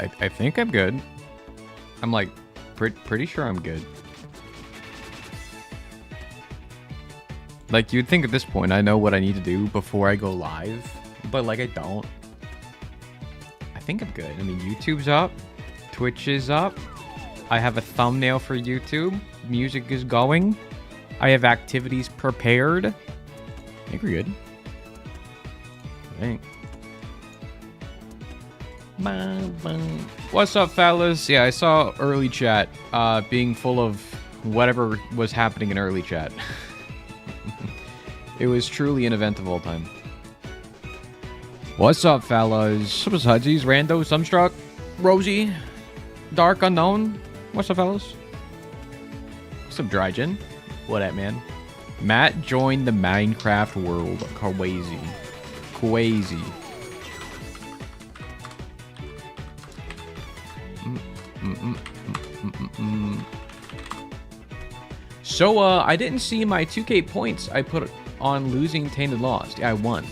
I think I'm good. I'm like pretty sure I'm good. Like, you'd think at this point I know what I need to do before I go live, but like I don't. I think I'm good. I mean, YouTube's up, Twitch is up. I have a thumbnail for YouTube. Music is going. I have activities prepared. I think we're good. I think. What's up, fellas? Yeah, I saw early chat being full of whatever was happening in early chat. It was truly an event of all time. What's up, fellas? What's up, Hudsies? Rando, Sumstruck, Rosie, Dark Unknown. What's up, fellas? What's up, Drygen? What up, man? Matt joined the Minecraft world. Crazy. Crazy. So, I didn't see my 2K points I put on losing Tainted Lost. Yeah, I won.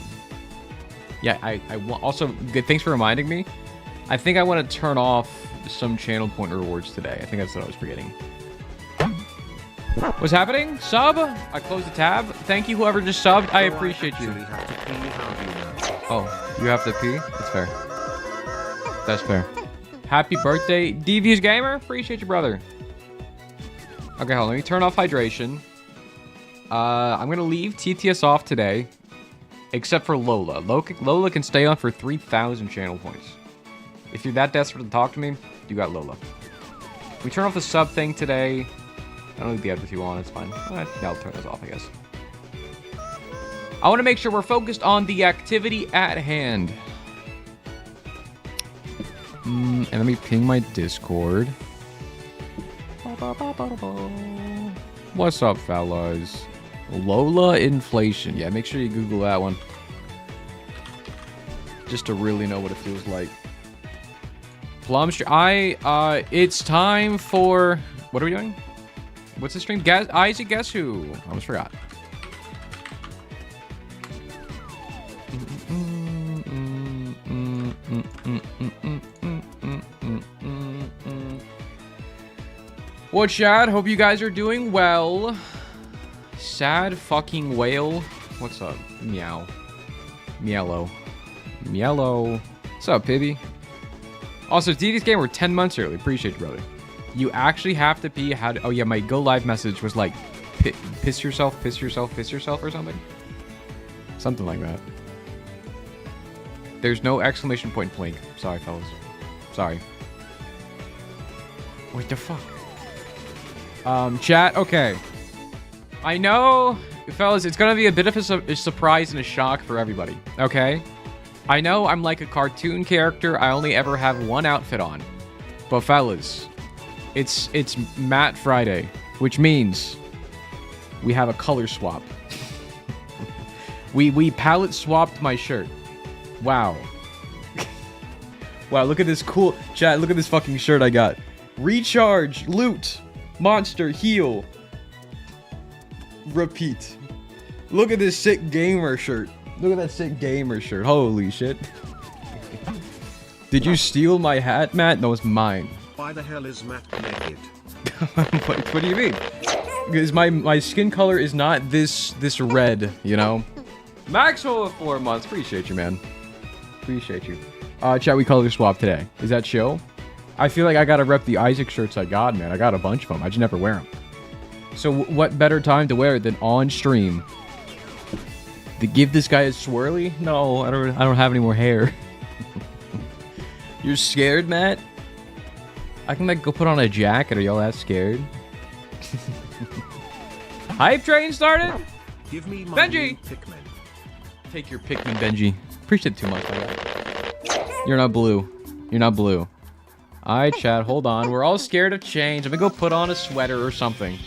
Yeah, I won. Also, good. Thanks for reminding me. I think I want to turn off some channel point rewards today. I think that's what I was forgetting. What's happening? Sub? I closed the tab. Thank you, whoever just subbed. I appreciate you. Oh, you have to pee? That's fair. That's fair. Happy birthday, Devious Gamer. Appreciate you, brother. Okay, hold on. Let me turn off hydration. I'm going to leave TTS off today, except for Lola. Lola can stay on for 3,000 channel points. If you're that desperate to talk to me, you got Lola. We turn off the sub thing today. I don't leave the with you on. It's fine. I'll turn this off, I guess. I want to make sure we're focused on the activity at hand. And let me ping my Discord. What's up, fellas? Lola inflation. Yeah, make sure you Google that one. Just to really know what it feels like. Plumstream. It's time for... What are we doing? What's the stream? Isaac, guess who? I almost forgot. What, chat? Hope you guys are doing well. Sad fucking whale. What's up? Meow. Meow. Meow. What's up, Pibby? Also, DD's game, we're 10 months early. Appreciate you, brother. You actually have to pee. Oh, yeah, my go live message was like, piss yourself or something. Something like that. There's no exclamation point blink. Sorry, fellas. Sorry. What the fuck? Chat, okay. I know, fellas, it's gonna be a bit of a surprise and a shock for everybody, okay? I know I'm like a cartoon character. I only ever have one outfit on. But fellas, it's Matt Friday, which means we have a color swap. we palette swapped my shirt. Wow. Wow, look at this cool... Chat, look at this fucking shirt I got. Recharge, loot, monster, heal, repeat. Look at this sick gamer shirt. Look at that sick gamer shirt. Holy shit. Did you steal my hat, Matt? No, it's mine. Why the hell is Matt naked? What do you mean? Because my skin color is not this red, you know? Maxwell of 4 months. Appreciate you, man. Appreciate you. Chat, we color swap today. Is that show? I feel like I gotta rep the Isaac shirts I got, man. I got a bunch of them. I just never wear them. So what better time to wear it than on stream? To give this guy a swirly? No, I don't have any more hair. You're scared, Matt? I can like go put on a jacket. Are y'all that scared? Hype train started? Give me my Benji! Pikmin. Take your Pikmin, Benji. Appreciate it too much. You're not blue. You're not blue. Alright, chat, hold on. We're all scared of change. Let me go put on a sweater or something.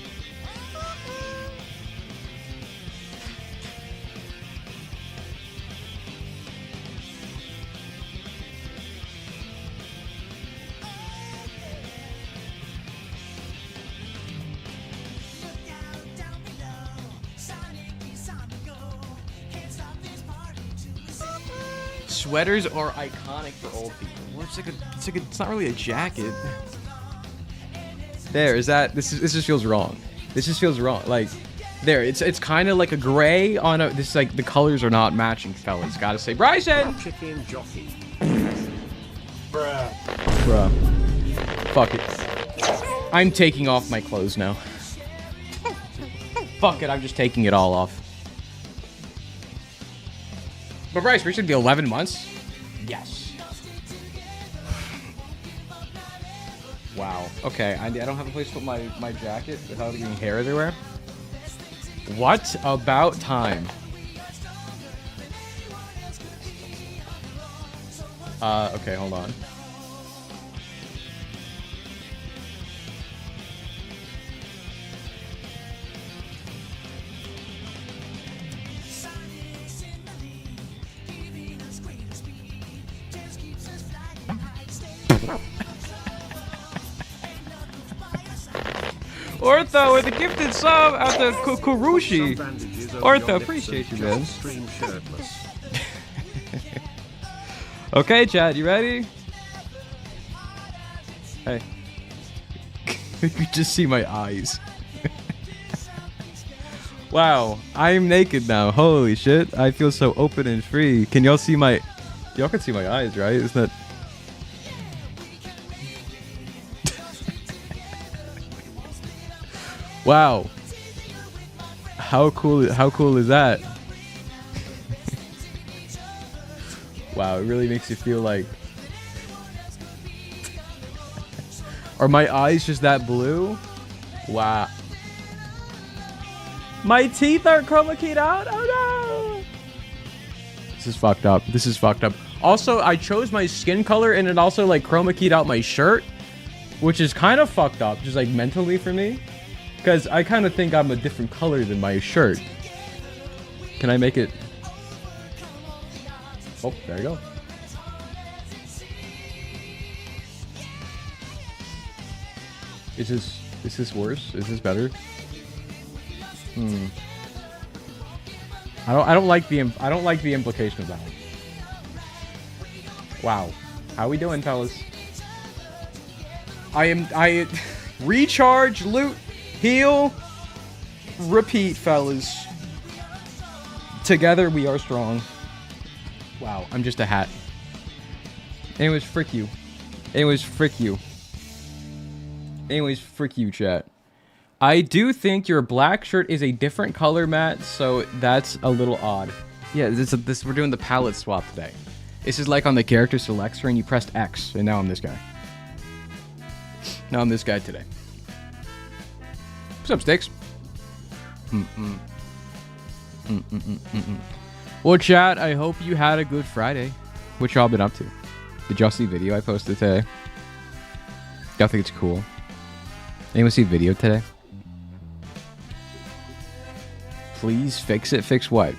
Sweaters are iconic for old people. Well, it's not really a jacket. There, this just feels wrong. This just feels wrong. Like, there, it's kind of like a gray on a, this is like, the colors are not matching, fellas. Gotta say, Bryson! Chicken jockey. Bruh. Fuck it. I'm taking off my clothes now. Fuck it, I'm just taking it all off. But Bryce, we should be 11 months? Yes. Wow. Okay, I don't have a place to put my jacket without getting hair everywhere. What about time? Okay, hold on. Ortho with a gifted sub at the Kurushi. Ortho, appreciate you, man. Okay, Chad, you ready? Hey. You can just see my eyes. Wow, I'm naked now. Holy shit. I feel so open and free. Can y'all see my... Y'all can see my eyes, right? Isn't that... Wow. How cool is that? Wow, it really makes you feel like... Are my eyes just that blue? Wow. My teeth are chroma keyed out? Oh no! This is fucked up. This is fucked up. Also, I chose my skin color and it also like chroma keyed out my shirt, which is kind of fucked up, just like mentally for me. Because I kind of think I'm a different color than my shirt. Can I make it? Oh, there you go. Is this worse? Is this better? I don't like the implication of that. Wow. How we doing, fellas? I recharge, loot, heal, repeat, fellas. Together we are strong. Wow, I'm just a hat. Anyways, frick you. Anyways, frick you. Anyways, frick you, chat. I do think your black shirt is a different color, Matt, so that's a little odd. Yeah, we're doing the palette swap today. This is like on the character select screen, you pressed X, and now I'm this guy. Now I'm this guy today. What's up, Sticks? Well, chat, I hope you had a good Friday. What y'all been up to? Did y'all see video I posted today? Y'all think it's cool? Anyone see video today? Please fix it. Fix what?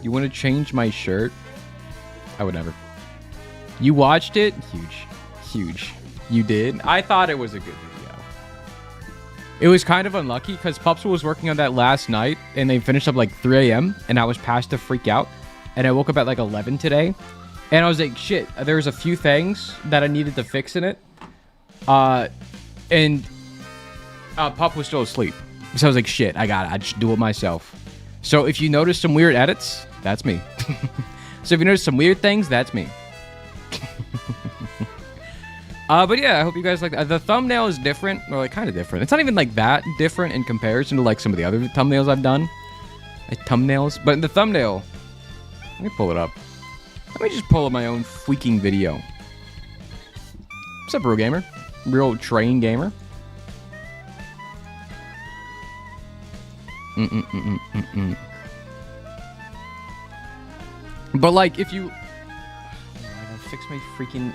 You want to change my shirt? I would never. You watched it? Huge. Huge. You did? I thought it was a good video. It was kind of unlucky because Pups was working on that last night and they finished up like 3 a.m. and I was past to freak out. And I woke up at like 11 today. And I was like, shit, there was a few things that I needed to fix in it. And Pup was still asleep. So I was like, shit, I just do it myself. So if you notice some weird edits, that's me. So if you notice some weird things, that's me. But yeah, I hope you guys like that. The thumbnail is different, or like kind of different. It's not even like that different in comparison to like some of the other thumbnails I've done. Like thumbnails. But in the thumbnail, let me pull it up. Let me just pull up my own freaking video. What's up, bro gamer? Real train gamer. But like, if you, I gotta fix my freaking.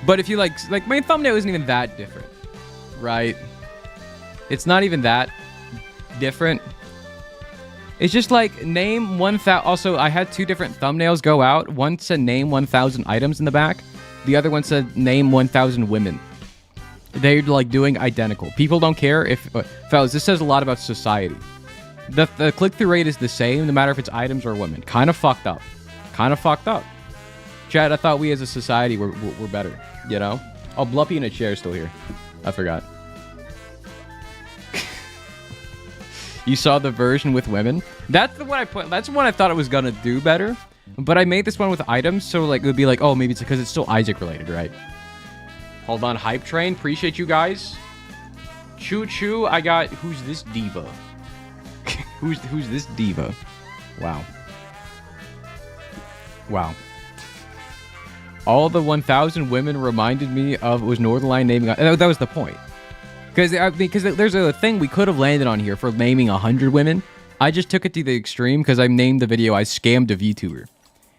But if you like my thumbnail isn't even that different, right? It's not even that different. It's just like name 1,000. Also, I had 2 different thumbnails go out. One said name 1,000 items in the back. The other one said name 1,000 women. They're like doing identical. People don't care if... fellas, this says a lot about society. The click-through rate is the same no matter if it's items or women. Kind of fucked up. Kind of fucked up. Chad, I thought we as a society were better, you know? Oh, Bluppy in a chair is still here. I forgot. You saw the version with women? That's the one I put. That's the one I thought it was gonna do better. But I made this one with items, so like it would be like, oh, maybe it's because it's still Isaac related, right? Hold on, Hype Train. Appreciate you guys. Choo choo. I got. Who's this diva? who's this diva? Wow. Wow. All the 1,000 women reminded me of was Northernlion naming. That was the point. Because there's a thing we could have landed on here for naming 100 women. I just took it to the extreme because I named the video I scammed a VTuber.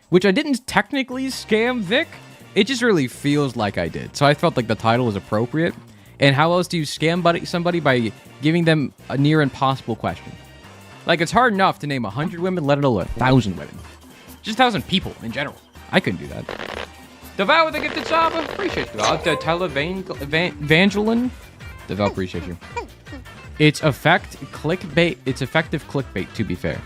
Which I didn't technically scam Vic. It just really feels like I did. So I felt like the title was appropriate. And how else do you scam somebody by giving them a near impossible question? Like, it's hard enough to name 100 women, let alone 1,000 women. Just 1,000 people in general. I couldn't do that. Devour the gifted sub. Appreciate you. Televangelin. Devour, appreciate you. It's effective clickbait, to be fair.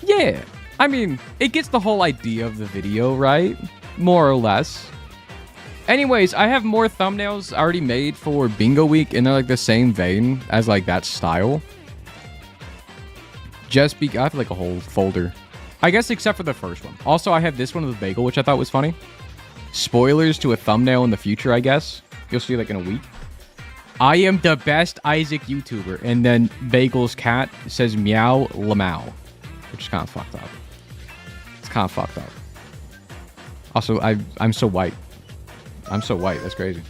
Yeah. I mean, it gets the whole idea of the video, right? More or less. Anyways, I have more thumbnails already made for Bingo Week, and they're like the same vein as like that style. I have like a whole folder. I guess except for the first one. Also, I have this one with Bagel, which I thought was funny. Spoilers to a thumbnail in the future, I guess. You'll see like in a week. I am the best Isaac YouTuber. And then Bagel's cat says meow lamau. Which is kind of fucked up. It's kind of fucked up. Also, I'm so white. I'm so white. That's crazy.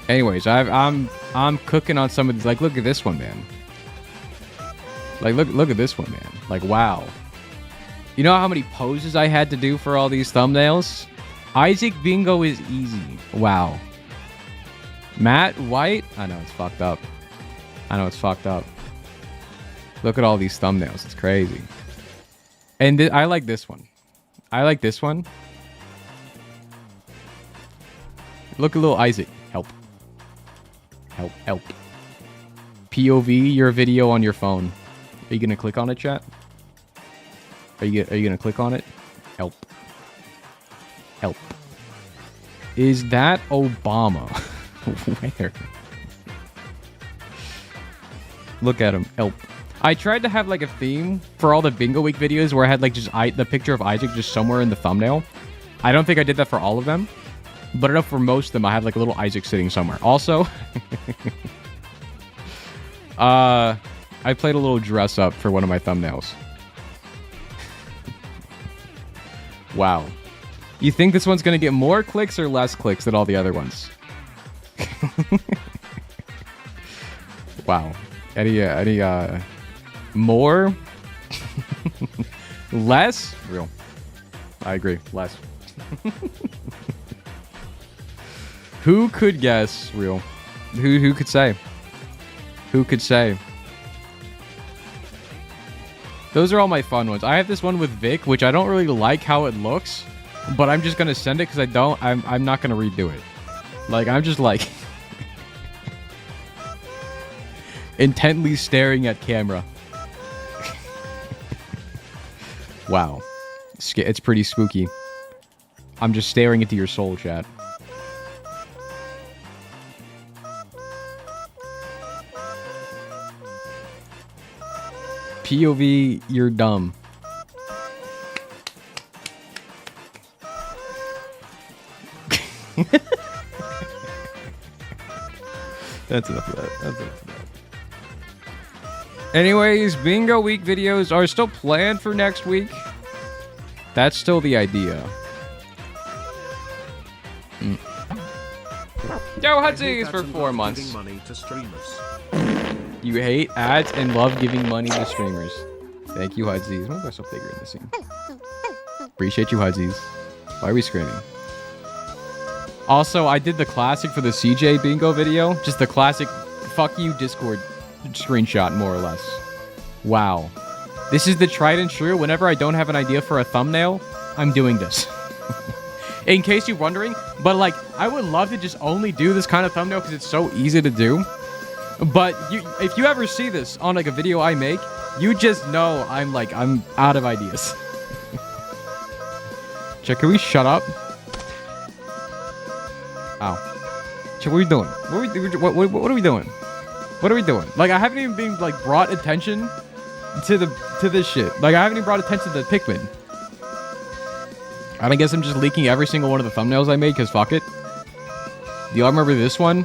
Anyways, I'm cooking on some of these. Like, look at this one, man. Like, look at this one, man. Like, wow. You know how many poses I had to do for all these thumbnails? Isaac Bingo is easy. Wow. Matt White? I know, it's fucked up. I know, it's fucked up. Look at all these thumbnails. It's crazy. And I like this one. I like this one. Look at little Isaac. Help. Help, help. POV, your video on your phone. Are you gonna click on it, chat? Are you gonna click on it? Help. Help. Is that Obama? Where? Look at him. Help. I tried to have like a theme for all the Bingo Week videos where I had like just the picture of Isaac just somewhere in the thumbnail. I don't think I did that for all of them. But enough for most of them, I have like a little Isaac sitting somewhere. Also, I played a little dress up for one of my thumbnails. Wow. You think this one's gonna get more clicks or less clicks than all the other ones? Wow. Any more? Less? Real. I agree. Less. Who could guess? Real. Who could say? Who could say? Those are all my fun ones. I have this one with Vic, which I don't really like how it looks, but I'm just gonna send it because I'm not gonna redo it. Like, I'm just like intently staring at camera. Wow. It's pretty spooky. I'm just staring into your soul, chat. POV, you're dumb. That's enough of that. That's enough of that. Anyways, Bingo Week videos are still planned for next week. That's still the idea. Yo, Hudsies for 4 months. Money to streamers. You hate ads and love giving money to streamers. Thank you, Hudsies. Why am I so bigger in this scene? Appreciate you, Hudsies. Why are we screaming? Also, I did the classic for the CJ Bingo video. Just the classic fuck you Discord screenshot, more or less. Wow. This is the tried and true. Whenever I don't have an idea for a thumbnail, I'm doing this. In case you're wondering. But, like, I would love to just only do this kind of thumbnail because it's so easy to do. But if you ever see this on like a video I make, you just know I'm out of ideas. Check, can we shut up? Ow. Check, what are we doing? What are we doing? What are we doing? Like, I haven't even been like brought attention to this shit. Like, I haven't even brought attention to Pikmin. I guess I'm just leaking every single one of the thumbnails I made because fuck it. Do y'all remember this one?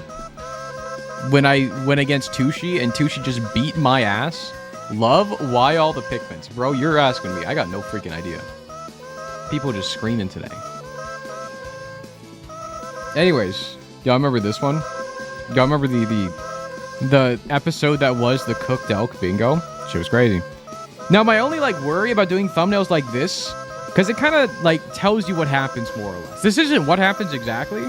When I went against Tushi and Tushi just beat my ass? Love, why all the Pikmins? Bro, you're asking me. I got no freaking idea. People just screaming today. Anyways, y'all remember this one? Y'all remember the episode that was the cooked elk bingo? Shit was crazy. Now, my only like worry about doing thumbnails like this, because it kind of like tells you what happens more or less. This isn't what happens exactly,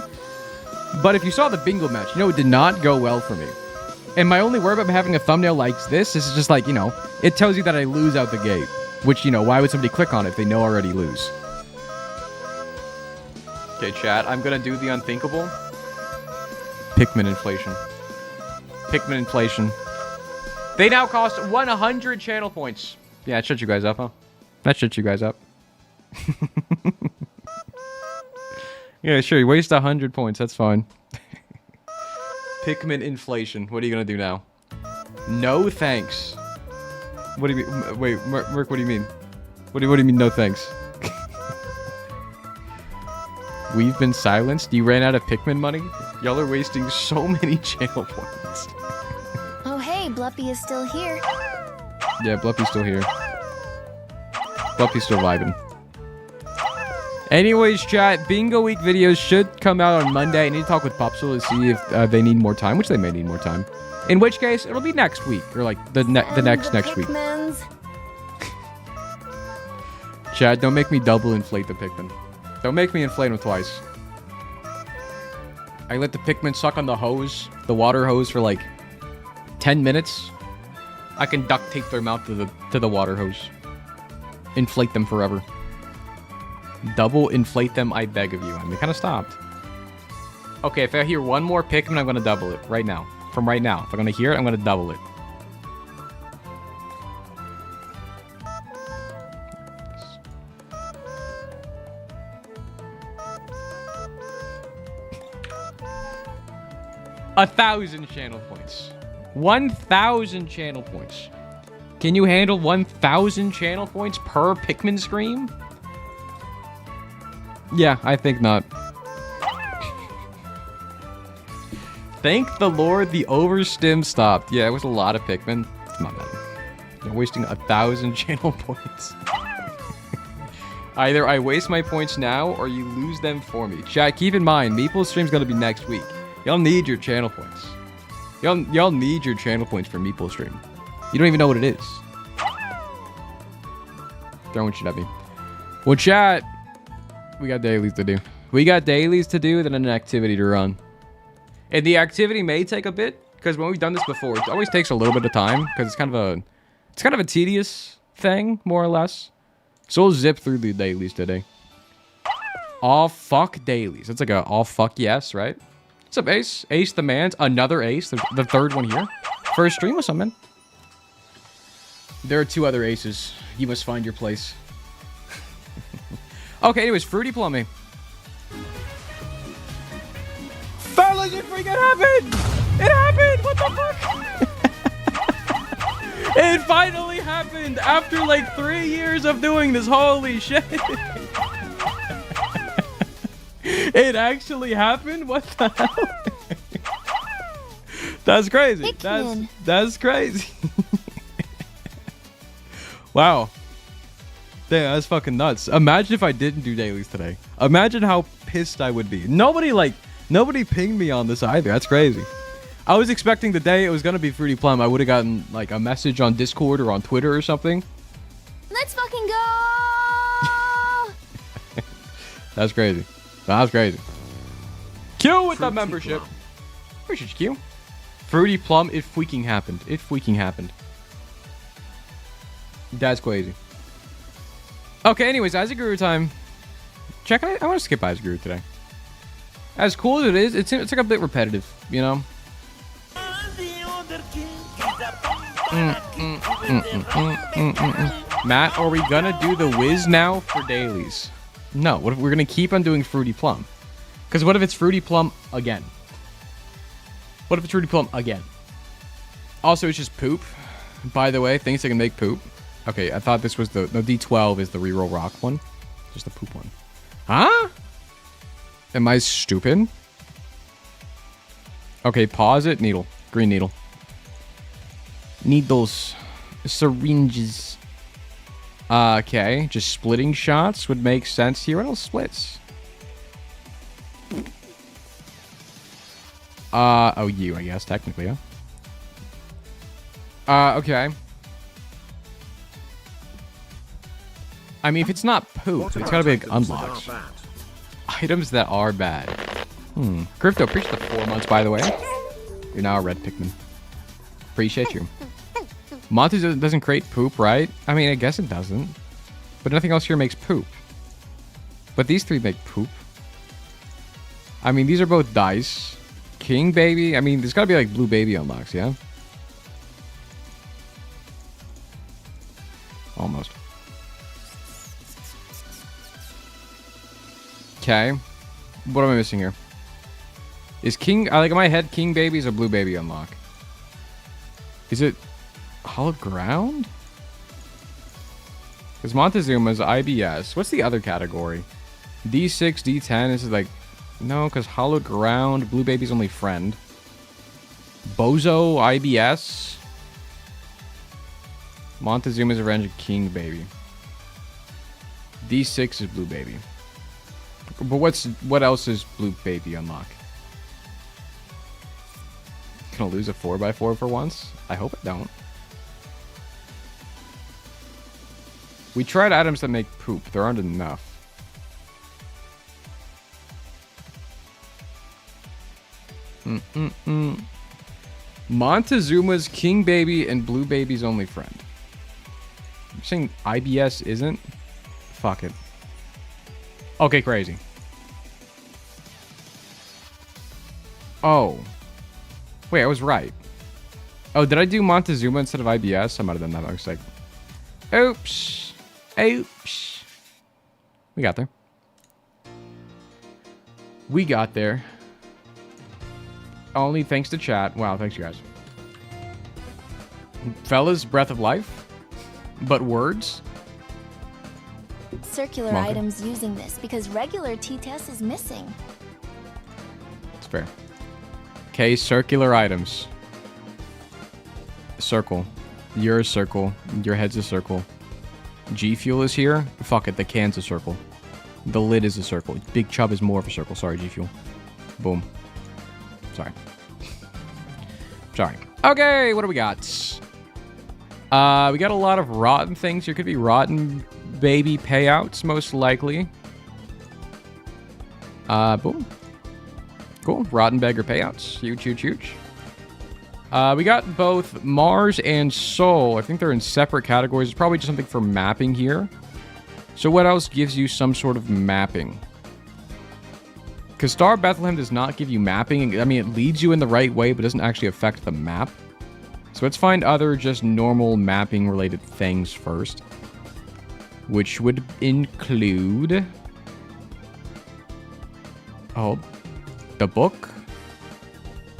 but if you saw the bingo match, you know it did not go well for me. And my only worry about having a thumbnail like this is just like, you know, it tells you that I lose out the gate. Which, you know, why would somebody click on it if they know I already lose? Okay, chat, I'm gonna do the unthinkable. Pikmin inflation. Pikmin inflation. They now cost 100 channel points. Yeah, it shut you guys up, huh? That shut you guys up. Yeah, sure, you waste 100 points, that's fine. Pikmin inflation. What are you gonna do now? No thanks. What do you mean? Wait, Merc, what do you mean? What do you mean no thanks? We've been silenced? You ran out of Pikmin money? Y'all are wasting so many channel points. Oh hey, Bluppy is still here. Yeah, Bluppy's still here. Bluppy's still vibing. Anyways, chat, Bingo Week videos should come out on Monday. I need to talk with Popsicle to see if they need more time, which they may need more time. In which case, it'll be next week, or like the next week. Chat, don't make me double inflate the Pikmin. Don't make me inflate them twice. I let the Pikmin suck on the hose, the water hose, for like 10 minutes. I can duct tape their mouth to the water hose. Inflate them forever. Double inflate them, I beg of you. I mean, kind of stopped. Okay, if I hear one more Pikmin, I'm going to double it right now. From right now. If I'm going to hear it, I'm going to double it. A 1,000 channel points. 1,000 channel points. Can you handle 1,000 channel points per Pikmin scream? Yeah, I think not. Thank the Lord the overstim stopped. Yeah, it was a lot of Pikmin. Come on, man. You're wasting 1,000 channel points. Either I waste my points now, or you lose them for me. Chat, keep in mind, Meeple stream's gonna be next week. Y'all need your channel points. Y'all need your channel points for Meeple stream. You don't even know what it is. Throwing shit at me. Well, chat, we got dailies to do. We got dailies to do, then an activity to run. And the activity may take a bit, because when we've done this before, it always takes a little bit of time, because it's kind of a tedious thing, more or less. So we'll zip through the dailies today. All fuck dailies. It's like a all fuck yes, right? What's up, Ace? Ace the man's another Ace, the third one here. First stream with something. There are 2 other Aces. You must find your place. Okay, anyways, Fruity Plumbing. Fellas, it freaking happened! It happened! What the fuck? It finally happened after like 3 years of doing this. Holy shit! It actually happened? What the hell? That's crazy. That's crazy. Wow. Damn, that's fucking nuts. Imagine if I didn't do dailies today. Imagine how pissed I would be. Nobody pinged me on this either. That's crazy. I was expecting the day it was gonna be Fruity Plum, I would have gotten like a message on Discord or on Twitter or something. Let's fucking go! That's crazy. That was crazy. Q with the membership. Plum. Appreciate you, Q. Fruity Plum, it freaking happened. It freaking happened. That's crazy. Okay, anyways, Isaac Guru time. Check it. I want to skip Isaac Guru today. As cool as it is, it's like a bit repetitive, you know? Matt, are we gonna do the whiz now for dailies? No, what if we're gonna keep on doing Fruity Plum? Because what if it's Fruity Plum again? What if it's Fruity Plum again? Also, it's just poop. By the way, things that can make poop. Okay, I thought this was the... No, D12 is the reroll rock one. Just the poop one. Huh? Am I stupid? Okay, pause it. Needle. Green needle. Needles. Syringes. Okay, just splitting shots would make sense here. What else splits? Oh, you, I guess, technically, huh? Okay. I mean, if it's not poop, it's gotta be like unlocks. Items that are bad. Crypto, appreciate the 4 months, by the way. You're now a red Pikmin. Appreciate you. Monty doesn't create poop, right? I mean, I guess it doesn't. But nothing else here makes poop. But these three make poop. I mean, these are both dice. King Baby. I mean, there's gotta be like Blue Baby unlocks, yeah? Almost. Okay. What am I missing here? Is King... like, in my head, King Baby's a Blue Baby unlock. Is it... Hollow Ground? Because Montezuma's IBS. What's the other category? D6, D10. Is it like... No, because Hollow Ground. Blue Baby's only friend. Bozo, IBS. Montezuma's Revenge of King Baby. D6 is Blue Baby. But what else is Blue Baby unlock? Gonna lose a 4x4 for once? I hope I don't. We tried items that make poop. There aren't enough. Montezuma's King Baby and Blue Baby's only friend. You're saying IBS isn't? Fuck it. Okay, crazy. Oh. Wait, I was right. Oh, did I do Montezuma instead of IBS? I might have done that. I was like, oops. Oops. We got there. We got there. Only thanks to chat. Wow, thanks you guys. Fellas, Breath of Life? But words? Circular items using this because regular T-test is missing. It's fair. Okay, circular items. Circle. You're a circle. Your head's a circle. G Fuel is here. Fuck it, the can's a circle. The lid is a circle. Big Chub is more of a circle. Sorry, G Fuel. Boom. Sorry. Sorry. Okay, what do we got? We got a lot of rotten things. Here could be rotten baby payouts, most likely. Boom. Cool. Rotten beggar payouts. Huge, huge, huge. We got both Mars and Soul. I think they're in separate categories. It's probably just something for mapping here. So what else gives you some sort of mapping? Because Star Bethlehem does not give you mapping. I mean, it leads you in the right way, but doesn't actually affect the map. So let's find other just normal mapping related things first. Which would include... Oh, the book?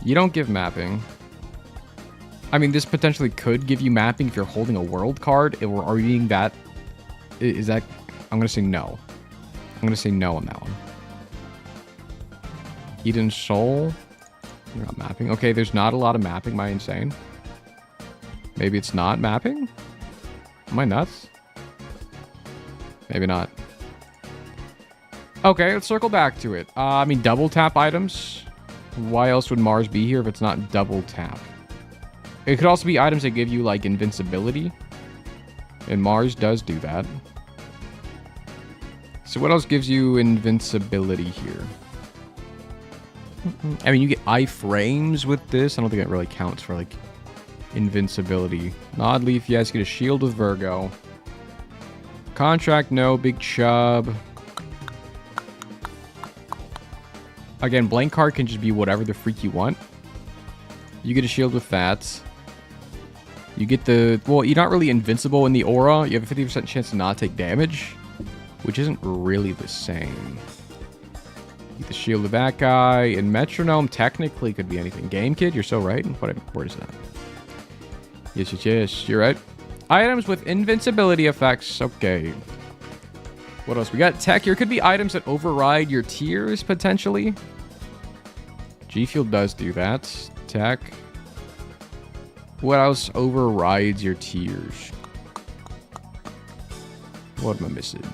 You don't give mapping. I mean, this potentially could give you mapping if you're holding a world card. Or are you reading that? Is that... I'm going to say no. I'm going to say no on that one. Eden Soul? You're not mapping. Okay, there's not a lot of mapping. Am I insane? Maybe it's not mapping? Am I nuts? Maybe not. Okay, let's circle back to it. I mean, double tap items. Why else would Mars be here if it's not double tap? It could also be items that give you, like, invincibility. And Mars does do that. So what else gives you invincibility here? I mean, you get iframes with this. I don't think that really counts for, like, invincibility. Nodleaf, yes. Get a shield with Virgo. Contract, no. Big Chub. Again, blank card can just be whatever the freak you want. You get a shield with that. You get the... Well, you're not really invincible in the aura. You have a 50% chance to not take damage, which isn't really the same. Get the shield of that guy. And metronome technically could be anything. Game Kid, you're so right. What word is that? Yes. You're right. Items with invincibility effects. Okay. What else? We got tech. Here could be items that override your tiers, potentially. G-Fuel does do that. Tech. What else overrides your tiers? What am I missing?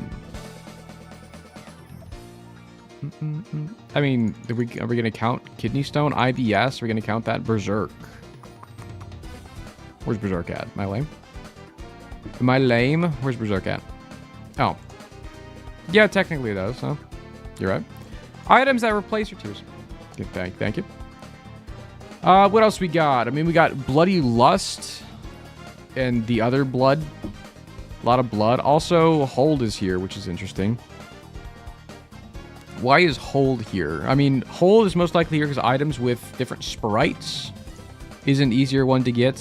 I mean, are we going to count Kidney Stone? IBS? Are we going to count that? Berserk. Where's Berserk at? Am I lame? Am I lame? Where's Berserk at? Oh. Yeah, technically it does, huh? You're right. Items that replace your tiers. Good, thank you. What else we got? I mean, we got Bloody Lust and the other blood. A lot of blood. Also, Hold is here, which is interesting. Why is Hold here? I mean, Hold is most likely here because items with different sprites is an easier one to get.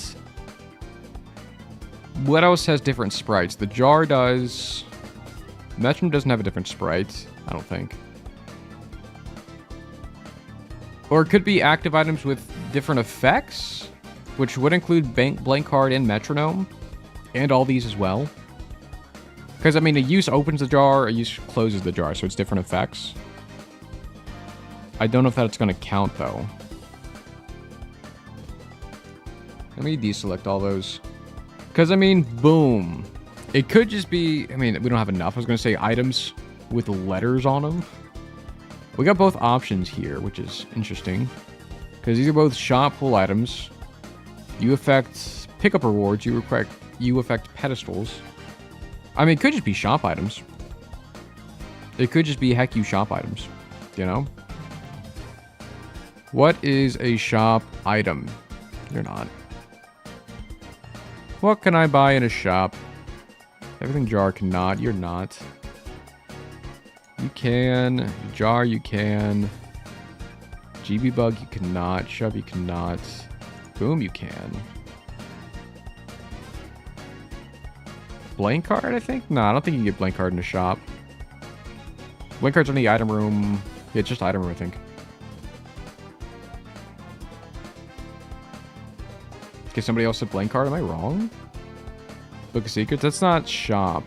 What else has different sprites? The jar does. Metronome doesn't have a different sprite, I don't think. Or it could be active items with different effects, which would include blank card and metronome, and all these as well. Because, I mean, a use opens the jar, a use closes the jar, so it's different effects. I don't know if that's going to count, though. Let me deselect all those. Because, I mean, boom. It could just be... I mean, we don't have enough. I was going to say items with letters on them. We got both options here, which is interesting. Because these are both shop pool items. You affect pickup rewards. You affect pedestals. I mean, it could just be shop items. It could just be heck you shop items. You know? What is a shop item? You're not. What can I buy in a shop? Everything jar cannot. You're not. You can. Jar, you can. GB bug, you cannot. Shove, you cannot. Boom, you can. Blank card, I think? No, I don't think you can get blank card in a shop. Blank card's in the item room. Yeah, it's just item room, I think. Okay, somebody else said blank card. Am I wrong? Book of Secrets? That's not shop.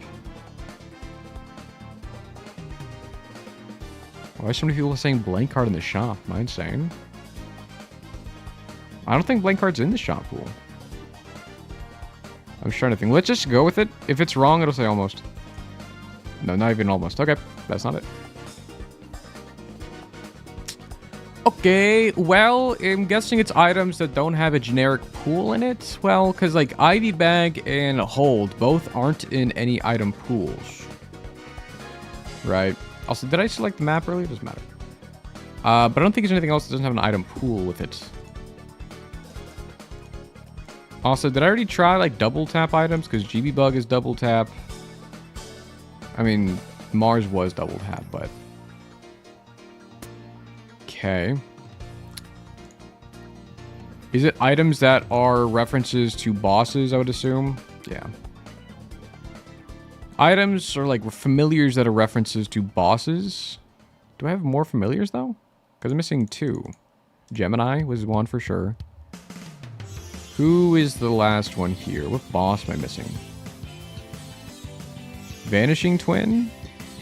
Why are so many people saying blank card in the shop? Am I insane? I don't think blank card's in the shop pool. I'm just trying to think. Let's just go with it. If it's wrong, it'll say almost. No, not even almost. Okay, that's not it. Okay, well, I'm guessing it's items that don't have a generic pool in it. Well, because like Ivy Bag and Hold both aren't in any item pools. Right. Also, did I select the map earlier? It doesn't matter. But I don't think there's anything else that doesn't have an item pool with it. Also, did I already try like double tap items? Because GB Bug is double tap. I mean, Mars was double tap, but... Okay. Is it items that are references to bosses, I would assume? Yeah. Items are like familiars that are references to bosses. Do I have more familiars, though? Because I'm missing 2. Gemini was one for sure. Who is the last one here? What boss am I missing? Vanishing Twin?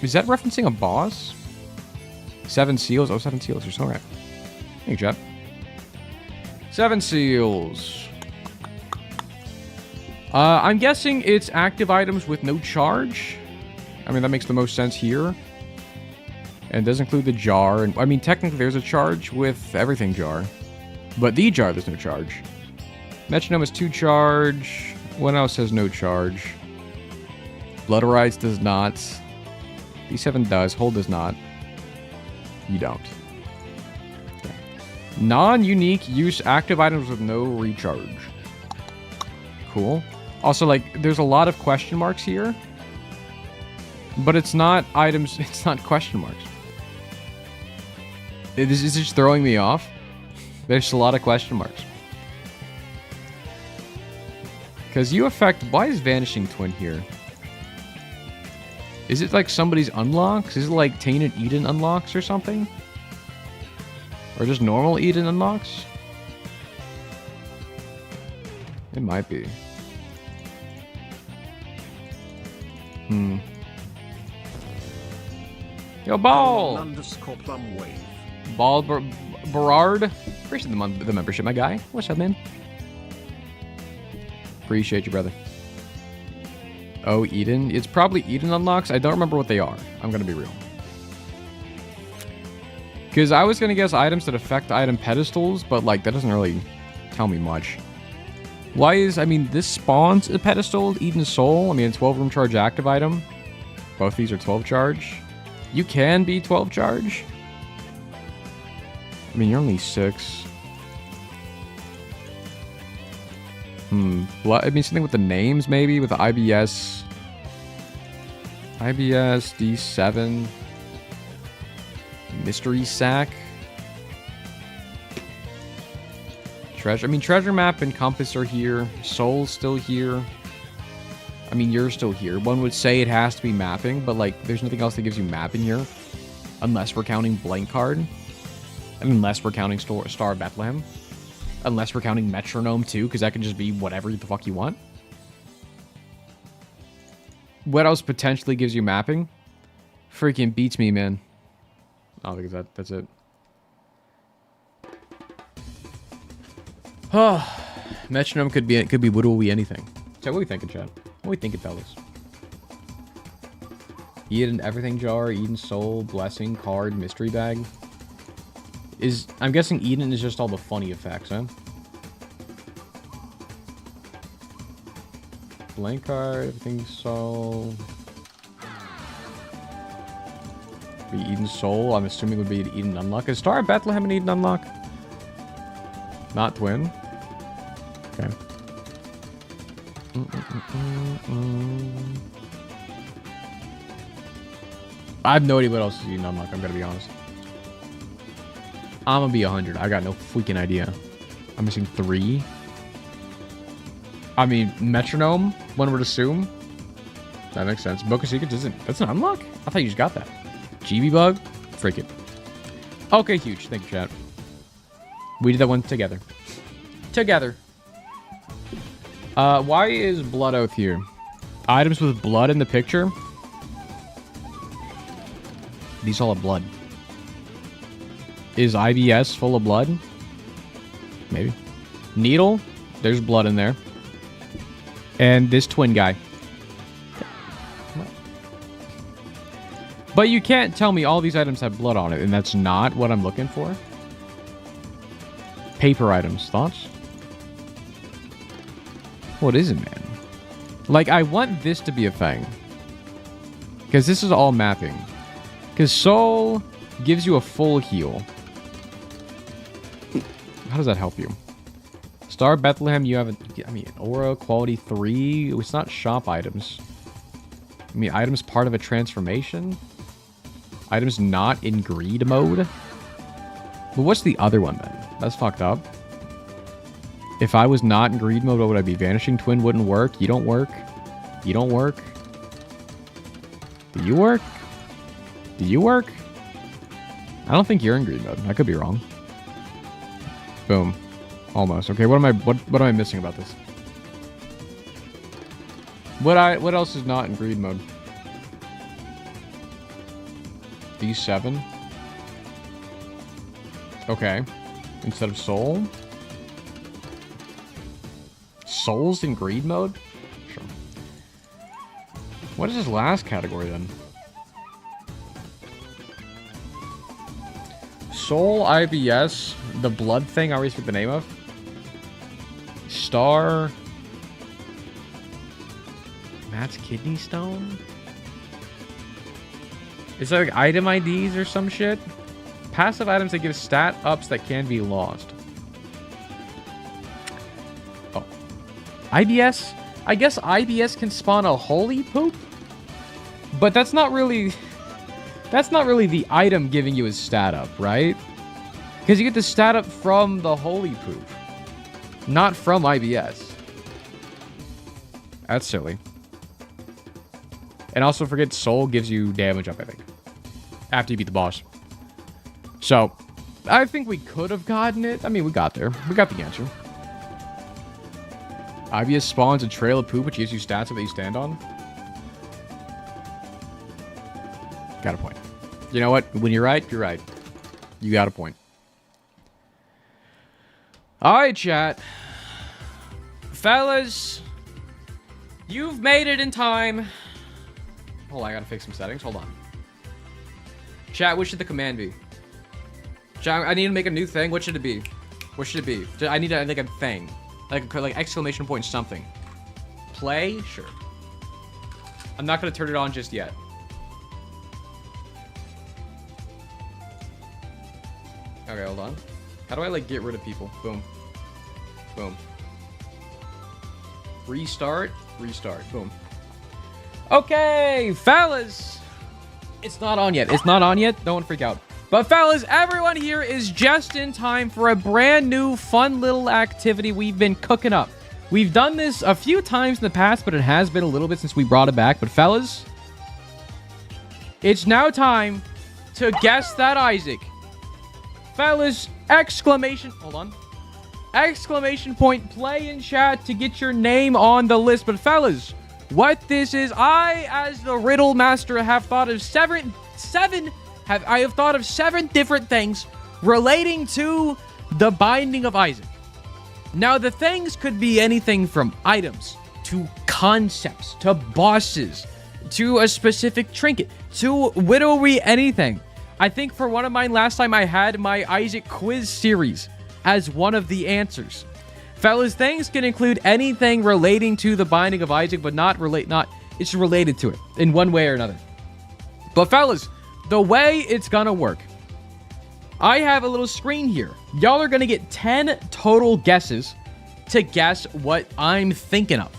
Is that referencing a boss? 7 Seals? Oh, 7 Seals. You're so right. Thanks, Jeff. 7 Seals. I'm guessing it's active items with no charge. I mean, that makes the most sense here. And does include the jar. And I mean, technically, there's a charge with everything jar. But the jar, there's no charge. Metronome has 2 charge. What else has no charge? Blood Rides does not. D7 does. Hold does not. You don't. Okay. Non-unique use active items with no recharge. Cool. Also, like, there's a lot of question marks here. But it's not items, it's not question marks. This is just throwing me off. There's a lot of question marks. Because you affect... Why is Vanishing Twin here? Is it like somebody's unlocks? Is it like Tainted Eden unlocks or something? Or just normal Eden unlocks? It might be. Yo, Ball! Underscore plum wave. Ball Berard. Appreciate the membership, my guy. What's up, man? Appreciate you, brother. Oh, Eden. It's probably Eden unlocks. I don't remember what they are. I'm going to be real. Because I was going to guess items that affect item pedestals, but, like, that doesn't really tell me much. Why is... I mean, this spawns a pedestal, Eden Soul. I mean, a 12-room charge active item. Both these are 12 charge. You can be 12 charge. I mean, you're only 6. I mean, something with the names, maybe, with the IBS. IBS, D7. Mystery Sack. Treasure. I mean, Treasure Map and Compass are here. Soul's still here. I mean, you're still here. One would say it has to be mapping, but, like, there's nothing else that gives you mapping here. Unless we're counting Blank Card. And unless we're counting Star of Bethlehem. Unless we're counting Metronome, too, because that can just be whatever the fuck you want. What else potentially gives you mapping? Freaking beats me, man. I don't think that's it. Metronome could be literally anything. So what are we thinking, Chad? What are we thinking, fellas? Eden Everything Jar, Eden Soul, Blessing, Card, Mystery Bag. I'm guessing Eden is just all the funny effects, huh? Blank Card, Everything Soul. Be Eden Soul, I'm assuming would be an Eden Unlock. Is Star of Bethlehem an Eden Unlock? Not Twin. Okay. I have no idea what else is Eden Unlock, I'm gonna be honest. I'm gonna be 100. I got no freaking idea. I'm missing 3. I mean, Metronome, one would assume. That makes sense. Book of Secrets isn't... That's an unlock? I thought you just got that. GB Bug? Freak it. Okay, huge. Thank you, chat. We did that one together. Together. Why is Blood Oath here? Items with blood in the picture? These all have blood. Is IBS full of blood? Maybe. Needle? There's blood in there. And this twin guy. But you can't tell me all these items have blood on it, and that's not what I'm looking for. Paper items. Thoughts? What is it, man? Like, I want this to be a thing. Because this is all mapping. Because Soul gives you a full heal. How does that help you? Star Bethlehem, you have an aura, quality 3. It's not shop items. I mean, items part of a transformation? Items not in greed mode? But what's the other one then? That's fucked up. If I was not in greed mode, what would I be? Vanishing Twin wouldn't work. You don't work. You don't work. Do you work? Do you work? I don't think you're in greed mode. I could be wrong. Boom. Almost. Okay, what am I missing about this? What else is not in greed mode? D7. Okay. Instead of Soul. Soul's in greed mode? Sure. What is this last category then? Soul, IBS, the blood thing, I always forget the name of. Star. Matt's Kidney Stone? Is that like item IDs or some shit? Passive items that give stat ups that can be lost. Oh. IBS? I guess IBS can spawn a holy poop? But that's not really... That's not really the item giving you a stat up, right? Because you get the stat up from the holy poop. Not from IBS. That's silly. And also forget soul gives you damage up, I think. After you beat the boss. So, I think we could have gotten it. I mean, we got there. We got the answer. IBS spawns a trail of poop, which gives you stats that you stand on. Got a point. You know what? When you're right, you're right. You got a point. Alright, chat. Fellas, you've made it in time. Hold on, I gotta fix some settings. Hold on. Chat, what should the command be? Chat, I need to make a new thing. What should it be? What should it be? I need like a thing. Like exclamation point something. Play? Sure. I'm not gonna turn it on just yet. Okay, hold on. How do I, like, get rid of people? Boom. Boom. Restart. Restart. Boom. Okay, fellas. It's not on yet. It's not on yet. Don't freak out. But, fellas, everyone here is just in time for a brand new, fun little activity we've been cooking up. We've done this a few times in the past, but it has been a little bit since we brought it back. But, fellas, it's now time to guess that Isaac. Fellas, exclamation... Hold on. Exclamation point play in chat to get your name on the list. But fellas, what this is, I, as the riddle master, have thought of seven different things relating to the Binding of Isaac. Now, the things could be anything from items, to concepts, to bosses, to a specific trinket, to literally anything. I think for one of mine last time I had my Isaac quiz series as one of the answers. Fellas, things can include anything relating to the Binding of Isaac, but it's related to it in one way or another. But fellas, the way it's gonna work, I have a little screen here. Y'all are gonna get 10 total guesses to guess what I'm thinking of.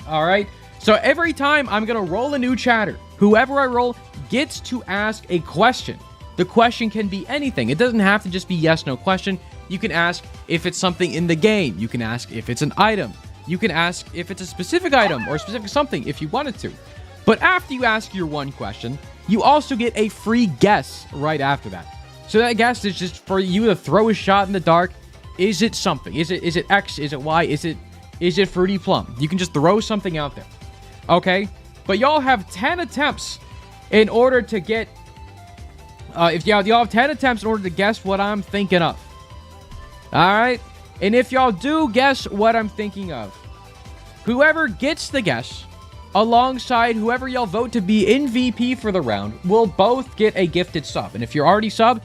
All right? So every time I'm gonna roll a new chatter, whoever I roll gets to ask a question. The question can be anything. It doesn't have to just be yes, no question. You can ask if it's something in the game. You can ask if it's an item. You can ask if it's a specific item or a specific something if you wanted to. But after you ask your one question, you also get a free guess right after that. So that guess is just for you to throw a shot in the dark. Is it something? Is it X? Is it Y? Is it Fruity Plum? You can just throw something out there. Okay? But y'all have 10 attempts in order to get... if y'all have 10 attempts in order to guess what I'm thinking of. Alright? And if y'all do guess what I'm thinking of, whoever gets the guess, alongside whoever y'all vote to be MVP for the round, will both get a gifted sub. And if you're already sub,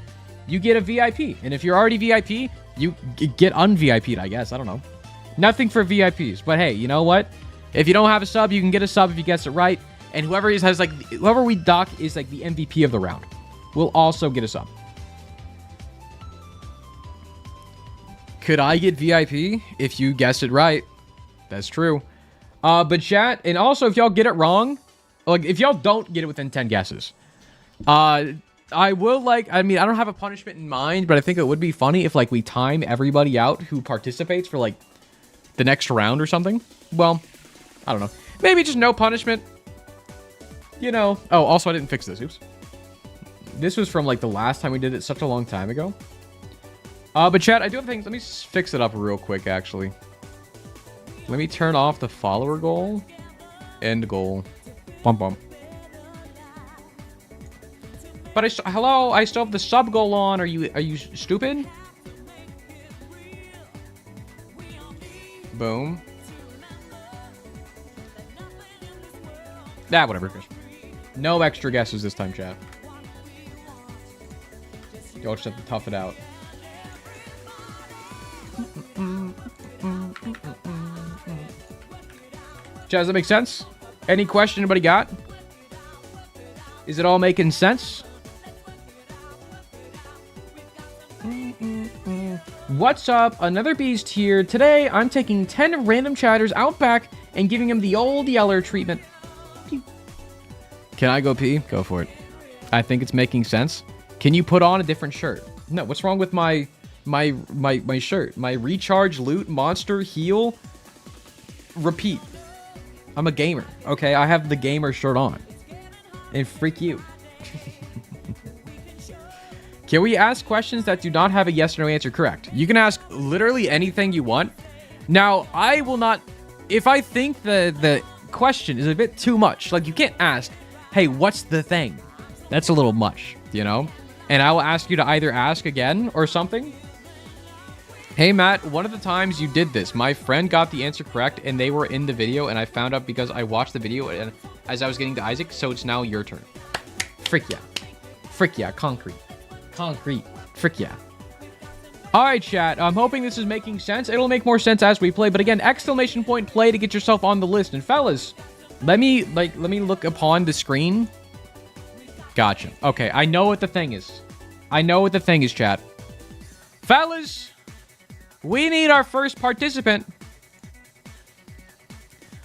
you get a VIP. And if you're already VIP, you get un-VIP'd, I guess. I don't know. Nothing for VIPs. But hey, you know what? If you don't have a sub, you can get a sub if you guess it right. And whoever we dock is like the MVP of the round will also get a sub. Could I get VIP if you guessed it right? That's true. But chat, and also if y'all get it wrong, like if y'all don't get it within 10 guesses, I will I don't have a punishment in mind, but I think it would be funny if like we time everybody out who participates for like the next round or something. Well, I don't know. Maybe just no punishment. You know. Oh, also I didn't fix this. Oops. This was from like the last time we did it such a long time ago. But chat, I do have things. Let me fix it up real quick, actually. Let me turn off the follower goal. End goal. Bum bum. But hello, I still have the sub goal on. Are you stupid? Boom. Whatever. No extra guesses this time, chat. Y'all just have to tough it out. Chat, does that make sense? Any question anybody got? Is it all making sense? What's up? Another beast here. Today, I'm taking 10 random chatters out back and giving them the old Yeller treatment. Can I go pee? Go for it. I think it's making sense. Can you put on a different shirt? No, what's wrong with my shirt? My recharge, loot, monster, heal, repeat. I'm a gamer, okay? I have the gamer shirt on. And freak you. Can we ask questions that do not have a yes or no answer? Correct. You can ask literally anything you want. Now, I will not... If I think the question is a bit too much, like you can't ask, hey, what's the thing? That's a little much, you know? And I will ask you to either ask again or something. Hey, Matt, one of the times you did this, my friend got the answer correct and they were in the video and I found out because I watched the video and as I was getting to Isaac, so it's now your turn. Frick yeah. Frick yeah, concrete. Concrete. Frick yeah. Alright, chat. I'm hoping this is making sense. It'll make more sense as we play, but again, exclamation point play to get yourself on the list. And fellas, let me look upon the screen. Gotcha. Okay, I know what the thing is. I know what the thing is, chat. Fellas, we need our first participant.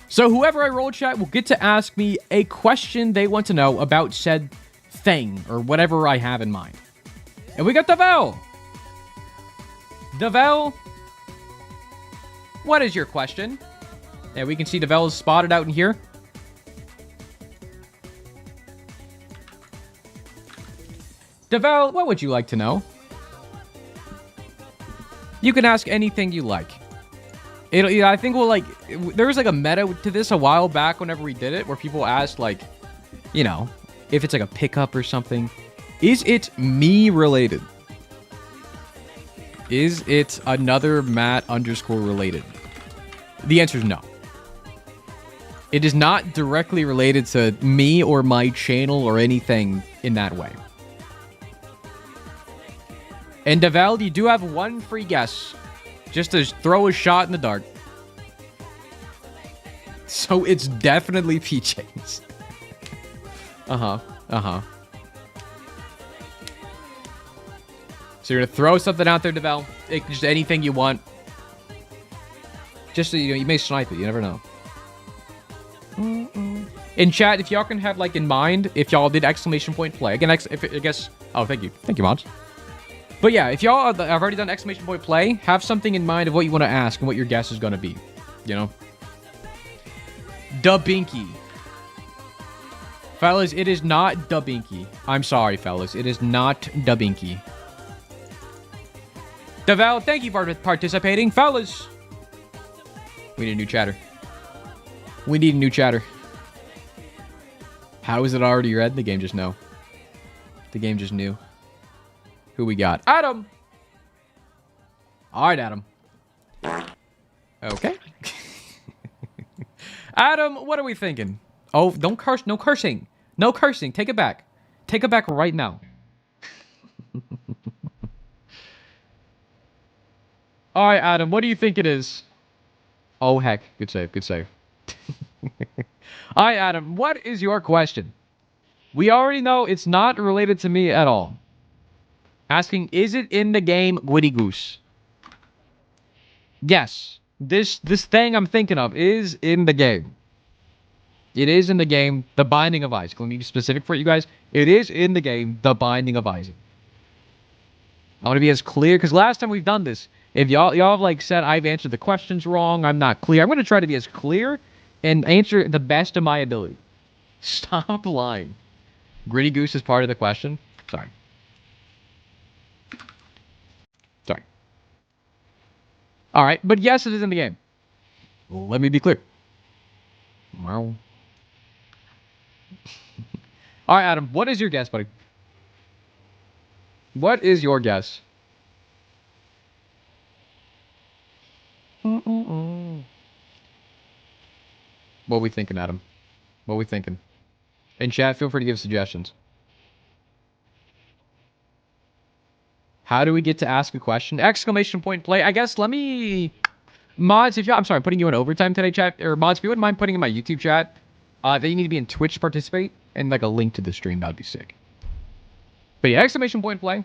So whoever I roll, chat, will get to ask me a question they want to know about said thing or whatever I have in mind. And we got Devel. Devel, what is your question? Yeah, we can see Devel is spotted out in here. Devel, what would you like to know? You can ask anything you like. I think we'll like... There was like a meta to this a while back whenever we did it, where people asked like, you know, if it's like a pickup or something. Is it me related? Is it another Matt _ related? The answer is no. It is not directly related to me or my channel or anything in that way. And Deval, you do have one free guess. Just to throw a shot in the dark. So it's definitely PJs. So you're gonna throw something out there, Devel. Just anything you want. Just so you know, you may snipe it. You never know. In chat, if y'all can have like in mind, if y'all did exclamation point play again, if I guess. Oh, thank you, mods. But yeah, if y'all have already done exclamation point play, have something in mind of what you want to ask and what your guess is gonna be. You know. Dubinky. Fellas, it is not Dubinky. I'm sorry, fellas. It is not Dubinky. Deval, thank you for participating. Fellas, we need a new chatter. We need a new chatter. How is it already red? The game just knew. The game just knew. Who we got? Adam! Alright, Adam. Okay. Adam, what are we thinking? Oh, don't curse. No cursing. No cursing. Take it back. Take it back right now. Alright, Adam, what do you think it is? Oh, heck. Good save. Good save. Alright, Adam, what is your question? We already know it's not related to me at all. Asking, is it in the game Woody Goose? Yes. This thing I'm thinking of is in the game. It is in the game, The Binding of Isaac. Let me be specific for you guys. It is in the game, The Binding of Isaac. I want to be as clear, because last time we've done this, if y'all have like said I've answered the questions wrong, I'm not clear. I'm going to try to be as clear and answer the best of my ability. Stop lying. Gritty Goose is part of the question? Sorry. Sorry. Alright, but yes, it is in the game. Let me be clear. Wow. Alright, Adam, what is your guess, buddy? What is your guess? What are we thinking, Adam? What are we thinking? In chat, feel free to give suggestions. How do we get to ask a question? Exclamation point play. I guess let me... Mods, if y'all... I'm sorry, I'm putting you in overtime today, chat. Or mods, if you wouldn't mind putting in my YouTube chat, that you need to be in Twitch to participate, and like a link to the stream, that would be sick. But yeah, exclamation point play.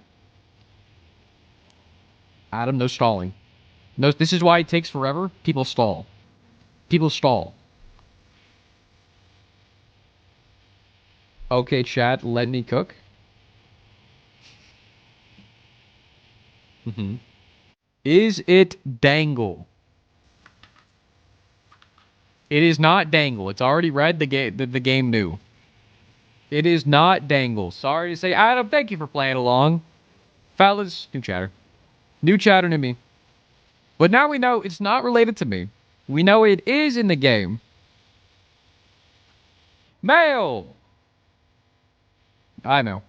Adam, no stalling. No, this is why it takes forever. People stall. People stall. Okay, chat, let me cook. Is it dangle? It is not Dangle. It's already read. The game knew. It is not Dangle. Sorry to say. Adam, thank you for playing along. Fellas, new chatter. New chatter to me. But now we know it's not related to me. We know it is in the game. Mail! I know.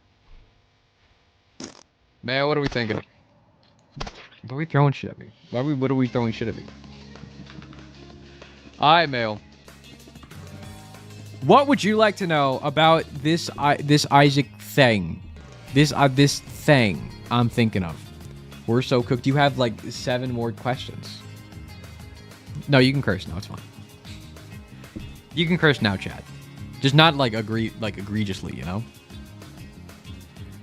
Mail, what are we thinking? Why are we throwing shit at me? What are we throwing shit at me? Alright, Mail. What would you like to know about this Isaac thing? This thing I'm thinking of. We're so cooked. You have like 7 more questions. No, you can curse now. It's fine. You can curse now, Chad. Just not like egregiously, you know?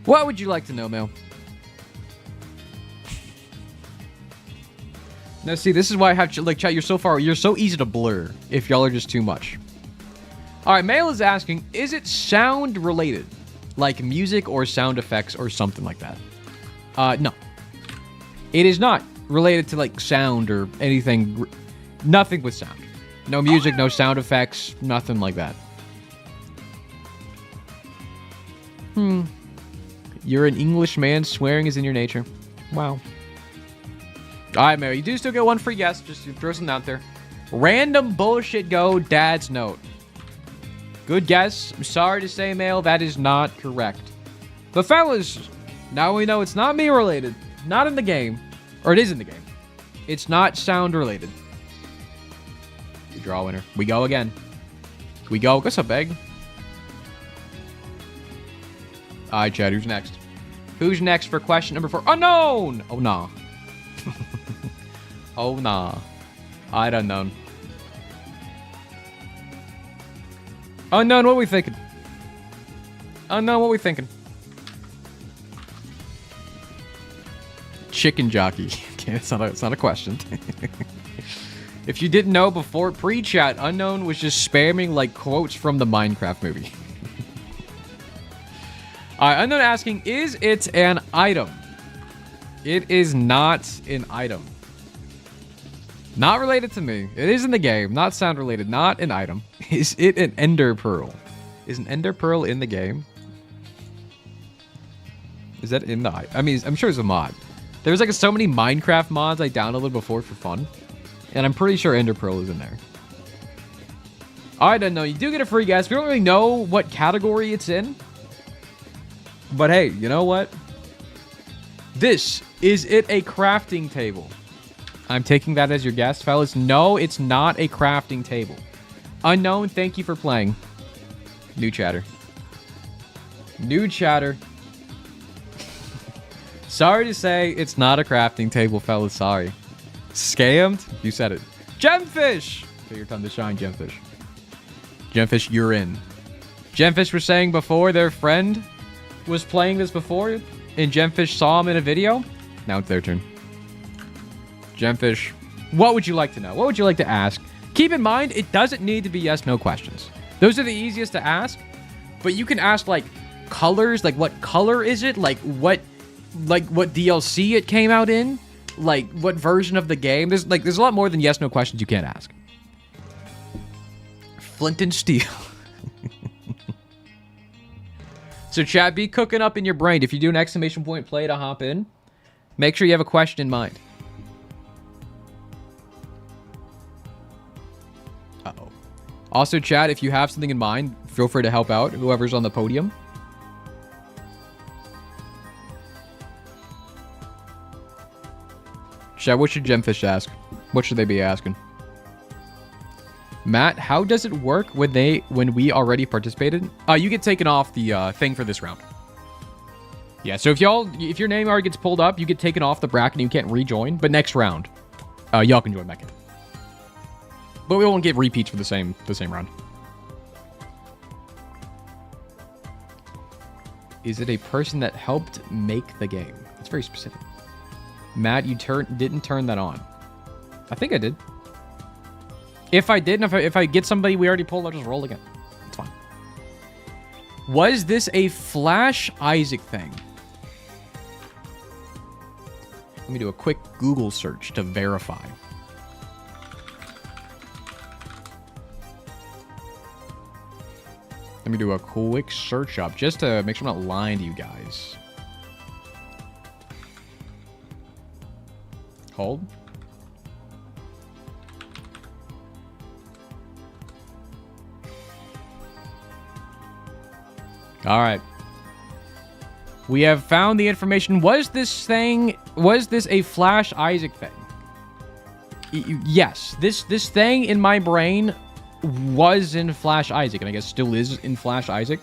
What would you like to know, Mail? Now, see, this is why I have like chat. You're so easy to blur if y'all are just too much. All right, Mail is asking, is it sound related, like music or sound effects or something like that? No, it is not related to like sound or anything. Nothing with sound. No music, no sound effects, nothing like that. You're an English man. Swearing is in your nature. Wow. All right, Mary, you do still get 1 free guess. Just throw something out there. Random bullshit go, dad's note. Good guess. I'm sorry to say, Mail, that is not correct. But fellas, now we know it's not me related. Not in the game. Or it is in the game. It's not sound related. We draw a winner. We go again. We go. What's up, Egg? All right, Chad, who's next? Who's next for question number 4? Unknown! Oh, nah. Oh, nah. I don't know. Unknown, what we thinking? Unknown, what we thinking? Chicken jockey. Okay, it's not a question. If you didn't know before pre-chat, Unknown was just spamming like quotes from the Minecraft movie. Alright, Unknown asking, is it an item? It is not an item. Not related to me. It is in the game. Not sound related. Not an item. Is it an ender pearl? Is an ender pearl in the game? Is that in the... I mean, I'm sure it's a mod. There's like so many Minecraft mods I downloaded before for fun. And I'm pretty sure ender pearl is in there. I don't know. You do get a free guess. We don't really know what category it's in. But hey, you know what? Is it a crafting table? I'm taking that as your guess, fellas. No, it's not a crafting table. Unknown, thank you for playing. New chatter. New chatter. Sorry to say, it's not a crafting table, fellas. Sorry. Scammed? You said it. Gemfish! Okay, your time to shine, Gemfish. Gemfish, you're in. Gemfish was saying before their friend was playing this before, and Gemfish saw him in a video. Now it's their turn. Gemfish, what would you like to know? What would you like to ask? Keep in mind, it doesn't need to be yes/no questions. Those are the easiest to ask, but you can ask like colors, like what color is it? Like what DLC it came out in? Like what version of the game? There's a lot more than yes/no questions you can't ask. Flint and steel. So chat, be cooking up in your brain. If you do an exclamation point play to hop in, make sure you have a question in mind. Uh-oh. Also, chat, if you have something in mind, feel free to help out whoever's on the podium. Chat, what should Gemfish ask? What should they be asking? Matt, how does it work when we already participated? You get taken off the thing for this round. Yeah, so if your name already gets pulled up, you get taken off the bracket and you can't rejoin. But next round, y'all can join back in. But we won't get repeats for the same round. Is it a person that helped make the game? That's very specific. Matt, you didn't turn that on. I think I did. If I did, and if I get somebody we already pulled, I'll just roll again. It's fine. Was this a Flash Isaac thing? Let me do a quick Google search to verify. Let me do a quick search up just to make sure I'm not lying to you guys. Hold. All right. We have found the information. Was this a Flash Isaac thing? Yes. This thing in my brain was in Flash Isaac, and I guess still is in Flash Isaac.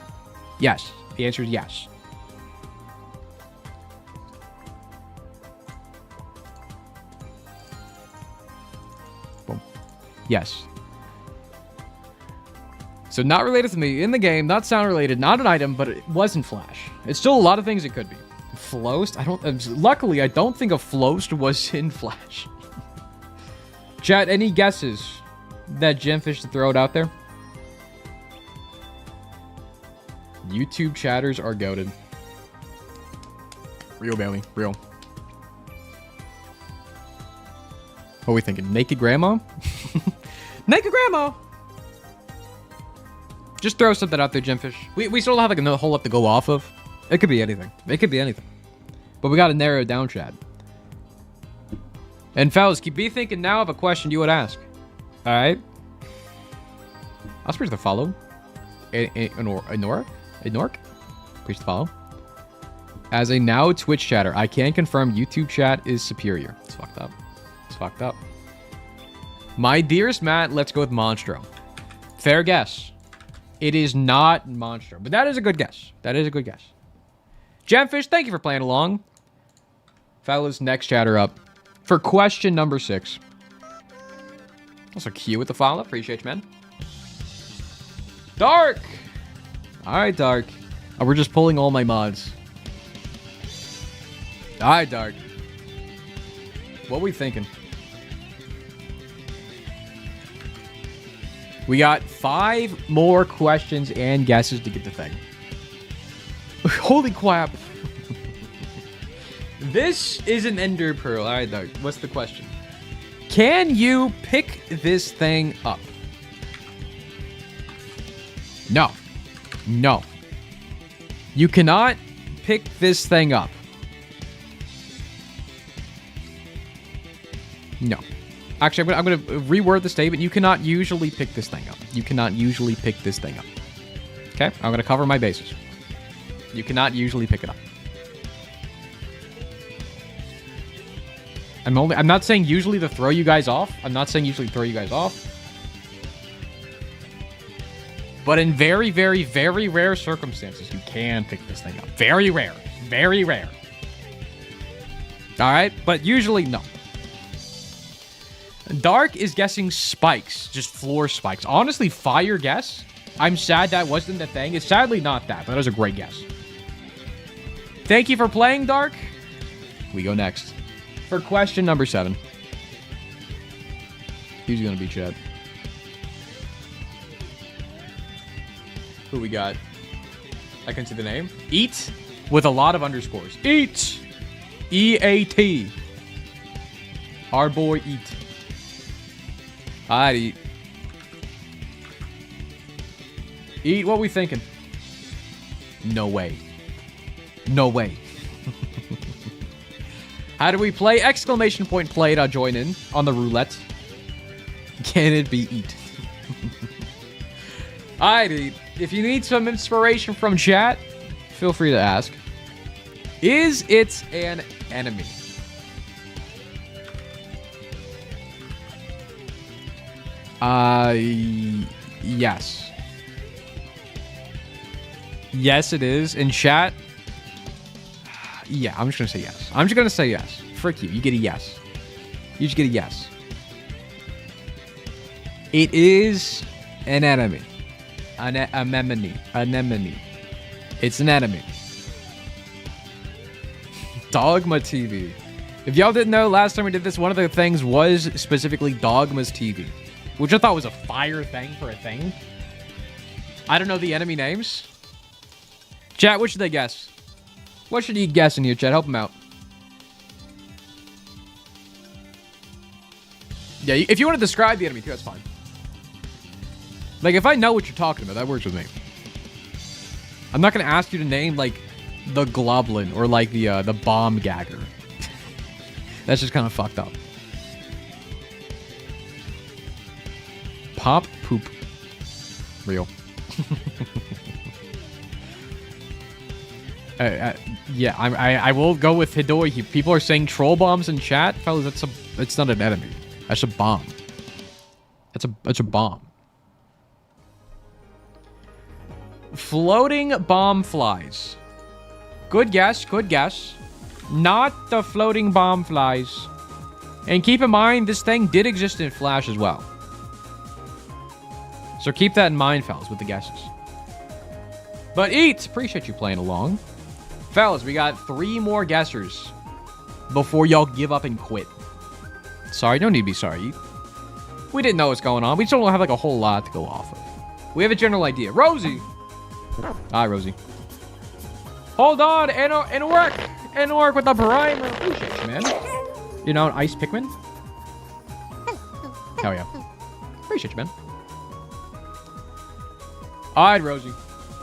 Yes. The answer is yes. Boom. Yes. So not related to me in the game, not sound related, not an item, but it wasn't Flash. It's still a lot of things it could be. Floast? Luckily, I don't think a Floast was in Flash. Chat, any guesses that Gemfish to throw it out there? YouTube chatters are goated. Real, Bailey. Real. What are we thinking? Naked Grandma? Naked Grandma! Just throw something out there, Gemfish. We still have like a whole lot to go off of. It could be anything. It could be anything. But we got to narrow it down, Chad. And fellas, keep be thinking now of a question you would ask. All right? I'll appreciate the follow. Inork? Appreciate the follow. As a now Twitch chatter, I can confirm YouTube chat is superior. It's fucked up. It's fucked up. My dearest Matt, let's go with Monstro. Fair guess. It is not Monstro, but that is a good guess. That is a good guess. Gemfish, thank you for playing along. Fellas, next chatter up for question number 6. Also, Q with the follow. Appreciate you, man. Dark! Alright, Dark. Oh, we're just pulling all my mods. Alright, Dark. What are we thinking? We got 5 more questions and guesses to get the thing. Holy crap. This is an Ender Pearl. All right, Dark. What's the question? Can you pick this thing up? No. No. You cannot pick this thing up. No. Actually, I'm going to reword the statement. You cannot usually pick this thing up. You cannot usually pick this thing up. Okay? I'm going to cover my bases. You cannot usually pick it up. I'm not saying usually to throw you guys off. I'm not saying usually throw you guys off. But in very, very, very rare circumstances, you can pick this thing up. Very rare. Very rare. All right? But usually, no. Dark is guessing spikes. Just floor spikes. Honestly, fire guess. I'm sad that wasn't the thing. It's sadly not that, but that was a great guess. Thank you for playing, Dark. We go next. For question number 7. Who's going to be Chad? Who we got? I can see the name. Eat with a lot of underscores. Eat. E-A-T. Our boy Eat. I'd eat. Eat, what we thinking? No way. No way. How do we play? Exclamation point played. I'll join in on the roulette. Can it be eat? I'd eat. If you need some inspiration from chat, feel free to ask. Is it an enemy? Yes. Yes, it is. In chat, yeah, I'm just gonna say yes. I'm just gonna say yes. Frick you. You get a yes. You just get a yes. It is an enemy. Anemone. It's an enemy. Dogma TV. If y'all didn't know, last time we did this, one of the things was specifically Dogma's TV, which I thought was a fire thing for a thing. I don't know the enemy names. Chat, what should they guess? What should you guess in here, chat? Help them out. Yeah, if you want to describe the enemy too, that's fine. Like, if I know what you're talking about, that works with me. I'm not gonna ask you to name like the Globlin or like the Bomb Gagger. That's just kind of fucked up. Pop poop. Real. Yeah, I will go with Hidoi. People are saying troll bombs in chat, fellas. It's not an enemy. That's a bomb. That's a bomb. Floating bomb flies. Good guess. Good guess. Not the floating bomb flies. And keep in mind, this thing did exist in Flash as well. So keep that in mind, fellas, with the guesses. But Eat, appreciate you playing along. Fellas, we got 3 more guessers before y'all give up and quit. Sorry, don't need to be sorry, Eat. We didn't know what's going on. We just don't have like a whole lot to go off of. We have a general idea. Rosie! Hi, Rosie. Hold on, and work with the primer. Appreciate you, man. You know, an ice Pikmin? Hell yeah. Appreciate you, man. Alright, Rosie.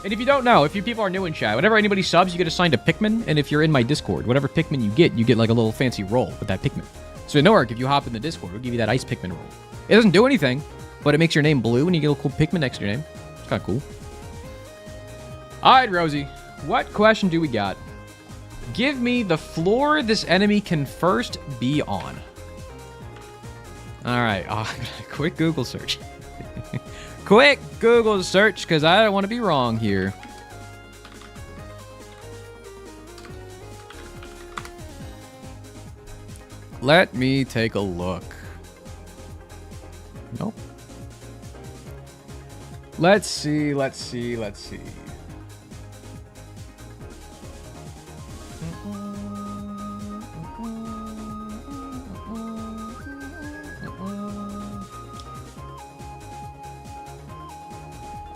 And if you don't know, if you people are new in chat, whenever anybody subs, you get assigned a Pikmin. And if you're in my Discord, whatever Pikmin you get like a little fancy roll with that Pikmin. So in Newark, if you hop in the Discord, it'll give you that ice Pikmin roll. It doesn't do anything, but it makes your name blue and you get a cool Pikmin next to your name. It's kind of cool. Alright, Rosie. What question do we got? Give me the floor this enemy can first be on. Alright. Quick Google search. Quick Google search, because I don't want to be wrong here. Let me take a look. Nope. Let's see.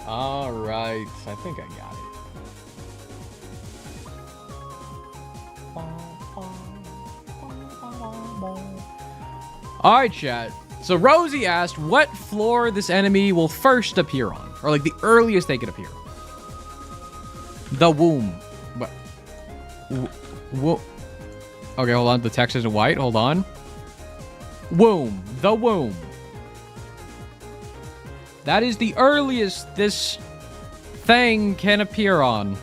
All right, I think I got it. All right, chat. So Rosie asked what floor this enemy will first appear on, or like the earliest they could appear. The womb. What? Okay, hold on. The text isn't white. Hold on. Womb. The womb. That is the earliest this thing can appear on.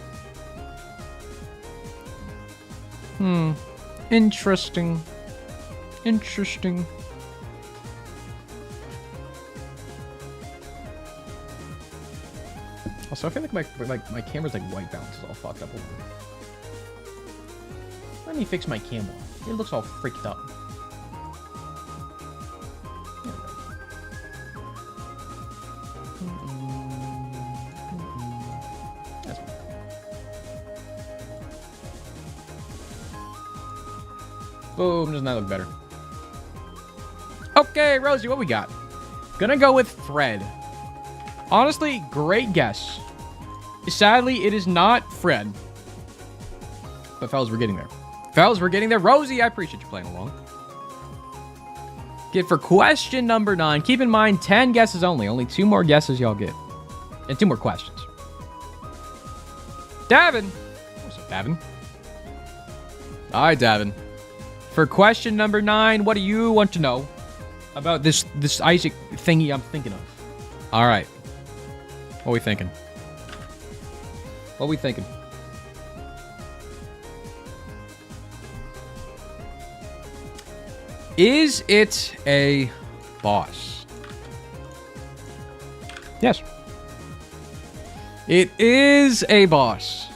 Interesting. Interesting. Also, I feel like my camera's like white balance is all fucked up. Let me fix my camera. It looks all freaked up. Boom, doesn't that look better? Okay, Rosie, what we got? Gonna go with Fred. Honestly, great guess. Sadly, it is not Fred. But fellas, we're getting there. Fellas, we're getting there. Rosie, I appreciate you playing along. Get for question number 9. Keep in mind, 10 guesses only. Only 2 more guesses y'all get. And 2 more questions. Davin. What's up, Davin? All right, Davin. For question number 9, what do you want to know about this Isaac thingy I'm thinking of? All right. What are we thinking? What are we thinking? Is it a boss? Yes. It is a boss.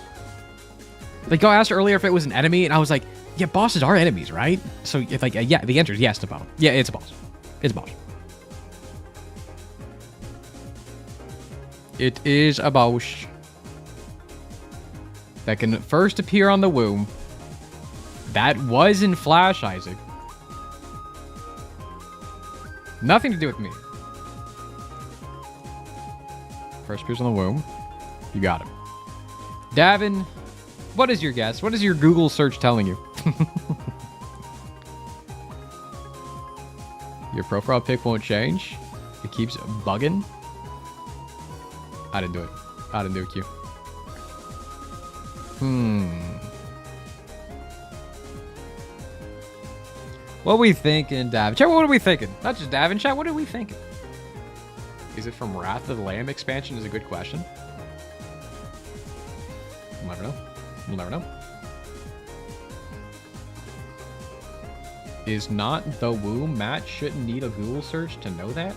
Like, I asked earlier if it was an enemy, and I was like, yeah, bosses are enemies, right? So, if like, yeah, the answer is yes to both. Yeah, it's a boss. It's a boss. It is a boss that can first appear on the womb. That was in Flash, Isaac. Nothing to do with me. First appears on the womb. You got him. Davin, what is your guess? What is your Google search telling you? Your profile pic won't change. It keeps bugging. I didn't do it. I didn't do it, Q. What are we thinking, Davin? Chat, what are we thinking? Not just Davin, chat, what are we thinking? Is it from Wrath of the Lamb expansion is a good question. We'll never know. We'll never know. Is not the womb Matt shouldn't need a Google search to know that?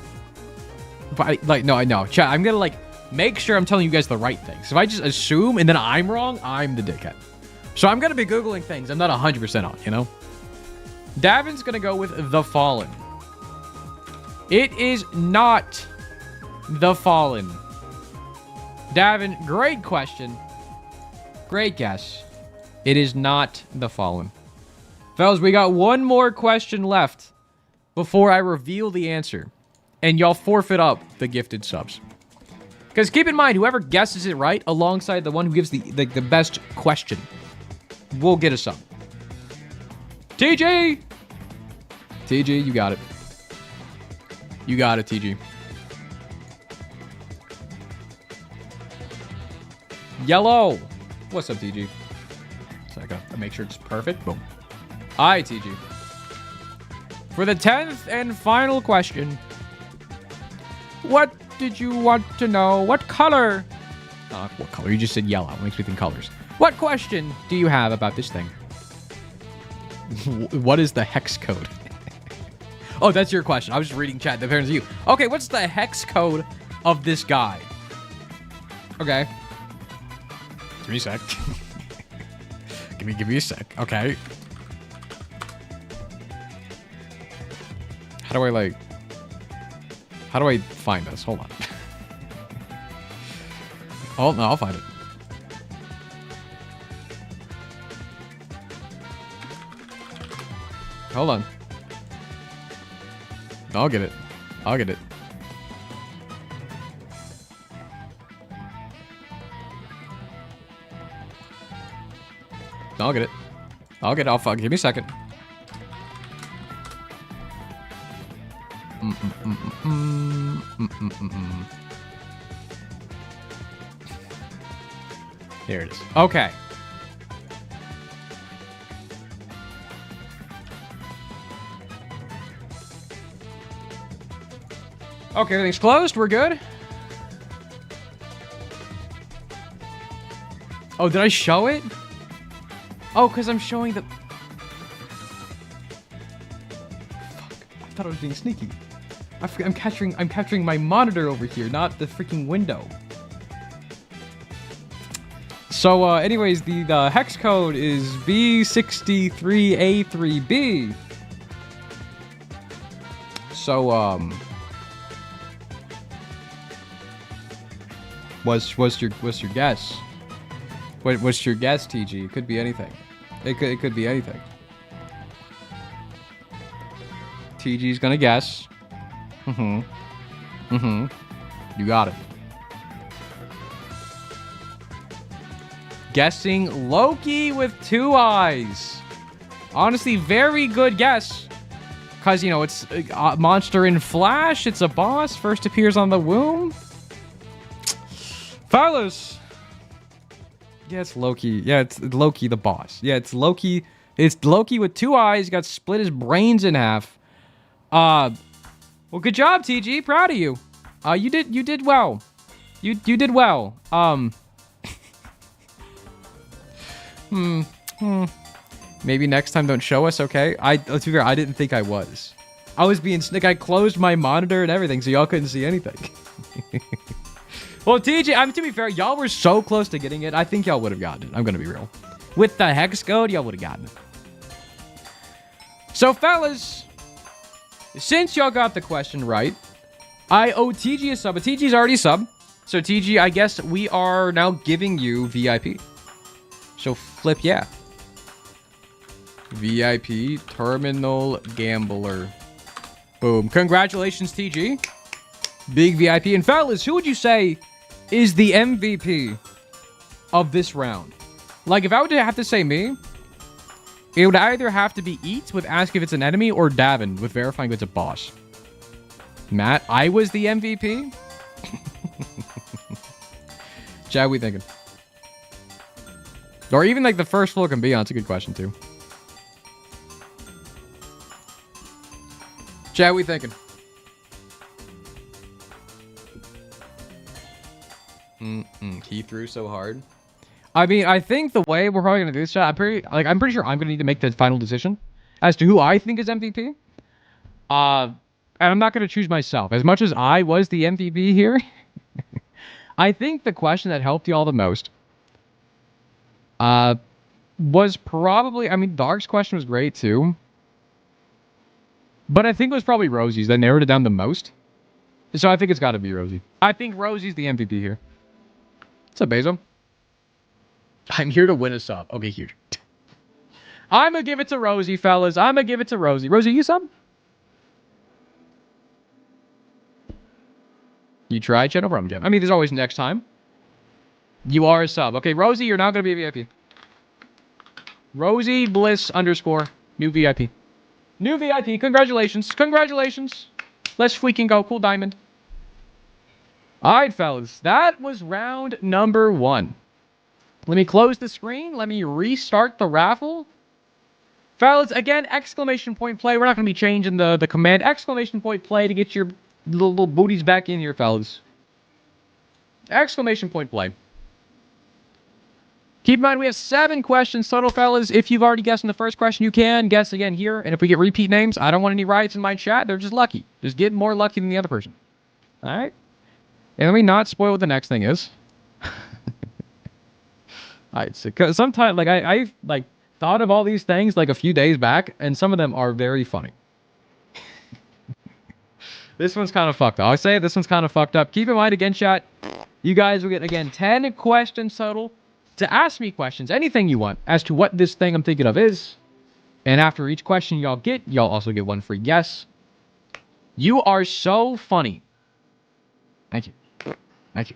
But like, no, I know. Chat, I'm gonna like make sure I'm telling you guys the right things. If I just assume and then I'm wrong, I'm the dickhead. So I'm gonna be Googling things I'm not 100% on, you know? Davin's gonna go with The Fallen. It is not The Fallen. Davin, great question. Great guess. It is not The Fallen. Fellas, we got one more question left before I reveal the answer. And y'all forfeit up the gifted subs. Because keep in mind, whoever guesses it right alongside the one who gives the best question will get a sub. TG! TG, you got it. You got it, TG. Yellow. What's up, TG? So I gotta make sure it's perfect. Boom. Hi, TG. For the 10th and final question. What did you want to know? What color? What color? You just said yellow. It makes me think colors. What question do you have about this thing? What is the hex code? Oh, that's your question. I was just reading chat. The parents of you. Okay, what's the hex code of this guy? Okay. Give me a sec. give me a sec. Okay. How do I find this? Hold on. Oh, no, I'll find it. Hold on. I'll get it. I'll get it. I'll get it. I'll get it. Give me a second. Here it is. Okay. Okay, everything's closed. We're good. Oh, did I show it? Oh, because I'm showing the... Fuck. I thought I was being sneaky. I'm capturing my monitor over here, not the freaking window. So, anyways, the hex code is B63A3B. So, what's your guess? What's your guess, TG? It could be anything. It could be anything. TG's gonna guess. You got it. Guessing Loki with 2 eyes. Honestly, very good guess. Because, you know, it's a monster in Flash. It's a boss. First appears on the womb. Fellas. Yeah, it's Loki. Yeah, it's Loki the boss. Yeah, it's Loki. It's Loki with 2 eyes. Got split his brains in half. Well, good job, TG. Proud of you. You did well. You did well. Maybe next time don't show us, okay? Let's be fair, I didn't think I was. I was being slick. I closed my monitor and everything, so y'all couldn't see anything. Well, TJ, to be fair, y'all were so close to getting it. I think y'all would have gotten it. I'm gonna be real. With the hex code, y'all would have gotten it. So, fellas, since y'all got the question right, I owe TG a sub, but TG's already sub. So, TG, I guess we are now giving you VIP. So, flip, yeah. VIP, Terminal Gambler. Boom. Congratulations, TG. Big VIP. And fellas, who would you say is the MVP of this round? Like, if I would have to say me, it would either have to be Eats with Ask If It's an Enemy or Davin with Verifying If It's a Boss. Matt, I was the MVP? Chad, what we thinking? Or even like the first floor can be on. It's a good question too. Chat, what we thinking? He threw so hard. I mean, I think the way we're probably gonna do this, chat, I'm pretty sure I'm gonna need to make the final decision as to who I think is MVP. And I'm not gonna choose myself. As much as I was the MVP here, I think the question that helped y'all the most was probably, I mean, Dark's question was great too. But I think it was probably Rosie's that narrowed it down the most. So I think it's got to be Rosie. I think Rosie's the MVP here. What's up, Bezo? I'm here to win a sub. Okay, huge. I'm going to give it to Rosie, fellas. I'm going to give it to Rosie. Rosie, you sub? You tried, Chat? No problem, Jeff. I mean, there's always next time. You are a sub. Okay, Rosie, you're now going to be a VIP. Rosie Bliss _ new VIP. New VIP. Congratulations. Congratulations. Let's freaking go. Cool diamond. Alright, fellas. That was round number 1. Let me close the screen. Let me restart the raffle. Fellas, again, exclamation point play. We're not going to be changing the command. Exclamation point play to get your little booties back in here, fellas. Exclamation point play. Keep in mind, we have 7 questions total, fellas. If you've already guessed in the first question, you can guess again here. And if we get repeat names, I don't want any riots in my chat. They're just lucky. Just get more lucky than the other person. All right? And let me not spoil what the next thing is. All right, so cause sometimes, like, I like thought of all these things like a few days back, and some of them are very funny. This one's kind of fucked up. I say this one's kind of fucked up. Keep in mind, again, chat, you guys will get, again, 10 questions total. To ask me questions, anything you want, as to what this thing I'm thinking of is. And after each question y'all also get 1 free guess. You are so funny. Thank you. Thank you.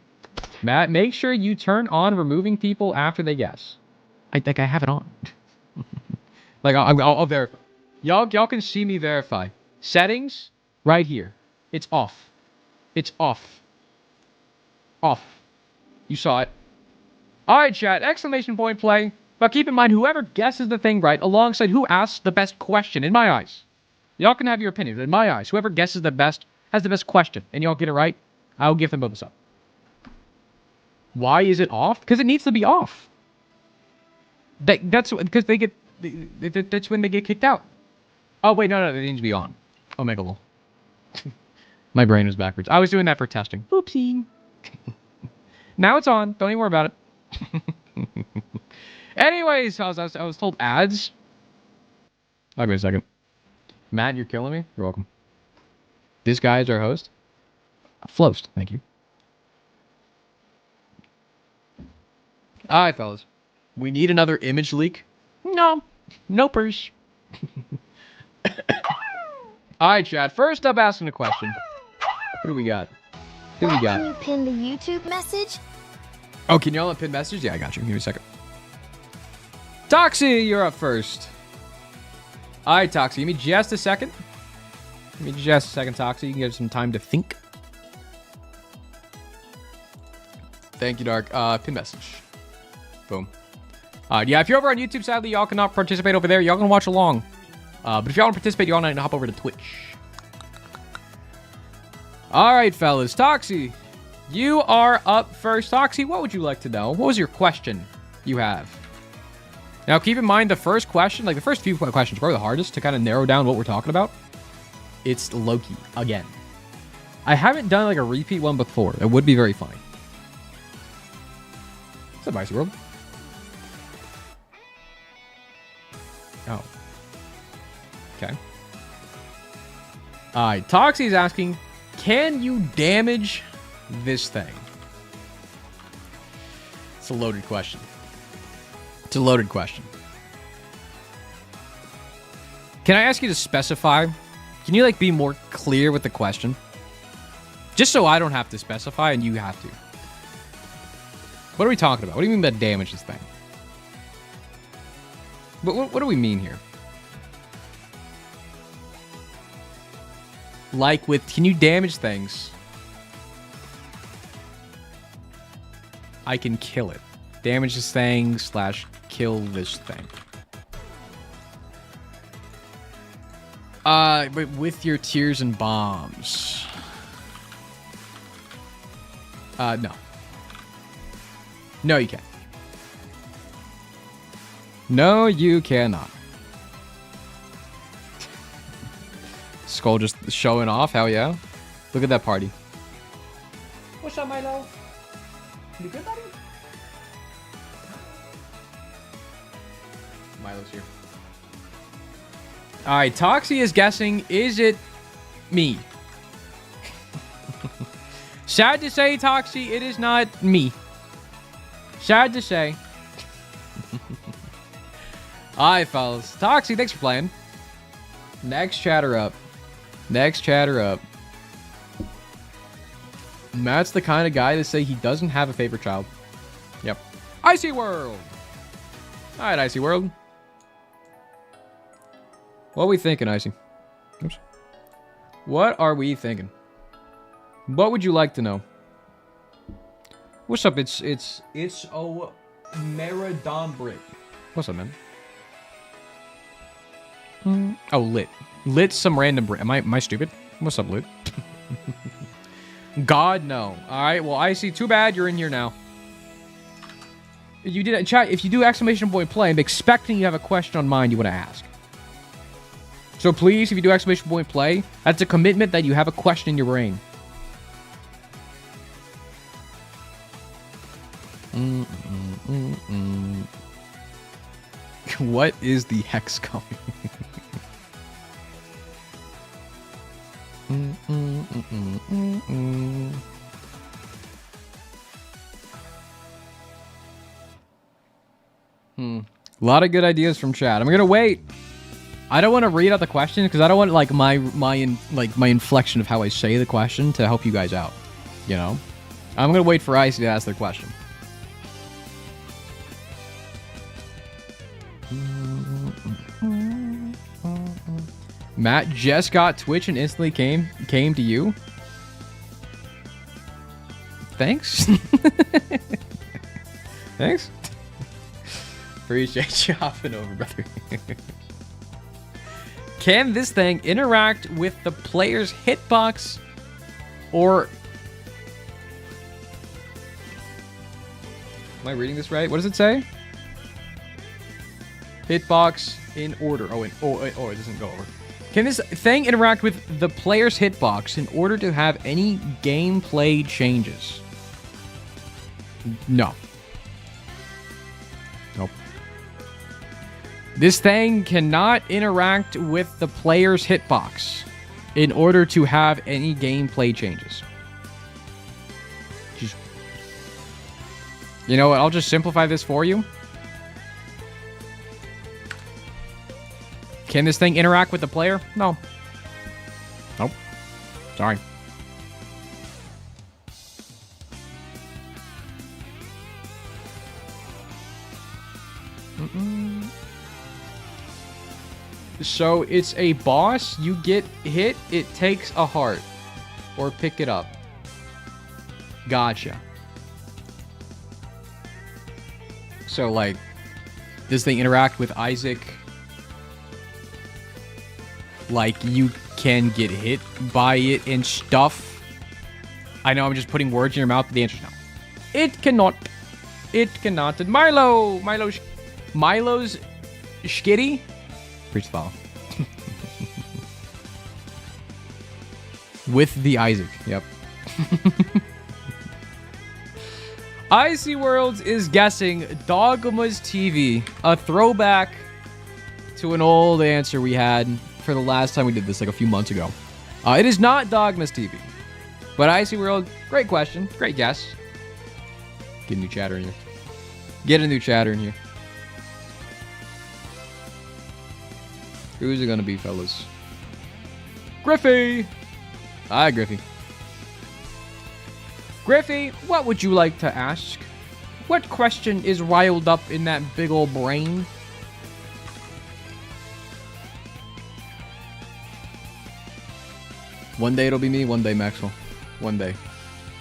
Matt, make sure you turn on removing people after they guess. I think I have it on. Like, I'll verify. Y'all can see me verify. Settings, right here. It's off. It's off. Off. You saw it. Alright, chat, exclamation point play. But keep in mind, whoever guesses the thing right, alongside who asks the best question, in my eyes. Y'all can have your opinions. In my eyes, whoever guesses the best, has the best question, and y'all get it right, I'll give them both a sub. Why is it off? Because it needs to be off. That's because they get... That's when they get kicked out. Oh, wait, no, they need to be on. Omega lol. My brain was backwards. I was doing that for testing. Oopsie. Now it's on. Don't even worry about it. Anyways, I was told ads. I'll give me a second. Matt, you're killing me. You're welcome. This guy is our host. Floast, thank you. Alright, fellas. We need another image leak. No. Nopers. Alright, chat. First up, asking a question. Who do we got? Who we got? Can you pin the YouTube message? Oh, can y'all pin messages? Yeah, I got you. Give me a second. Toxie, you're up first. Alright, Toxie. Give me just a second. Give me just a second, Toxie. You can give some time to think. Thank you, Dark. Pin message. Boom. Yeah, if you're over on YouTube, sadly, y'all cannot participate over there. Y'all can watch along. But if y'all want to participate, y'all need to hop over to Twitch. Alright, fellas. Toxie, you are up first. Toxie, what would you like to know? What was your question you have? Now, keep in mind, the first question, like the first few questions, are probably the hardest to kind of narrow down what we're talking about. It's Loki, again. I haven't done like a repeat one before. It would be very funny. What's up, Icy World? Oh. Okay. Alright, Toxie is asking, can you damage this thing? It's a loaded question. It's a loaded question. Can I ask you to specify? Can you, like, be more clear with the question? Just so I don't have to specify and you have to. What are we talking about? What do you mean by damage this thing? What do we mean here? Like with, can you damage things? I can kill it. Damage this thing / kill this thing. But with your tears and bombs. No. No, you can't. No, you cannot. Skull just showing off. Hell yeah. Look at that party. What's up, Milo? You good, buddy? Milo's here. Alright, Toxie is guessing, is it me? Sad to say, Toxie, it is not me. Sad to say. Alright, fellas. Toxie, thanks for playing. Next chatter up. Next chatter up. Matt's the kind of guy to say he doesn't have a favorite child. Yep. Icy World! Alright, Icy World. What are we thinking, Icy? Oops. What are we thinking? What would you like to know? What's up? It's Maradon Brick. What's up, man? Oh, Lit. Lit some random brick. Am I stupid? What's up, Lit? God, no. Alright, well, Icy, too bad you're in here now. You did chat. If you do exclamation point play, I'm expecting you have a question on mind you want to ask. So please, if you do exclamation point play, that's a commitment that you have a question in your brain. What is the hex coming? A lot of good ideas from chat. I'm gonna wait. I don't want to read out the question because I don't want like my inflection of how I say the question to help you guys out. You know, I'm gonna wait for Icy to ask their question. Matt just got Twitch and instantly came to you. Thanks. Thanks. Appreciate you hopping over, brother. Can this thing interact with the player's hitbox or... Am I reading this right? What does it say? Hitbox in order. Oh, it doesn't go over. Can this thing interact with the player's hitbox in order to have any gameplay changes? No. Nope. This thing cannot interact with the player's hitbox in order to have any gameplay changes. Just, you know what? I'll just simplify this for you. Can this thing interact with the player? No. Nope. Sorry. So it's a boss. You get hit, it takes a heart. Or pick it up. Gotcha. So, like, does they interact with Isaac? Like, you can get hit by it and stuff. I know I'm just putting words in your mouth, but the answer is no. It cannot. It cannot. And Milo's skitty. Preach the follow. With the Isaac. Yep. Icy Worlds is guessing Dogma's TV. A throwback to an old answer we had for the last time we did this, like a few months ago. It is not Dogma's TV. But Icy World, great question. Great guess. Get a new chatter in here. Get a new chatter in here. Who's it gonna be, fellas? Griffey! Hi, Griffey. Griffey, what would you like to ask? What question is riled up in that big old brain? One day it'll be me, one day Maxwell. One day.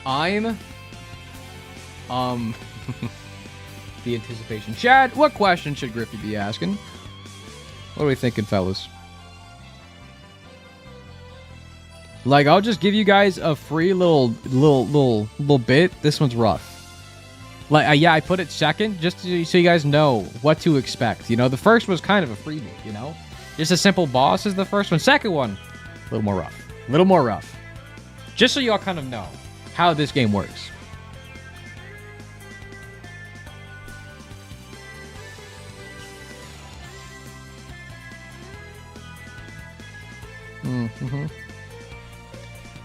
I'm... the anticipation. Chad, what question should Griffey be asking? What are we thinking, fellas? Like, I'll just give you guys a free little bit. This one's rough. Like, yeah, I put it second just so you guys know what to expect. You know, the first was kind of a freebie, you know? Just a simple boss is the first one. Second one, a little more rough. A little more rough. Just so y'all kind of know how this game works.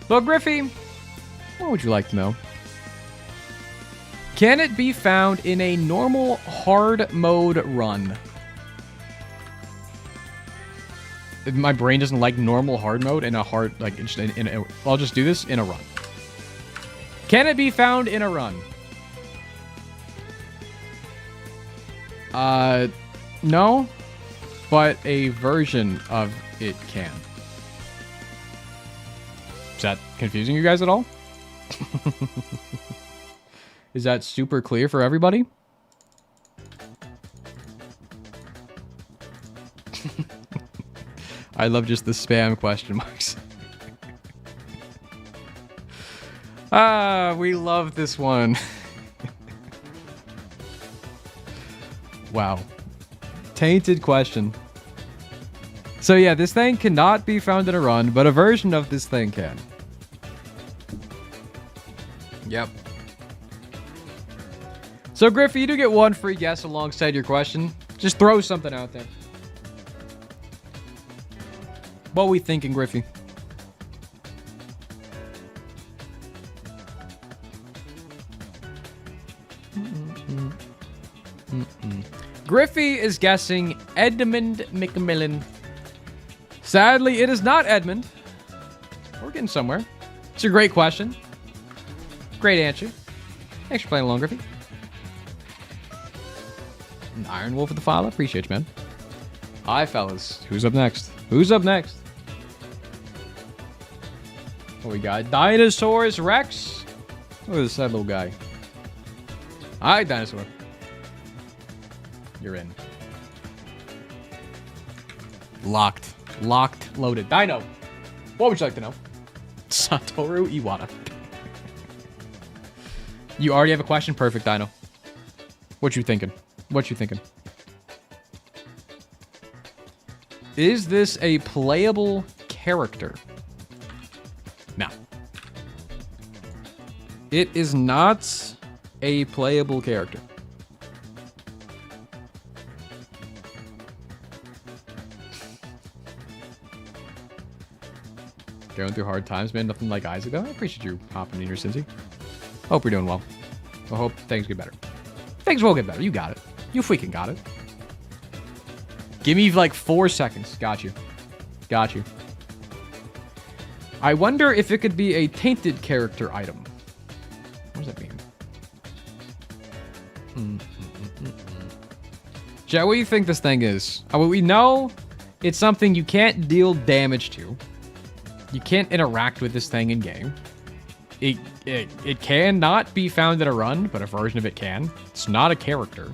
So, Griffey, what would you like to know? Can it be found in a normal hard mode run? My brain doesn't like normal hard mode in a hard, like, I'll just do this in a run. Can it be found in a run? No, but a version of it can. Is that confusing you guys at all? Is that super clear for everybody? I love just the spam question marks. We love this one. Wow. Tainted question. So yeah, this thing cannot be found in a run, but a version of this thing can. Yep. So, Griffey, you do get one free guess alongside your question. Just throw something out there. What are we thinking, Griffey? Griffey is guessing Edmund McMillan. Sadly, it is not Edmund. We're getting somewhere. It's a great question. Great answer. Thanks for playing along, Griffey. Iron Wolf of the file. Appreciate you, man. Hi, fellas. Who's up next? Who's up next? What we got? Dinosaurus Rex. Look at this sad little guy. Hi, dinosaur. You're in. Locked. Locked. Loaded. Dino. What would you like to know? Satoru Iwata. You already have a question? Perfect, Dino. What you thinking? What you thinking? Is this a playable character? No. It is not a playable character. Going through hard times, man. Nothing like Isaac, though. I appreciate you hopping in here, Cincy. Hope you're doing well. I hope things get better. Things will get better. You got it. You freaking got it. Give me like 4 seconds. Got you. Got you. I wonder if it could be a tainted character item. What does that mean? Chat, what do you think this thing is? Well, we know it's something you can't deal damage to. You can't interact with this thing in game. It cannot be found in a run, but a version of it can. It's not a character.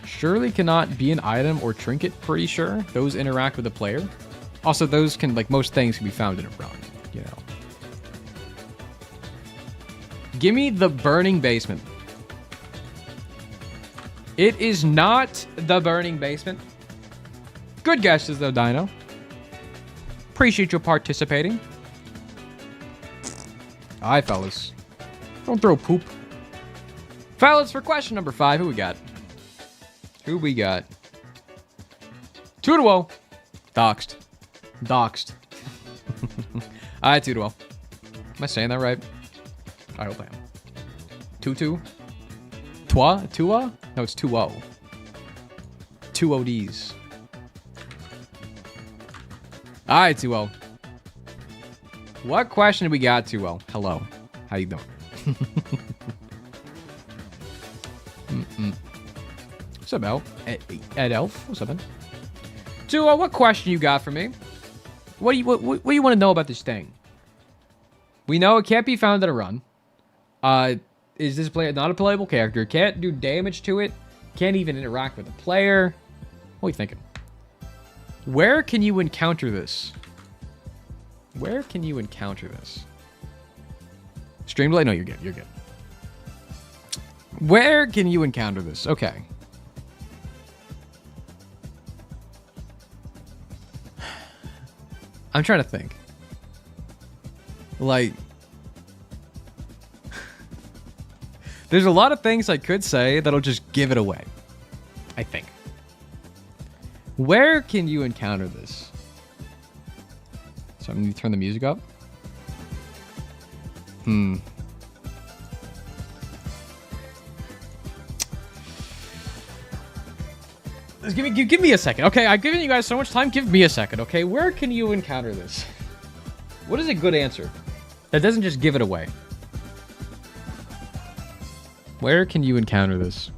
Surely cannot be an item or trinket, pretty sure. Those interact with the player. Also, those can, like most things, can be found in a run, you know. Give me the burning basement. It is not the burning basement. Good guesses, though, Dino. Appreciate you participating. Hi, fellas. Don't throw poop. Fellas, for question number 5, who we got? Who we got? 2-0. Doxed. Doxed. Alright, 2-0. Am I saying that right? I hope I am. 2-2? Twa? Tua? No, it's 2-0. 2 ODs. Alright, 2-0. What question we got, 2-0? Hello. How you doing? What's up, Ed Elf? What's up, man? 2-0, what question you got for me? What do you want to know about this thing? We know it can't be found in a run. Is this player not a playable character? Can't do damage to it. Can't even interact with the player. What are you thinking? Where can you encounter this? Where can you encounter this? Stream delay? No, you're good. You're good. Where can you encounter this? Okay. I'm trying to think. Like, there's a lot of things I could say that'll just give it away. I think. Where can you encounter this? So I'm going to turn the music up. Just give me a second. Okay, I've given you guys so much time. Give me a second, okay? Where can you encounter this? What is a good answer that doesn't just give it away? Where can you encounter this?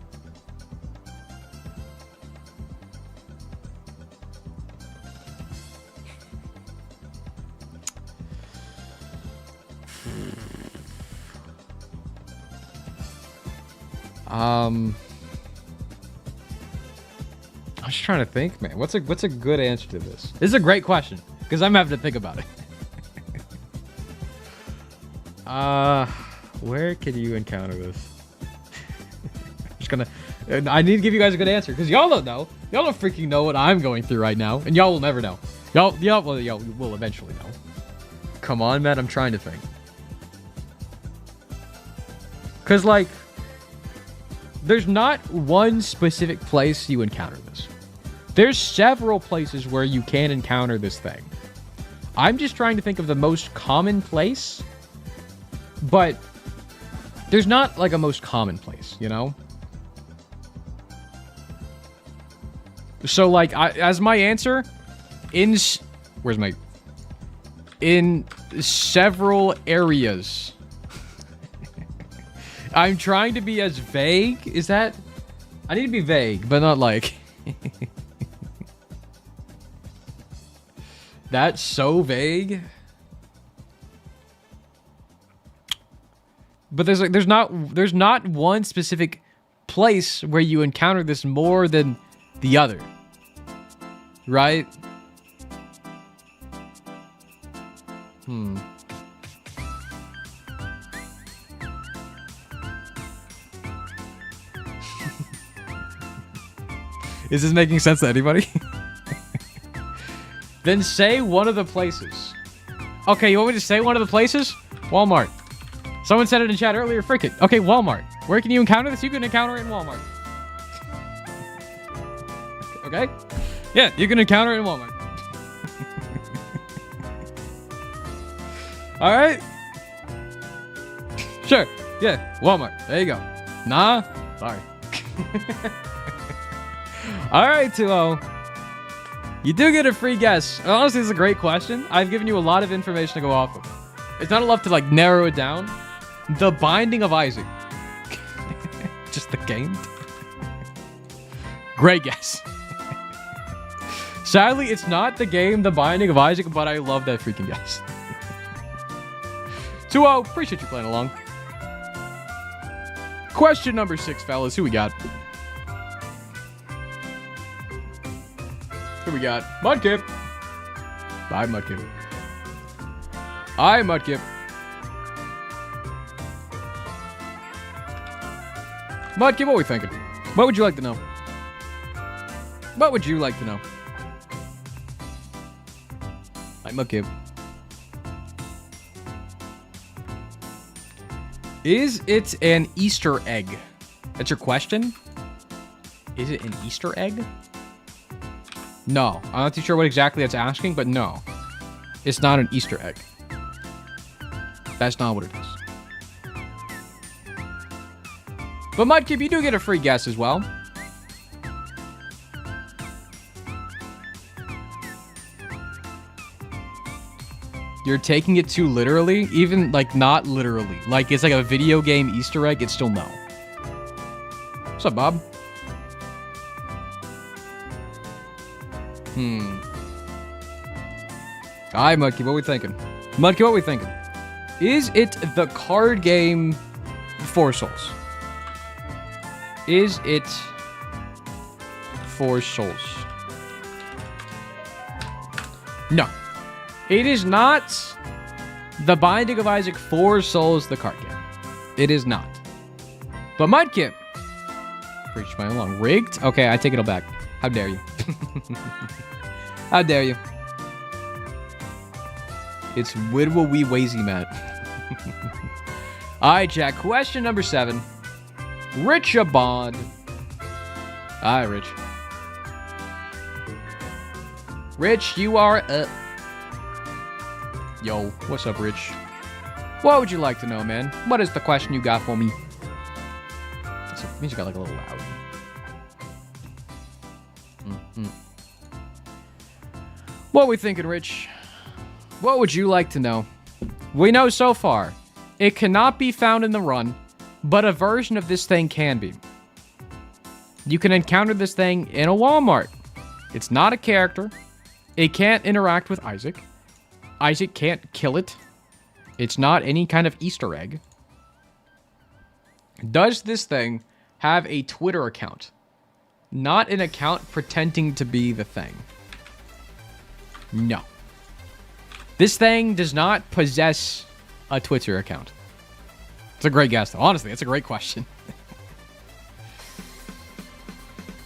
I'm just trying to think, man. What's a good answer to this? This is a great question because I'm having to think about it. Where can you encounter this? I'm just gonna. I need to give you guys a good answer because y'all don't know. Y'all don't freaking know what I'm going through right now, and y'all will never know. Y'all will eventually know. Come on, man. I'm trying to think. Cause like, there's not one specific place you encounter this. There's several places where you can encounter this thing. I'm just trying to think of the most common place, but there's not like a most common place, you know? So like, as my answer, in several areas. I'm trying to be as vague. Is that? I need to be vague, but not like. That's so vague. But there's not one specific place where you encounter this more than the other. Right? Is this making sense to anybody? Then say one of the places. Okay, you want me to say one of the places? Walmart. Someone said it in chat earlier. Frick it. Okay, Walmart. Where can you encounter this? You can encounter it in Walmart. Okay? Yeah, you can encounter it in Walmart. Alright? Sure. Yeah, Walmart. There you go. Nah? Sorry. Alright, 2-0. You do get a free guess. Honestly, this is a great question. I've given you a lot of information to go off of. It's not enough to, like, narrow it down. The Binding of Isaac. Just the game. Great guess. Sadly, it's not the game, The Binding of Isaac, but I love that freaking guess. 2-0. Appreciate you playing along. Question number 6, fellas. Who we got? Who we got? Mudkip. Bye, Mudkip. Hi, Mudkip. Mudkip, what are we thinking? What would you like to know? What would you like to know? Hi, Mudkip. Is it an Easter egg? That's your question? Is it an Easter egg? No. I'm not too sure what exactly that's asking, but no. It's not an Easter egg. That's not what it is. But Mudkip, you do get a free guess as well. You're taking it too literally? Even, like, not literally. Like, it's like a video game Easter egg. It's still no. What's up, Bob? Alright, Mudkey, what we thinking? Mudkey, what we thinking? Is it the card game Four Souls? Is it Four Souls? No. It is not The Binding of Isaac Four Souls, the card game. It is not. But Mudkip. Preach my along. Rigged? Okay, I take it all back. How dare you? How dare you? It's Widwa Wee Wazy Matt. Alright, Jack. Question number 7. Richabond. Alright, Rich. Rich, you are Yo, what's up, Rich? What would you like to know, man? What is the question you got for me? It means you got like a little loud. What are we thinking, Rich? What would you like to know? We know so far, it cannot be found in the run, but a version of this thing can be. You can encounter this thing in a Walmart. It's not a character. It can't interact with Isaac. Isaac can't kill it. It's not any kind of Easter egg. Does this thing have a Twitter account? Not an account pretending to be the thing. No. This thing does not possess a Twitter account. It's a great guess, though. Honestly, it's a great question.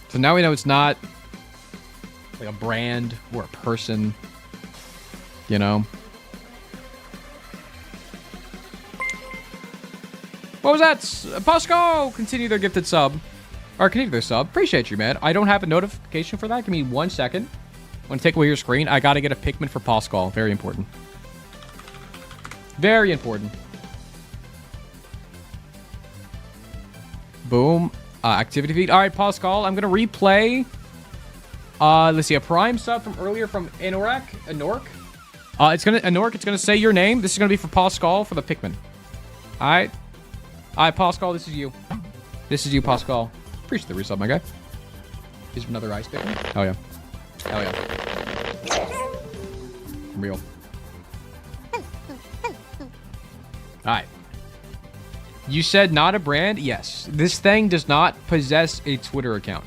So now we know it's not like a brand or a person, you know? What was that? Pascal! Continue their gifted sub. Or continue their sub. Appreciate you, man. I don't have a notification for that. Give me 1 second. When I take away your screen, I gotta get a Pikmin for Pascal. Very important. Very important. Boom. Activity feed. Alright, Pascal, I'm gonna replay. Let's see, a Prime sub from earlier from Anork. Anork, it's gonna say your name. This is gonna be for Pascal for the Pikmin. Alright. Alright, Pascal, this is you. This is you, Pascal. Appreciate the resub, my guy. Is there another ice Pikmin? Oh, yeah. Hell yeah. Real. Alright. You said not a brand? Yes. This thing does not possess a Twitter account.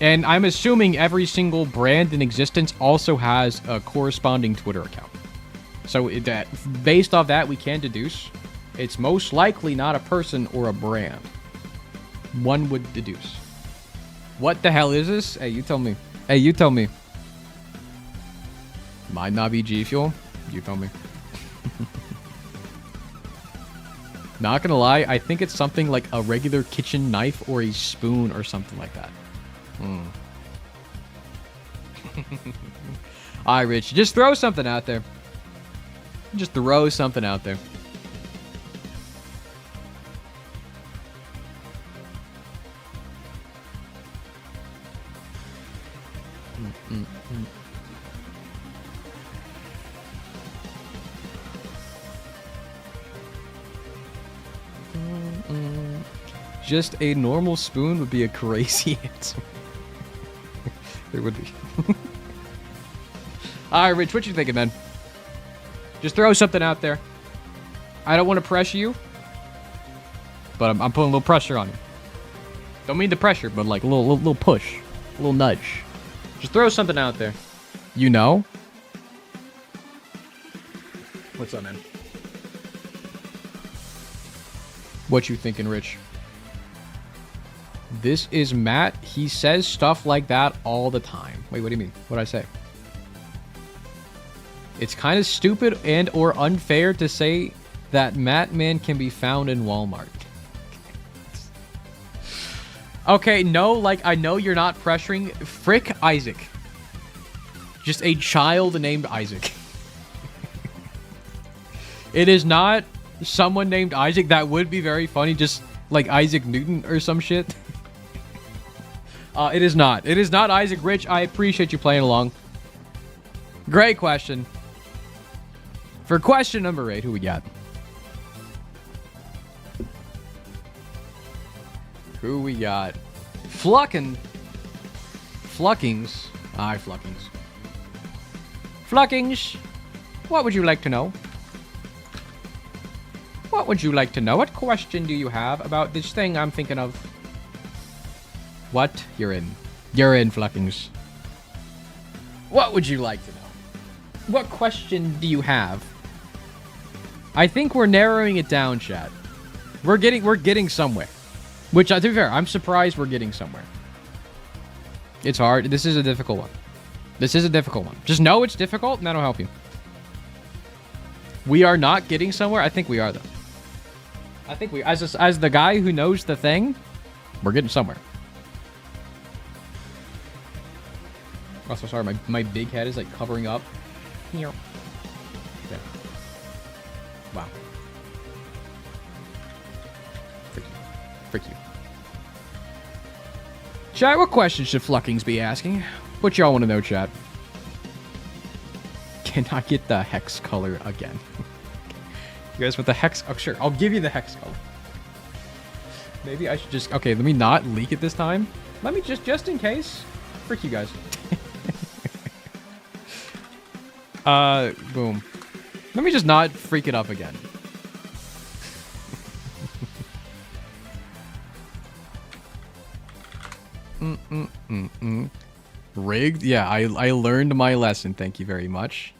And I'm assuming every single brand in existence also has a corresponding Twitter account. So based off that, we can deduce it's most likely not a person or a brand. One would deduce. What the hell is this? Hey, you tell me. Hey, you tell me. Might not be G Fuel. You tell me. Not gonna lie, I think it's something like a regular kitchen knife or a spoon or something like that. Alright, Rich. Just throw something out there. Just throw something out there. Just a normal spoon would be a crazy answer. It would be. Alright, Rich, what you thinking, man? Just throw something out there. I don't want to pressure you, but I'm putting a little pressure on you. Don't mean the pressure, but like a little push, a little nudge. Just throw something out there. You know? What's up, man? What you thinking, Rich? This is Matt. He says stuff like that all the time. Wait, what do you mean? What did I say? It's kind of stupid and or unfair to say that Matt Man can be found in Walmart. Okay, no, like, I know you're not pressuring. Frick Isaac. Just a child named Isaac. It is not someone named Isaac. That would be very funny. Just like Isaac Newton or some shit. It is not. It is not Isaac. Rich, I appreciate you playing along. Great question. For question number 8, who we got? Who we got? Fluckins. Aye, Fluckins. Fluckings, what would you like to know? What would you like to know? What question do you have about this thing I'm thinking of? What? You're in. You're in, Fluckings. What would you like to know? What question do you have? I think we're narrowing it down, chat. We're getting somewhere. Which, to be fair, I'm surprised we're getting somewhere. It's hard. This is a difficult one. This is a difficult one. Just know it's difficult, and that'll help you. We are not getting somewhere. I think we are, though. I think we, as the guy who knows the thing, we're getting somewhere. Also, sorry, my big head is like covering up. Here. Okay. Wow. Frick you. Chat, what questions should Fluckings be asking? What y'all want to know, chat? Can I get the hex color again? You guys with the hex... Oh, sure. I'll give you the hex color. Maybe I should just... Okay, let me not leak it this time. Let me just in case. Frick you guys. Boom. Let me just not freak it up again. Rigged? Yeah, I learned my lesson. Thank you very much.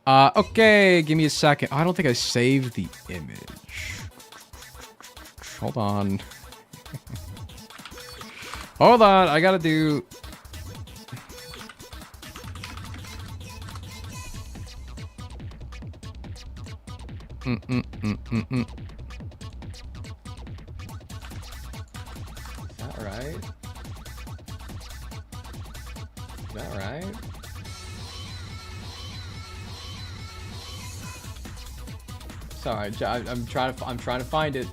Okay, give me a second. I don't think I saved the image. Hold on. Hold on, I gotta do... Is that right? Is that right? Sorry, I'm trying to find it.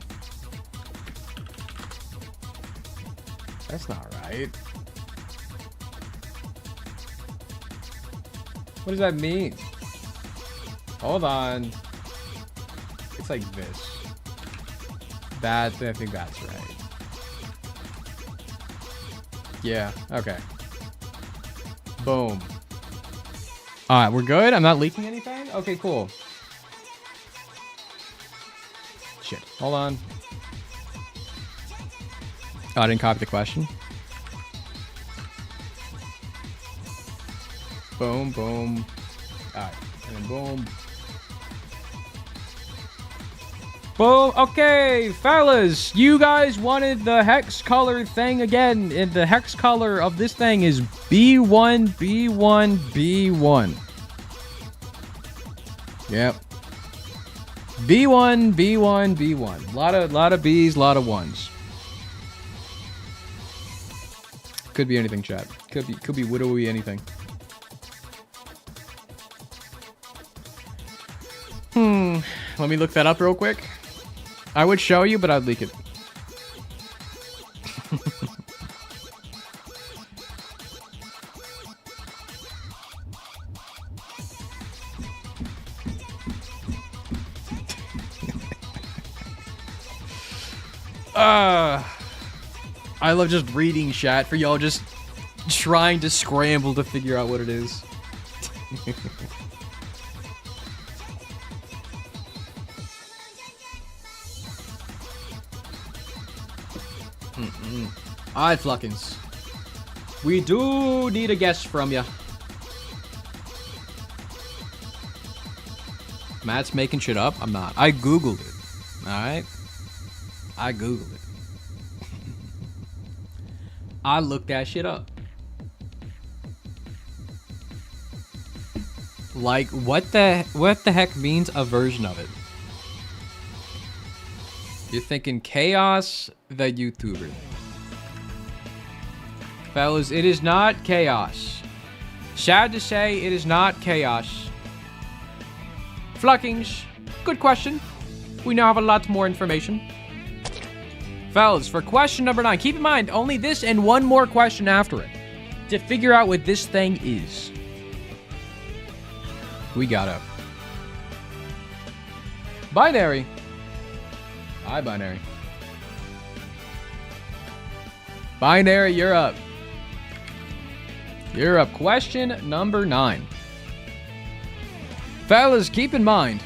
That's not right. What does that mean? Hold on. It's like this. I think that's right. Yeah, okay. Boom. Alright, we're good? I'm not leaking anything? Okay, cool. Shit. Hold on. Oh, I didn't copy the question. Boom, boom. Alright, and then boom. Boom. Okay, fellas, you guys wanted the hex color thing again, and the hex color of this thing is B1, B1, B1. Yep. B1, B1, B1. Lot of B's, lot of ones. Could be anything, chat. Could be widowy anything. Let me look that up real quick. I would show you, but I'd leak it. I love just reading chat for y'all just trying to scramble to figure out what it is. Alright, Fluckins. We do need a guess from ya. Matt's making shit up? I'm not. I googled it. Alright? I googled it. I looked that shit up. Like, what the heck means a version of it? You're thinking Chaos, the YouTuber. Fellas, it is not Chaos. Sad to say, it is not Chaos. Fluckings, good question. We now have a lot more information. Fellas, for question number 9, keep in mind, only this and one more question after it to figure out what this thing is. We got a binary. Hi, binary. Binary, you're up. You're up. Question number 9. Fellas, keep in mind,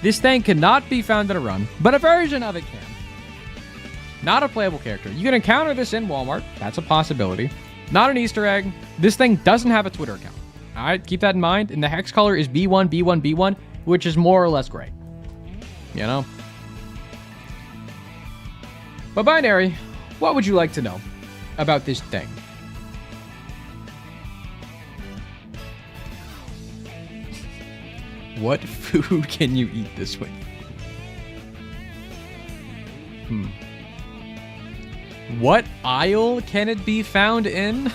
this thing cannot be found in a run, but a version of it can. Not a playable character. You can encounter this in Walmart. That's a possibility. Not an Easter egg. This thing doesn't have a Twitter account. All right, keep that in mind. And the hex color is B1, B1, B1, which is more or less gray. You know? But Binary, what would you like to know about this thing? What food can you eat this with? What aisle can it be found in?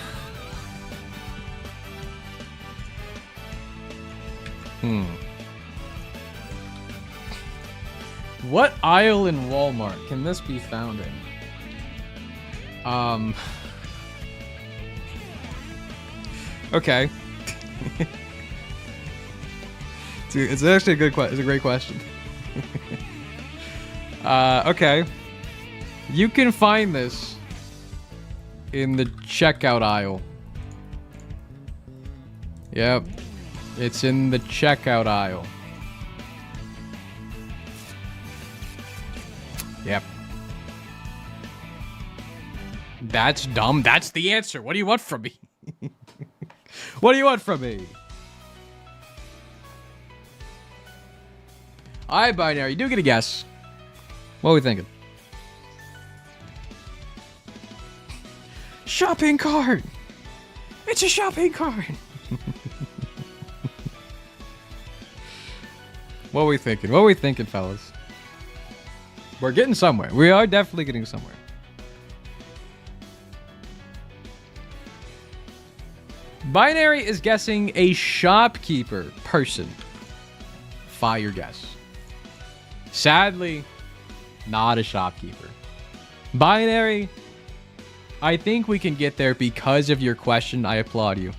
What aisle in Walmart can this be found in? Okay. It's actually a good question. It's a great question. Okay. You can find this in the checkout aisle. Yep. It's in the checkout aisle. Yep. That's dumb. That's the answer. What do you want from me? What do you want from me? Alright, Binary. You do get a guess. What are we thinking? Shopping cart! It's a shopping cart! What are we thinking? What are we thinking, fellas? We're getting somewhere. We are definitely getting somewhere. Binary is guessing a shopkeeper person. Fire guess. Sadly, not a shopkeeper. Binary, I think we can get there because of your question. I applaud you.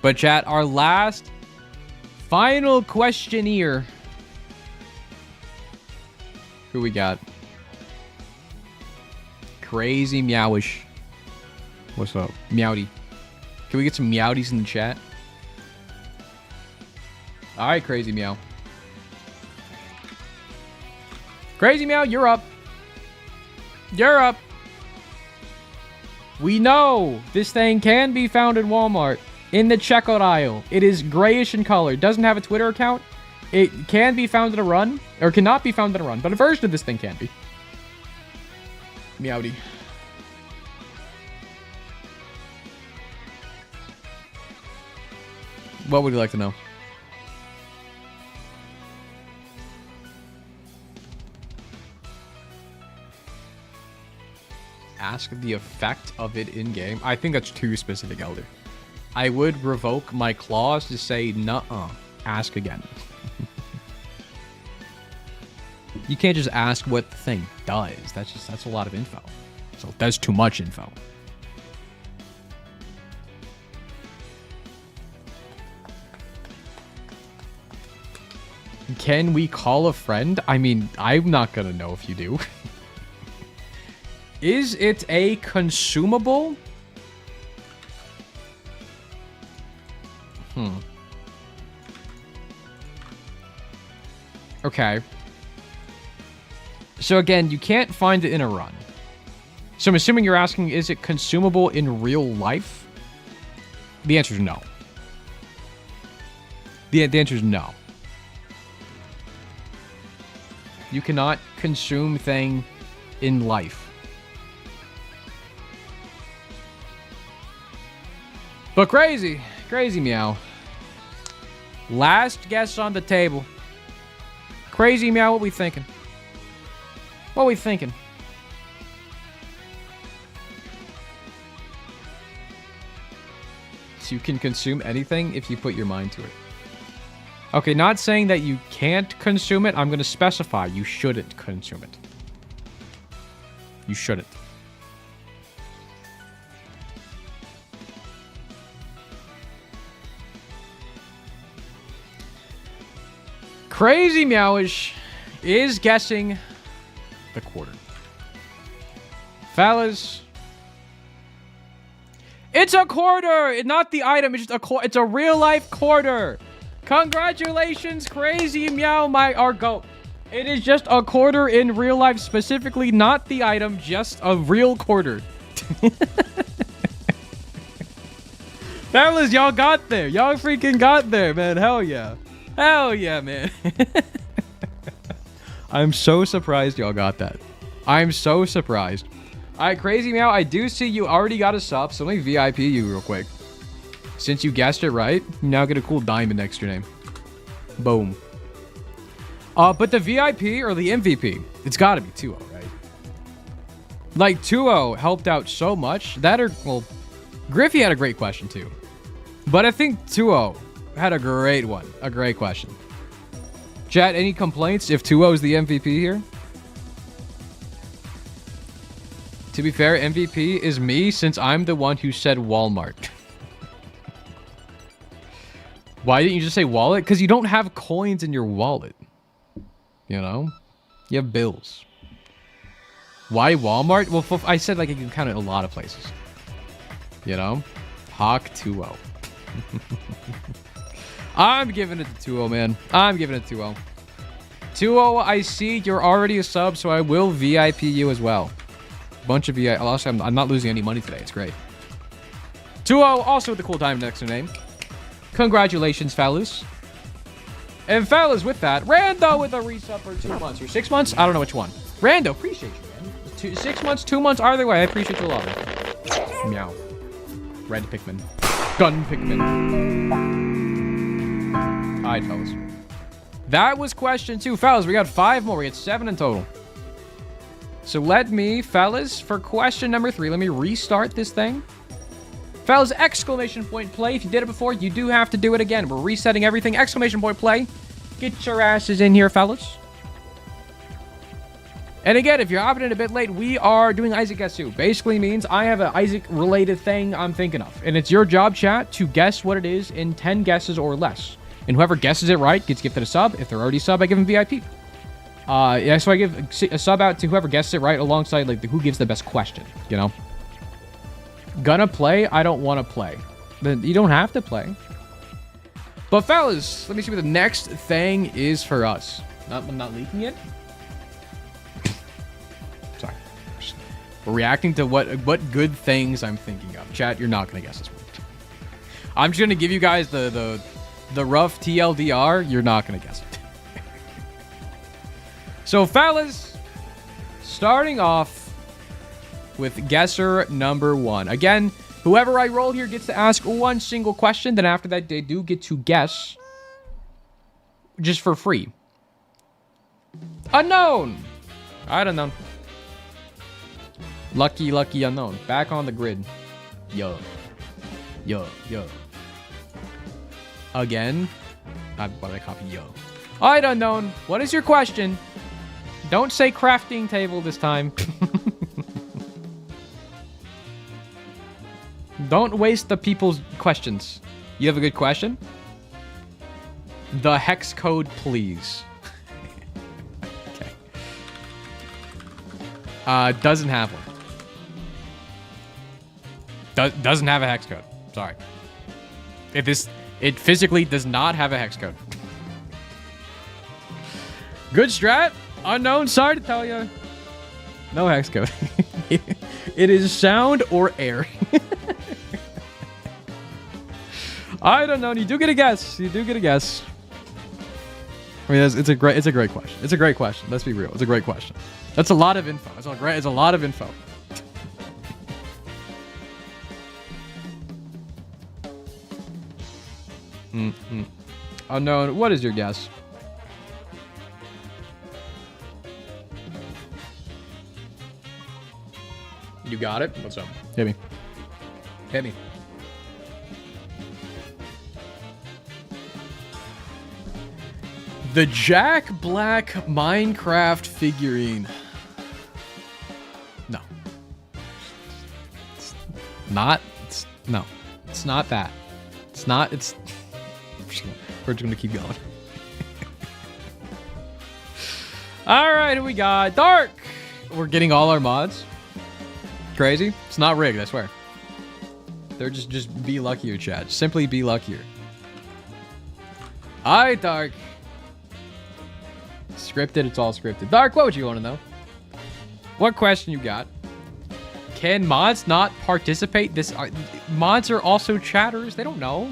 But chat, our last, final questionnaire. Who we got? Crazy Meowish. What's up? Meowdy. Can we get some Meowdies in the chat? Alright, Crazy Meow. Crazy Meow, you're up. You're up. We know this thing can be found in Walmart in the checkout aisle. It is grayish in color. Doesn't have a Twitter account. It can be found in a run, or cannot be found in a run, but a version of this thing can be. Meowdy. What would you like to know? Ask the effect of it in-game. I think that's too specific, Elder. I would revoke my clause to say, nuh-uh. Ask again. You can't just ask what the thing does. That's a lot of info. So that's too much info. Can we call a friend? I mean, I'm not gonna know if you do. Is it a consumable? Okay. So again, you can't find it in a run. So I'm assuming you're asking, is it consumable in real life? The answer is no. The answer is no. You cannot consume thing in life. But Crazy Meow. Last guess on the table. Crazy Meow, what we thinking? What we thinking? You can consume anything if you put your mind to it. Okay, not saying that you can't consume it. I'm going to specify you shouldn't consume it. You shouldn't. Crazy Meowish is guessing the quarter. Fellas, it It's a quarter, not the item. It's just it's a real life quarter. Congratulations, Crazy Meow, our goat. It is just a quarter in real life, specifically not the item, just a real quarter. Fellas, y'all got there. Y'all freaking got there, man. Hell yeah. Hell yeah, man. I'm so surprised y'all got that. I'm so surprised. All right, Crazy Meow, I do see you already got a sub, so let me VIP you real quick. Since you guessed it right, you now get a cool diamond next to your name. Boom. But the VIP or the MVP, it's got to be 2-0, right? Like, 2-0 helped out so much. Well, Griffey had a great question, too. But I think 2-0 had a great one. A great question. Chat, any complaints if 2-0 is the MVP here? To be fair, MVP is me since I'm the one who said Walmart. Why didn't you just say wallet? Because you don't have coins in your wallet. You know? You have bills. Why Walmart? Well, I said like you can count it a lot of places. You know? Hawk 2-0. I'm giving it to 2-0, man. I'm giving it 2-0. 2-0, I see you're already a sub, so I will VIP you as well. Bunch of VIP. Also, I'm not losing any money today. It's great. 2-0, also with the cool time next to name. Congratulations, fellas. And fellas, with that, Rando with a resub for 2 months or 6 months. I don't know which one. Rando, appreciate you, man. 6 months, 2 months, either way, I appreciate you a lot. Meow. Red Pikmin. Gun Pikmin. All right, fellas. That was question 2. Fellas, we got 5 more. We got 7 in total. So let me, fellas, for question number 3, let me restart this thing. Fellas, exclamation point play. If you did it before, you do have to do it again. We're resetting everything. Exclamation point play. Get your asses in here, fellas. And again, if you're hopping in a bit late, we are doing Isaac Guess Who. Basically means I have an Isaac-related thing I'm thinking of. And it's your job, chat, to guess what it is in 10 guesses or less. And whoever guesses it right gets gifted a sub. If they're already sub, I give them VIP. Yeah, so I give a sub out to whoever guesses it right alongside, like, who gives the best question, you know? Gonna play? I don't want to play. Then you don't have to play. But fellas, let me see what the next thing is for us. I'm not leaking it. Sorry. We're reacting to what good things I'm thinking of. Chat, you're not gonna guess this one. I'm just gonna give you guys the rough TLDR. You're not gonna guess it. So fellas, starting off with guesser number 1. Again, whoever I roll here gets to ask one single question. Then after that, they do get to guess just for free. Unknown. All right, unknown. Lucky unknown. Back on the grid. Yo. Again. Why did I copy yo? All right, unknown. What is your question? Don't say crafting table this time. Don't waste the people's questions. You have a good question? The hex code, please. Okay. Doesn't have one. Doesn't have a hex code. Sorry. It physically does not have a hex code. Good strat. Unknown. Sorry to tell you. No hex code. It is sound or air. I don't know. You do get a guess. You do get a guess. I mean, it's a great question. It's a great question. Let's be real. It's a great question. That's a lot of info. It's a lot of info. Unknown. What is your guess? You got it? What's up? Hit me. Hit me. The Jack Black Minecraft figurine. No. No. It's not that. It's not. It's. We're just gonna keep going. All right, we got Dark. We're getting all our mods. Crazy. It's not rigged, I swear. They're just be luckier, chat. Simply be luckier. Alright, Dark. Scripted, it's all scripted. Dark, what would you want to know? What question you got? Can mods not participate? Mods are also chatters. They don't know.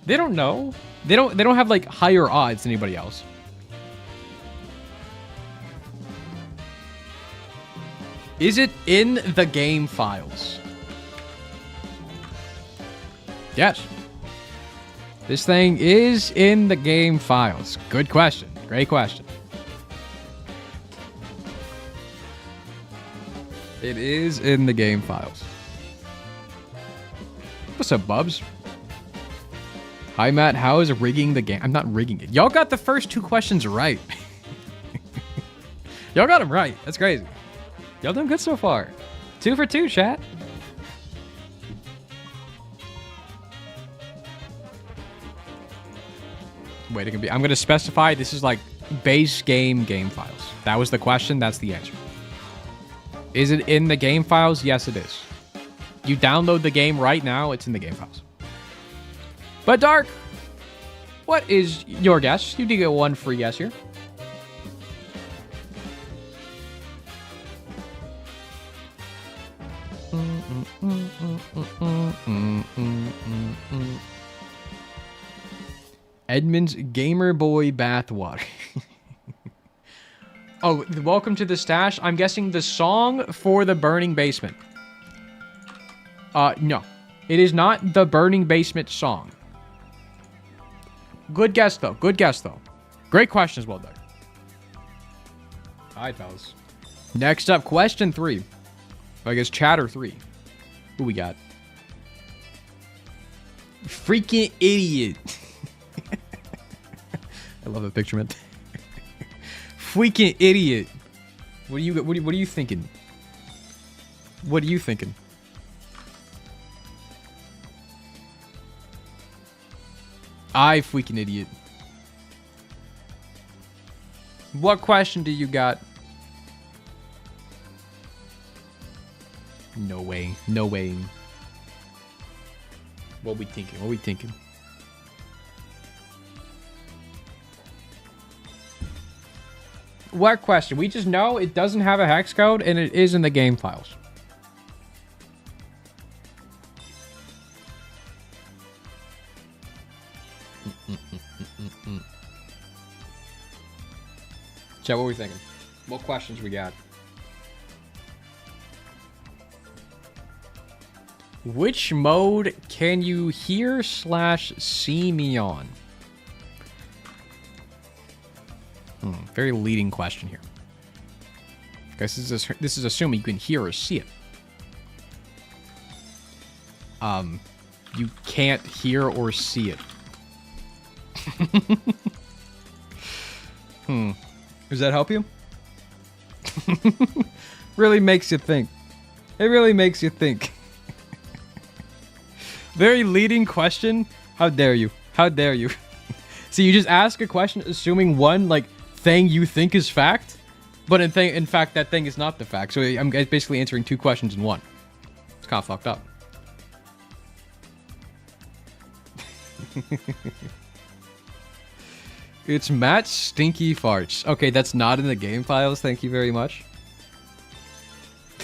They don't know. They don't have like higher odds than anybody else. Is it in the game files? Yes. This thing is in the game files. Good question. Great question. It is in the game files. What's up, Bubs? Hi, Matt. How is rigging the game? I'm not rigging it. Y'all got the first 2 questions right. Y'all got them right. That's crazy. Y'all doing good so far. 2 for 2, chat. Wait, it can be. I'm going to specify this is like base game files. That was the question. That's the answer. Is it in the game files? Yes, it is. You download the game right now, it's in the game files. But Dark, what is your guess? You did get 1 free guess here. Edmund's Gamer Boy Bathwater. Oh, welcome to the stash. I'm guessing the song for the Burning Basement. No. It is not the Burning Basement song. Good guess, though. Good guess, though. Great questions, well done. Alright, fellas. Next up, question 3. I guess chatter 3. Who we got? Freaking idiot. I love the picture, man. Freaking idiot. What are you thinking? What are you thinking? I freaking idiot. What question do you got? No way. No way. What we thinking? What we thinking? What question? We just know it doesn't have a hex code and it is in the game files. Chat, what are we thinking? What questions we got? Which mode can you hear/see me on? Very leading question here. Guys, this is assuming you can hear or see it. You can't hear or see it. Does that help you? Really makes you think. It really makes you think. Very leading question. How dare you? How dare you? So you just ask a question assuming one, like, thing you think is fact, but in fact that thing is not the fact. So I'm basically answering 2 questions in one. It's kind of fucked up. It's Matt's stinky farts. Okay, that's not in the game files. Thank you very much.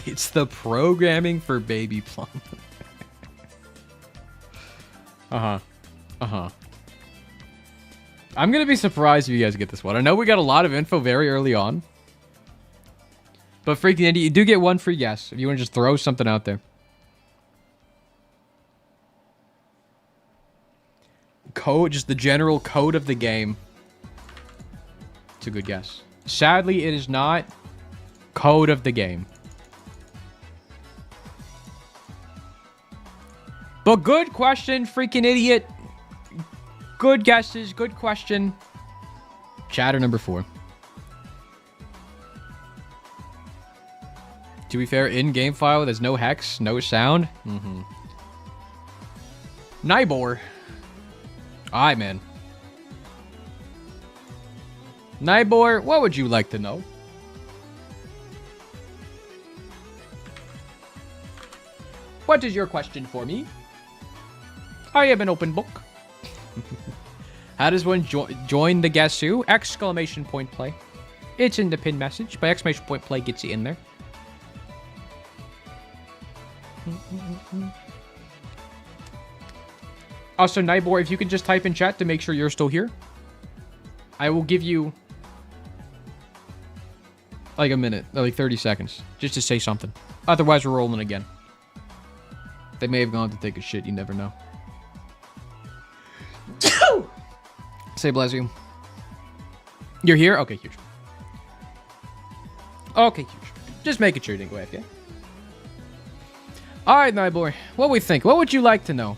It's the programming for Baby Plum. I'm going to be surprised if you guys get this one. I know we got a lot of info very early on. But freaking Andy, you do get 1 free guess if you want to just throw something out there. Code, just the general code of the game. It's a good guess. Sadly, it is not code of the game. But good question, freaking idiot. Good guesses, good question. Chatter number 4. To be fair, in-game file, there's no hex, no sound. Nibor. Alright, man. Nibor, what would you like to know? What is your question for me? I am an open book. How does one join the Guess Who? Exclamation point play. It's in the pin message, but exclamation point play gets you in there. Also, Nightbor, if you could just type in chat to make sure you're still here, I will give you like a minute, like 30 seconds, just to say something. Otherwise, we're rolling again. They may have gone to take a shit, you never know. Say bless you. You're here? Okay, huge. Okay, huge. Just making sure you didn't go AFK. Alright, Nightboy. What we think? What would you like to know?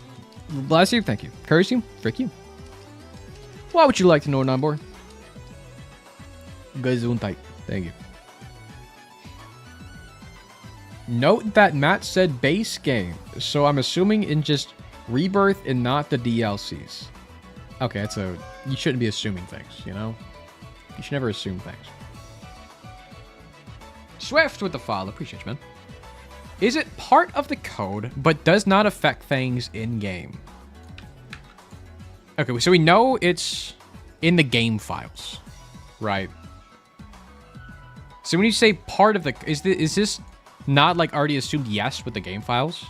Bless you, thank you. Curse you, frick you. What would you like to know, Nightboy? Gesundheit. Thank you. Note that Matt said base game, so I'm assuming in just Rebirth and not the DLCs. Okay, you shouldn't be assuming things, you know? You should never assume things. Swift with the follow. Appreciate you, man. Is it part of the code, but does not affect things in-game? Okay, so we know it's in the game files, right? So when you say part of the... Is this not, like, already assumed yes with the game files?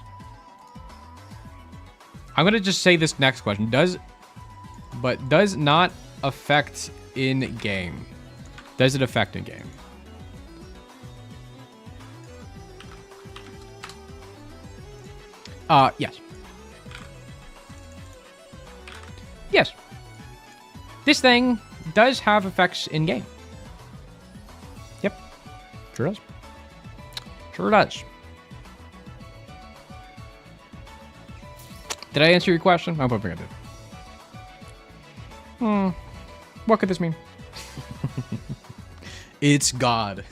I'm going to just say this next question. Does not affect in-game. Does it affect in-game? Yes. Yes. This thing does have effects in-game. Yep. Sure does. Sure does. Did I answer your question? I'm hoping I did. What could this mean? It's God.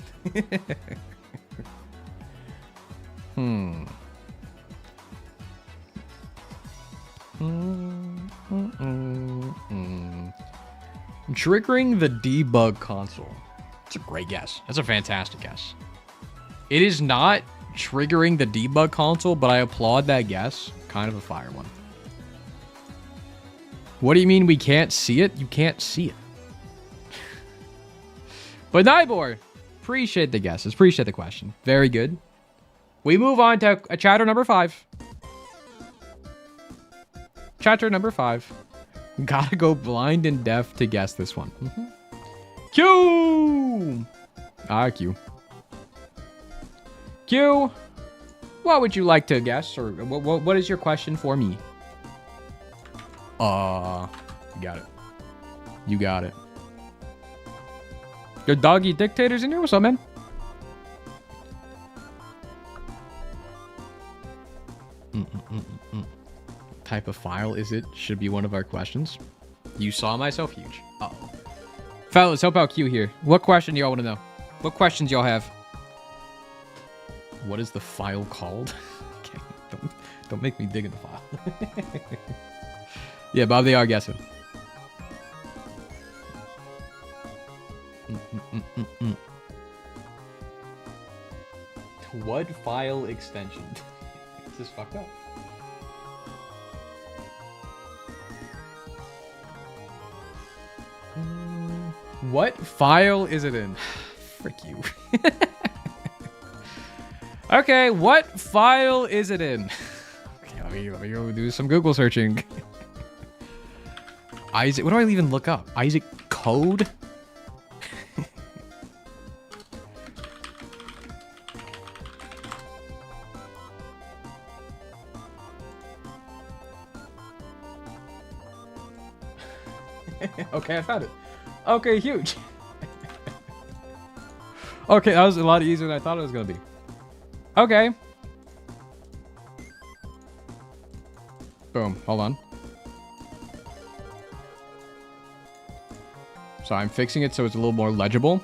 Triggering the debug console. That's a great guess. That's a fantastic guess. It is not triggering the debug console, but I applaud that guess. Kind of a fire one. What do you mean we can't see it? You can't see it. But Nybor, appreciate the guesses. Appreciate the question. Very good. We move on to chatter number 5. Chatter number 5. Gotta go blind and deaf to guess this one. Q! Q. Q, what would you like to guess? Or what is your question for me? You got it. You got it. Your doggy dictator's in here? What's up, man? Type of file is it? Should be one of our questions. You saw myself huge. Uh-oh. Fellas, help out Q here. What question do y'all want to know? What questions y'all have? What is the file called? Okay, don't make me dig in the file. Yeah, Bob, they are guessing. What file extension? Is this fucked up? What file is it in? Frick you. Okay, what file is it in? Okay, let me go do some Google searching. Isaac, what do I even look up? Isaac code? Okay, I found it. Okay, huge. Okay, that was a lot easier than I thought it was gonna be. Okay. Boom, hold on. So I'm fixing it so it's a little more legible.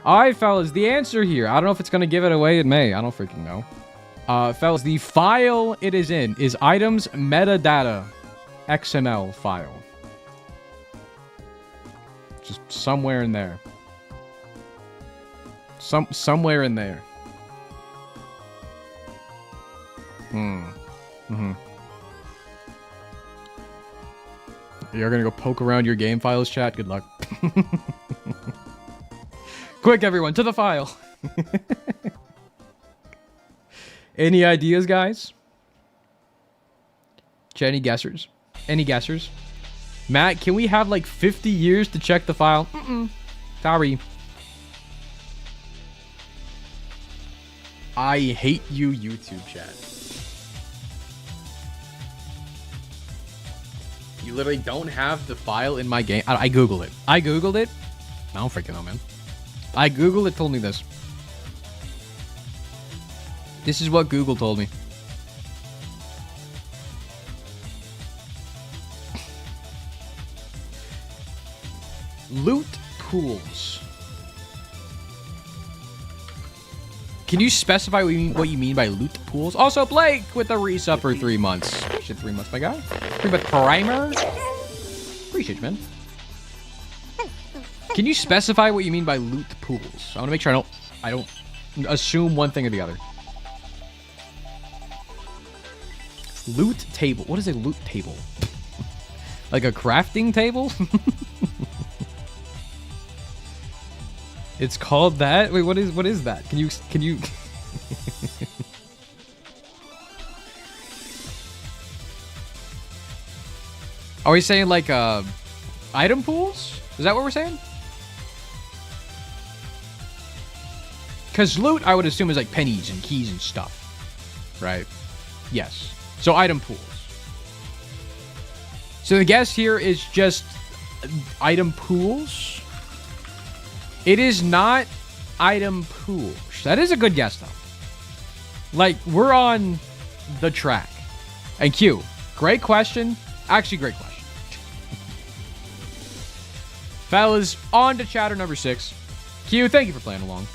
Alright, fellas, the answer here. I don't know if it's gonna give it away. It may. I don't freaking know. Fellas, the file it is in is items metadata XML file. Just somewhere in there. Somewhere in there. You're gonna go poke around your game files, chat? Good luck. Quick, everyone, to the file. Any ideas, guys? Chat, any guessers? Any guessers? Matt, can we have like 50 years to check the file? Sorry. I hate you, YouTube chat. You literally don't have the file in my game. I Googled it. I Googled it. I don't freaking know, man. I Googled it, told me this. This is what Google told me. Loot pools. Can you specify what you mean by loot pools? Also, Blake with a resub for 3 months. Appreciate 3 months, my guy. 3 month primer. Appreciate you, man. Can you specify what you mean by loot pools? I want to make sure I don't assume one thing or the other. Loot table. What is a loot table? Like a crafting table? It's called that? Wait, what is that? Can you Are we saying like item pools? Is that what we're saying? Cuz loot I would assume is like pennies and keys and stuff. Right? Yes. So item pools. So the guess here is just item pools. It is not item pools. That is a good guess, though. Like, we're on the track. And Q, great question. Actually, great question. Fellas, on to chatter number 6. Q, thank you for playing along.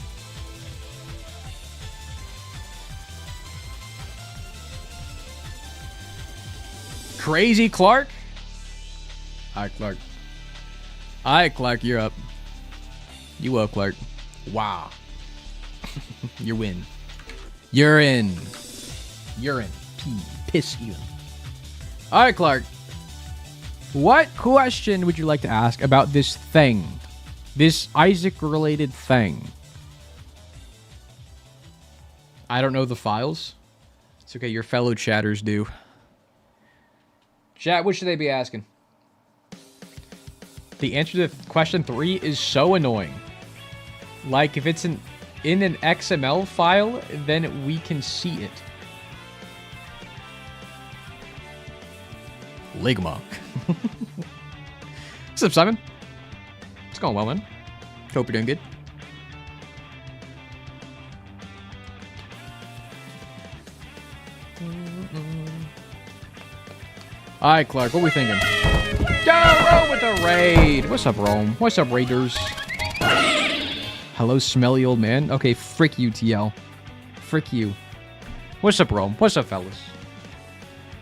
Crazy Clark? Alright, Clark. Alright, Clark, you're up. You up, Clark. Wow. You win. You're in. You're in. Piss even. Alright, Clark. What question would you like to ask about this thing? This Isaac-related thing? I don't know the files. It's okay, your fellow chatters do. Chat, what should they be asking? The answer to question 3 is so annoying. Like, if it's in an XML file, then we can see it. Ligma. What's up, Simon? It's going well, man. Hope you're doing good. Alright, Clark, what are we thinking? Go, Rome with a raid! What's up, Rome? What's up, Raiders? Hello, smelly old man. Okay, frick you, TL. Frick you. What's up, Rome? What's up, fellas?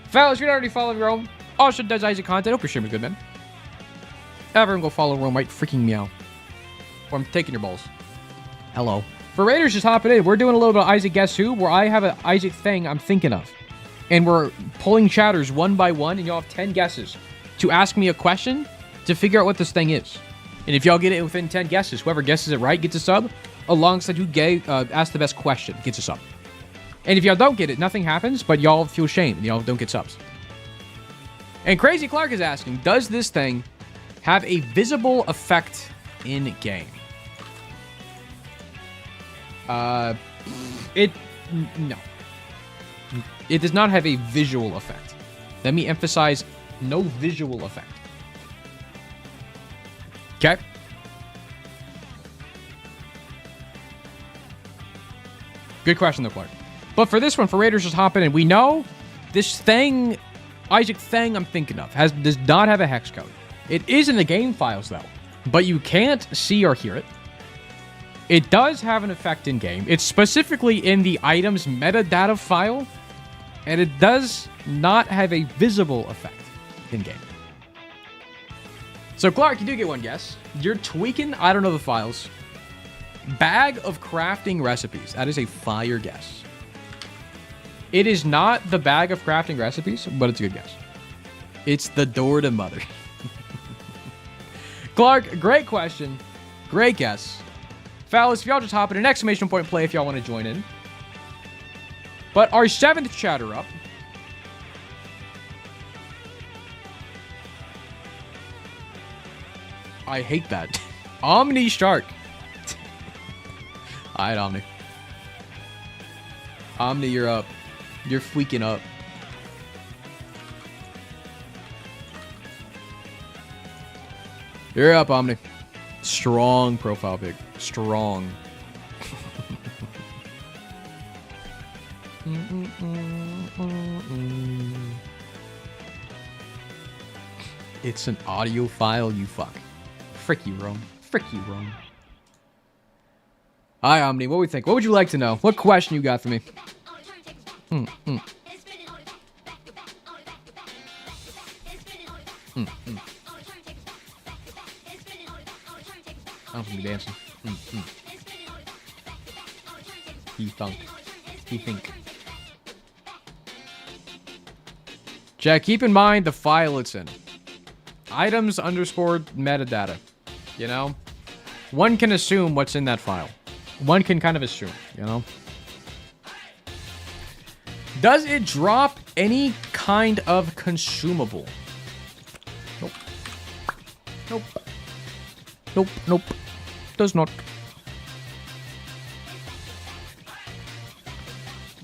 Fellas, you're already following Rome. Also does Isaac Gauntlet. Hope your stream is good, man. Everyone go follow Rome right freaking meow. Or I'm taking your balls. Hello. For Raiders just hopping in, we're doing a little bit of Isaac Guess Who, where I have an Isaac thing I'm thinking of. And we're pulling chatters one by one, and y'all have 10 guesses to ask me a question to figure out what this thing is. And if y'all get it within 10 guesses, whoever guesses it right gets a sub, alongside who asked the best question gets a sub. And if y'all don't get it, nothing happens, but y'all feel shame and y'all don't get subs. And Crazy Clark is asking, does this thing have a visible effect in game? No. It does not have a visual effect. Let me emphasize, no visual effect. Okay? Good question, though, Clark. But for this one, for Raiders just hopping in, we know this thing, Isaac thing I'm thinking of, does not have a hex code. It is in the game files, though, but you can't see or hear it. It does have an effect in game. It's specifically in the items metadata file, and it does not have a visible effect in game. So, Clark, you do get one guess. You're tweaking, I don't know the files. Bag of crafting recipes. That is a fire guess. It is not the bag of crafting recipes, but it's a good guess. It's the door to mother. Clark, great question. Great guess. Fellas, if y'all just hop in an exclamation point play if y'all want to join in. But our 7th chatter up. I hate that. Omni Shark. Alright, Omni. Omni, you're up. You're freaking up. You're up, Omni. Strong profile pic. Strong. It's an audio file, you fuck. Frick you, Rome. Frick you, Rome. Hi, Omni. What do we think? What would you like to know? What question you got for me? I'm gonna be dancing. He thunk. He think. Jack, keep in mind the file it's in. Items underscore metadata. You know? One can assume what's in that file. One can kind of assume, you know? Does it drop any kind of consumable? Nope. Nope. Nope, nope. Does not.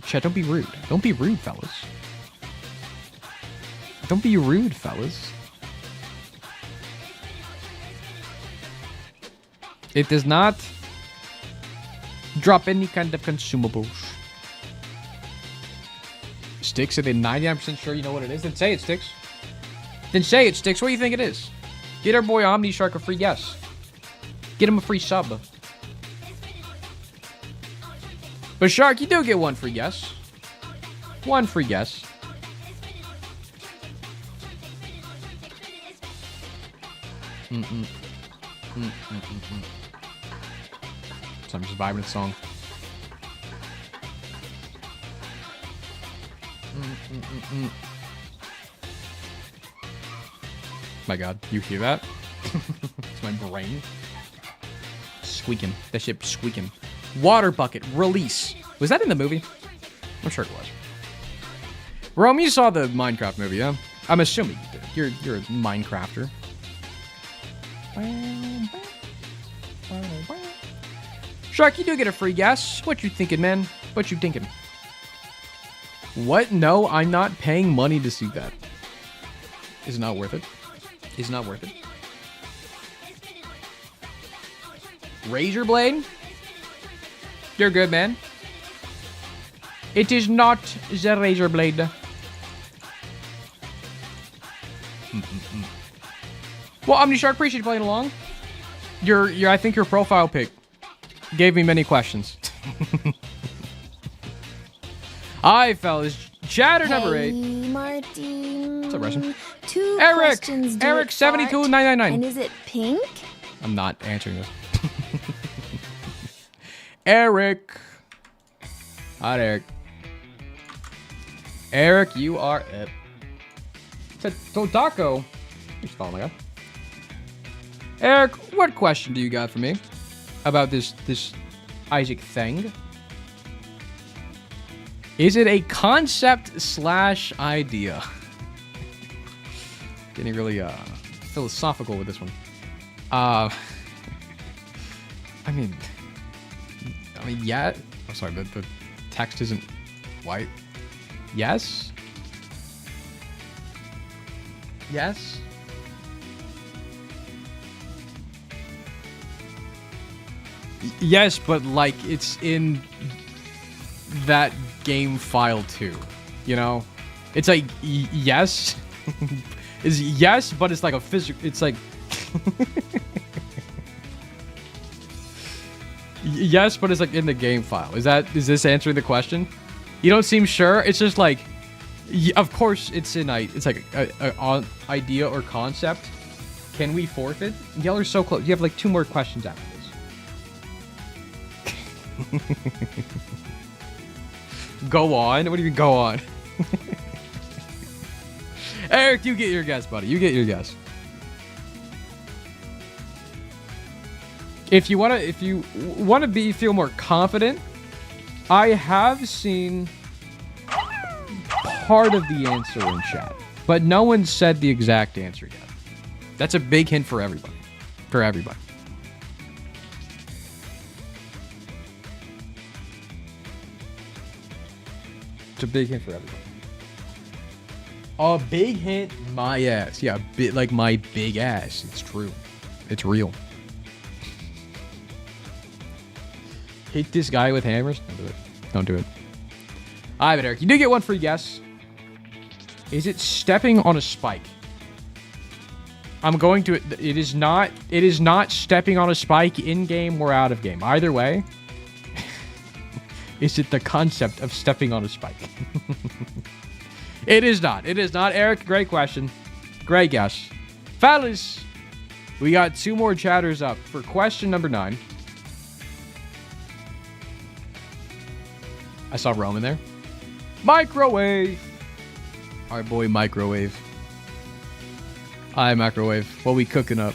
Chat, don't be rude. Don't be rude, fellas. Don't be rude, fellas. It does not drop any kind of consumables. Sticks, are they 99% sure you know what it is? Then say it, Sticks. Then say it, Sticks. What do you think it is? Get our boy Omni Shark a free guess. Get him a free sub. But Shark, you do get one free guess. One free guess. So I'm just vibing to the song. My God, you hear that? It's my brain. Squeaking. That shit squeaking. Water bucket release. Was that in the movie? I'm sure it was. Rome, you saw the Minecraft movie, yeah? I'm assuming you did. You're a Minecrafter. Shark, you do get a free guess. What you thinking, man? What you thinking? What? No, I'm not paying money to see that. Is it not worth it? Is it not worth it? Razor blade? You're good, man. It is not the razor blade. Well, Omni Shark, appreciate you playing along. I think your profile pic gave me many questions. Hi, fellas. Chatter number 8. Martin. What's up, Russian? Two Eric. questions. Eric 72999. And is it pink? I'm not answering this. Eric. Hi, Eric. Eric, you are it. Totako. You're spelling like that. Eric, what question do you got for me about this Isaac thing? Is it a concept / idea? Getting really philosophical with this one. I mean, yeah. Oh, sorry, the text isn't white. Yes. Yes. Yes, but like it's in that game file too, you know? It's like yes is yes, but it's like a physical, it's like yes, but it's like in the game file. Is this answering the question? You don't seem sure. It's just like, of course it's it's like a idea or concept. Can we forfeit? Y'all are so close. You have like 2 more questions after this. Go on? What do you mean, go on? Eric, you get your guess, buddy. You get your guess. If you wanna feel more confident, I have seen part of the answer in chat, but no one said the exact answer yet. That's a big hint for everybody. For everybody. It's a big hint for everybody. A big hint, my ass. Yeah, a bit like my big ass. It's true. It's real. Hit this guy with hammers? Don't do it. Don't do it. Alright, but Eric, you do get one free guess. Is it stepping on a spike? I'm going to... It is not stepping on a spike in-game or out of game. Either way, is it the concept of stepping on a spike? It is not. It is not. Eric, great question. Great guess. Fellas, we got 2 more chatters up for question number 9. I saw Roman there. Microwave. Our boy Microwave. Hi, Microwave. What we cooking up?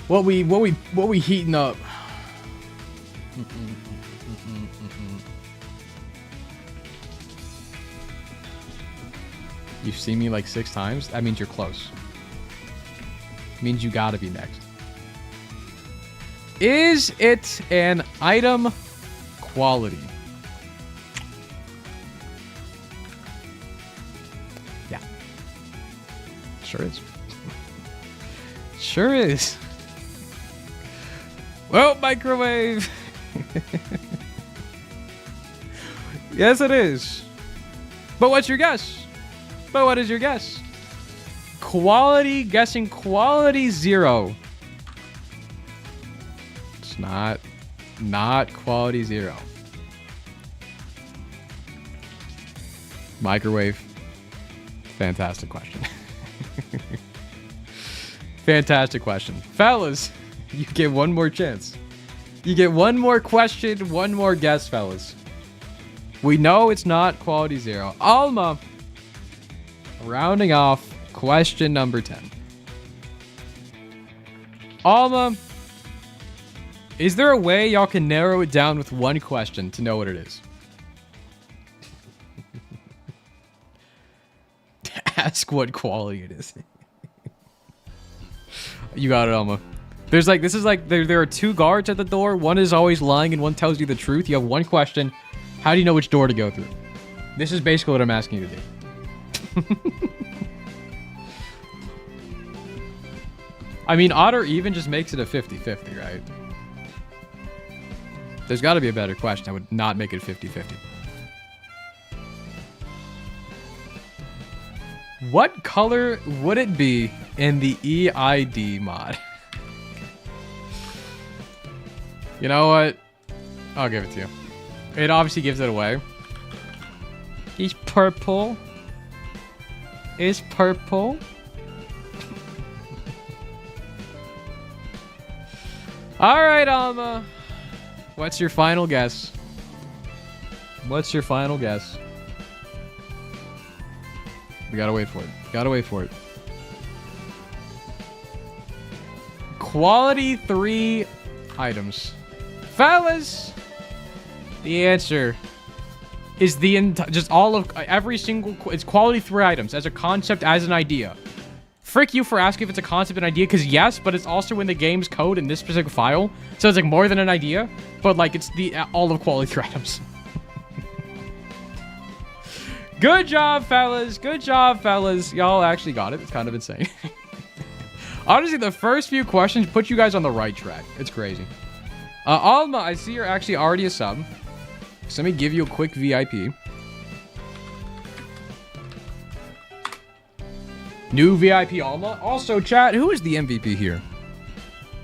What we heating up? You've seen me like 6 times? That means you're close. Means you gotta be next. Is it an item quality? Yeah. Sure is. Sure is. Well, Microwave. Yes, it is. But what's your guess? But what is your guess? Quality, guessing quality 0. It's not quality 0. Microwave. Fantastic question. Fantastic question. Fellas, you get one more chance. You get one more question, one more guess, fellas. We know it's not quality 0. Alma. Rounding off question number 10. Alma, is there a way y'all can narrow it down with one question to know what it is? Ask what quality it is. You got it, Alma. There's like, this is like, there are 2 guards at the door. One is always lying and one tells you the truth. You have one question. How do you know which door to go through? This is basically what I'm asking you to do. I mean, odd or even just makes it a 50-50, right? There's got to be a better question. I would not make it 50-50. What color would it be in the EID mod? You know what? I'll give it to you. It obviously gives it away. He's purple. Is purple. All right, Alma. What's your final guess? What's your final guess? We gotta wait for it. Gotta wait for it. Quality 3 items. Fellas, the answer is just all of every single. It's quality 3 items as a concept, as an idea. Frick you for asking if it's a concept and idea, because yes, but it's also in the game's code in this specific file, so it's like more than an idea, but like it's the all of quality 3 items. Good job, fellas. Good job, fellas. Y'all actually got it. It's kind of insane. Honestly, the first few questions put you guys on the right track. It's crazy. Alma, I see you're actually already a sub. So let me give you a quick VIP. New VIP Alma. Also, chat, who is the MVP here?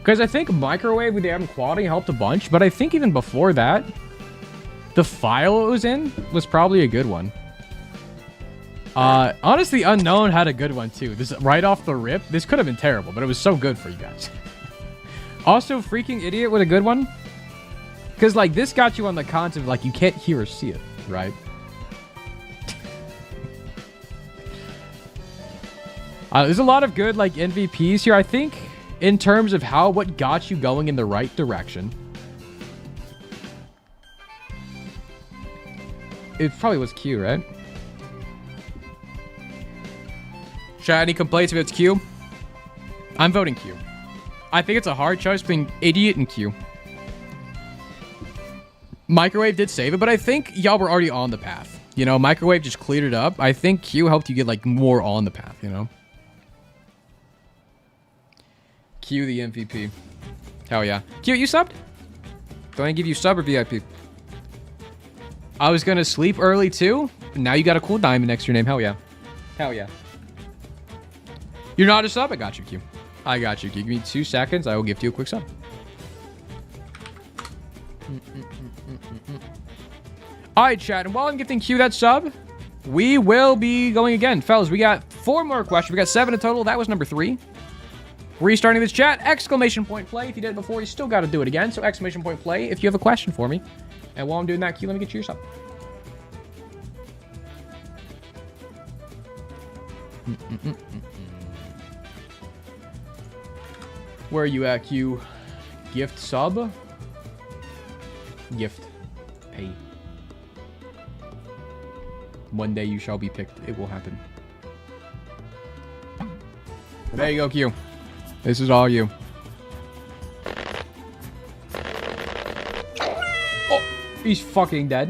Because I think Microwave with the Adam quality helped a bunch, but I think even before that, the file it was in was probably a good one. Honestly, Unknown had a good one too. This right off the rip, this could have been terrible, but it was so good for you guys. Also, Freaking Idiot with a good one. Because, like, this got you on the concept, like, you can't hear or see it, right? There's a lot of good, like, MVPs here. I think in terms of what got you going in the right direction. It probably was Q, right? Chat, any complaints if it's Q? I'm voting Q. I think it's a hard choice between idiot and Q. Microwave did save it, but I think y'all were already on the path. You know, Microwave just cleared it up. I think Q helped you get, like, more on the path, you know? Q the MVP. Hell yeah. Q, you subbed? Do I give you sub or VIP? I was gonna sleep early too. Now you got a cool diamond next to your name. Hell yeah. Hell yeah. You're not a sub? I got you, Q. I got you, Q. Give me 2 seconds. I will gift you a quick sub. Alright, chat. And while I'm gifting Q that sub, we will be going again. Fellas, we got 4 more questions. We got 7 in total. That was number 3. Restarting this chat. Exclamation point play. If you did it before, you still got to do it again. So exclamation point play if you have a question for me. And while I'm doing that, Q, let me get you your sub. Where are you at, Q? Gift sub? Gift. Pay. One day you shall be picked. It will happen. There you go, Q. This is all you. Oh, he's fucking dead.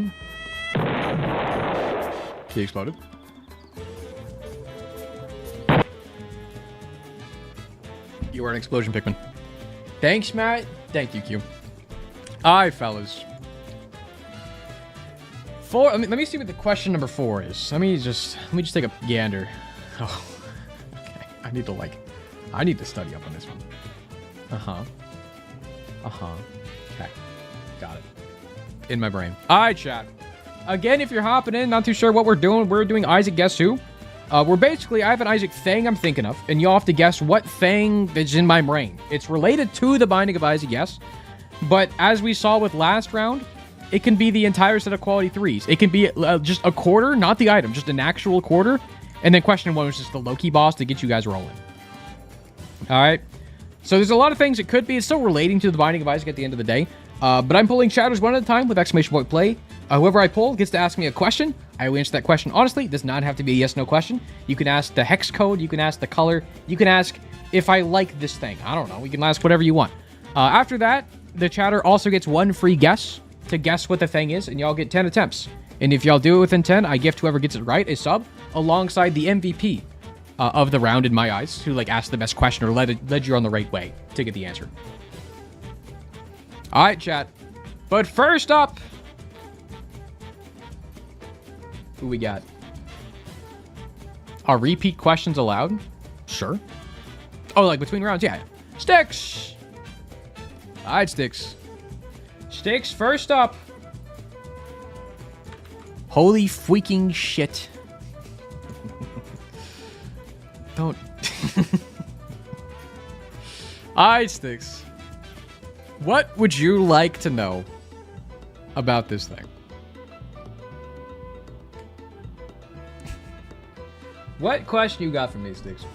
He exploded. You are an explosion, Pikmin. Thanks, Matt. Thank you, Q. Alright, fellas. Let me see what the question number 4 is. Let me just take a gander. Oh, okay. I need to study up on this one. Okay. Got it. In my brain. Alright, chat. Again, if you're hopping in, not too sure what we're doing Isaac Guess Who. We're basically, I have an Isaac thing I'm thinking of, and y'all have to guess what thing is in my brain. It's related to the Binding of Isaac, yes. But as we saw with last round, it can be the entire set of quality 3s. It can be just a quarter, not the item, just an actual quarter. And then question 1 was just the Loki boss to get you guys rolling. Alright. So there's a lot of things it could be. It's still relating to the Binding of Isaac at the end of the day. But I'm pulling chatters one at a time with exclamation point play. Whoever I pull gets to ask me a question. I will answer that question honestly. It does not have to be a yes/no question. You can ask the hex code. You can ask the color. You can ask if I like this thing. I don't know. We can ask whatever you want. After that, the chatter also gets 1 free guess to guess what the thing is, and y'all get 10 attempts. And if y'all do it within 10, I gift whoever gets it right a sub alongside the MVP of the round in my eyes, who like asked the best question or led you on the right way to get the answer. All right, chat. But first up, who we got? Are repeat questions allowed? Sure. Oh, like between rounds? Yeah. Sticks! All right, Sticks. Sticks, first up. Holy freaking shit. Don't. All right, Sticks. What would you like to know about this thing? What question you got for me, Sticks?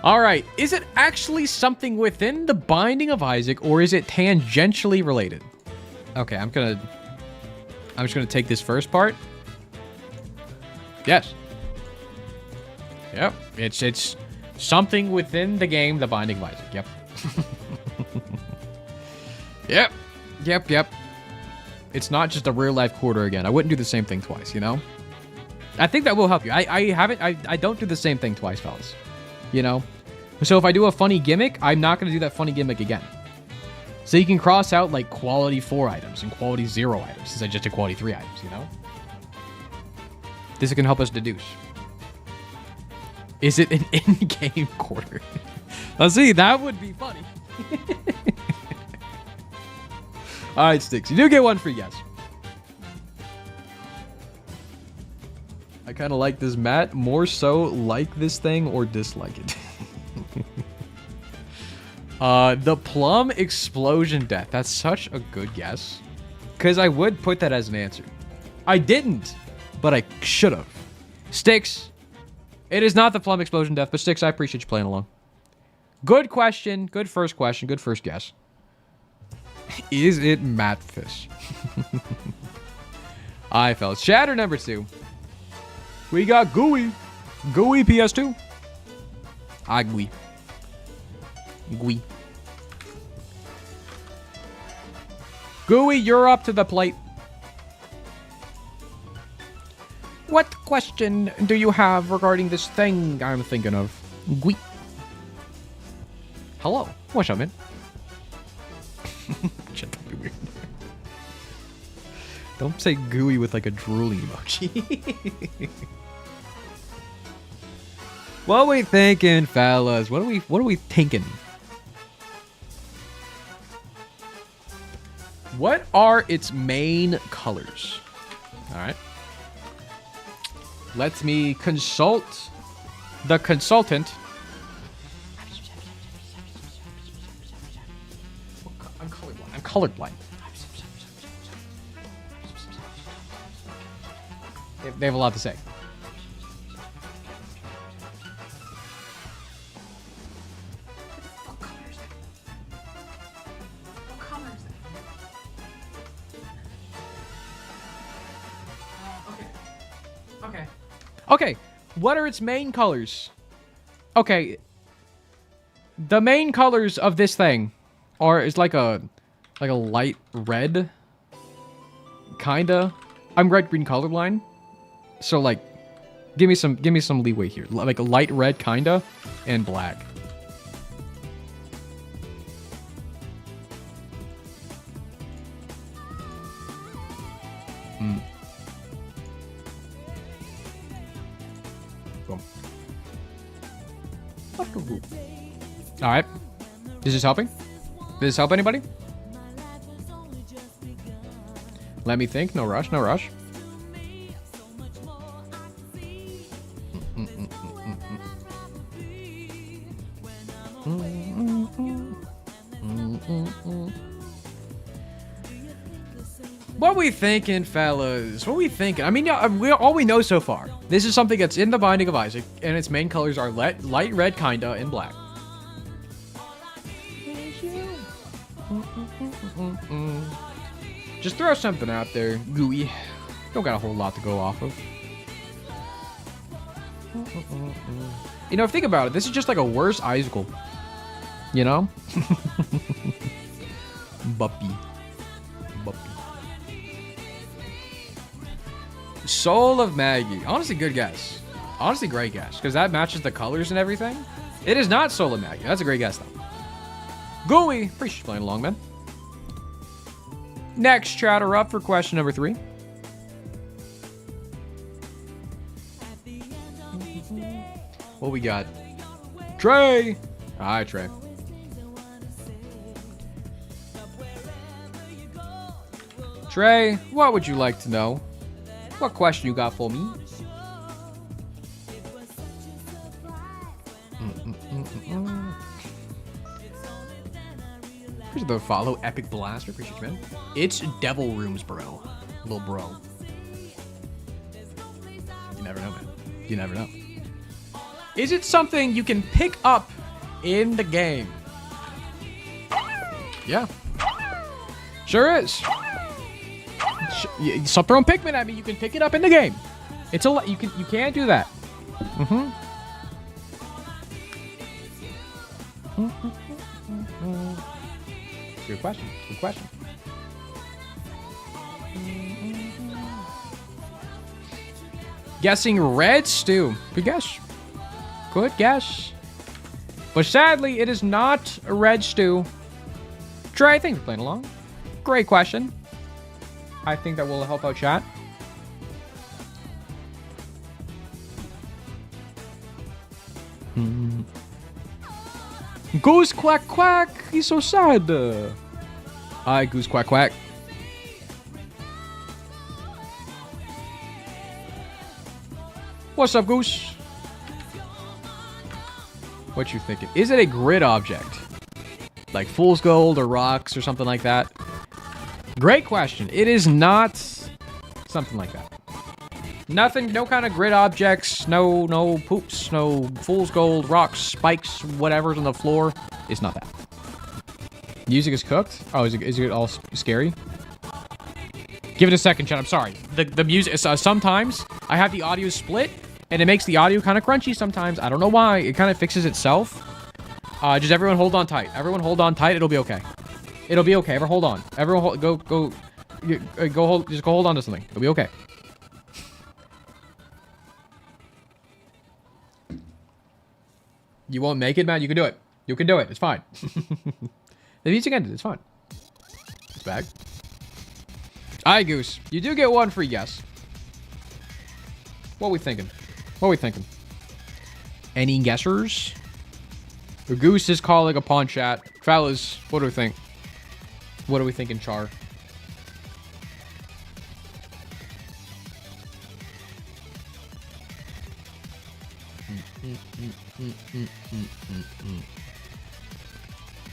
All right, is it actually something within the Binding of Isaac, or is it tangentially related? Okay, I'm just gonna take this first part. Yes. Yep, it's something within the game, The Binding of Isaac. Yep. Yep. It's not just a real life quarter again. I wouldn't do the same thing twice, you know? I think that will help you. I don't do the same thing twice, fellas. You know? So if I do a funny gimmick, I'm not going to do that funny gimmick again. So you can cross out like quality 4 items and quality 0 items instead of just a quality 3 items, you know? This can help us deduce. Is it an in-game quarter? Let's see, that would be funny. Alright, Sticks. You do get 1 free guess. I kind of like this, Matt. More so like this thing or dislike it. The plum explosion death. That's such a good guess. Because I would put that as an answer. I didn't, but I should have. Sticks. It is not the Plum Explosion Death, but Sticks, I appreciate you playing along. Good question. Good first question. Good first guess. Is it Matfish? Alright, fellas. Chatter number 2. We got Gooey. Gooey PS2. Gooey. Gooey. Gooey, you're up to the plate. What question do you have regarding this thing I'm thinking of? Gooey. Hello. What's up, man? Shit, don't be weird. Don't say gooey with like a drooling emoji. What are we thinking, fellas? What are we thinking? What are its main colors? All right. Let me consult the consultant. I'm colorblind. They have a lot to say. Okay, what are its main colors? Okay, the main colors of this thing is like a light red, kinda. I'm red-green colorblind, so like, give me some leeway here. Like a light red, kinda, and black. All right. Is this helping? Did this help anybody? Let me think. No rush. No rush. What we thinking, fellas? What we thinking? I mean, all we know so far. This is something that's in the Binding of Isaac, and its main colors are light red, kinda, and black. Just throw something out there, gooey. Don't got a whole lot to go off of. You know, think about it. This is just like a worse icicle. You know? Buppy. Soul of Maggie. Honestly, good guess. Honestly, great guess. Because that matches the colors and everything. It is not Soul of Maggie. That's a great guess, though. Gooey. Appreciate you playing along, man. Next chatter up for question number 3. What we got? Trey. Hi, Trey. Trey, what would you like to know? What question you got for me? Here's the follow. Epic Blaster. Appreciate you, man. It's Devil Rooms, bro. Little bro. You never know, man. You never know. Is it something you can pick up in the game? Yeah. Sure is. Stop throwing Pikmin at me. You can pick it up in the game. It's a lot. You can't do that. Good question. Good question. Guessing red stew. Good guess. Good guess. But sadly, it is not a red stew. Trey, thanks for playing along. Great question. I think that will help out chat. Goose quack quack. He's so sad. Hi, Goose quack quack. What's up, Goose? What you thinking? Is it a grid object? Like fool's gold or rocks or something like that? Great question. It is not something like that. Nothing, no kind of grid objects, no poops, no fool's gold, rocks, spikes, whatever's on the floor. It's not that. Music is cooked? Oh, is it all scary? Give it a second, chat. I'm sorry. The music, sometimes I have the audio split, and it makes the audio kind of crunchy sometimes. I don't know why. It kind of fixes itself. Just everyone hold on tight. Everyone hold on tight. It'll be okay. It'll be okay. Everyone hold on. Everyone go hold, just go hold on to something. It'll be okay. You won't make it, man? You can do it. You can do it. It's fine. The music ended. It's fine. It's back. Alright, Goose. You do get one free guess. What we thinking? What we thinking? Any guessers? The Goose is calling upon chat. Fellas, what do we think? What do we think in Char?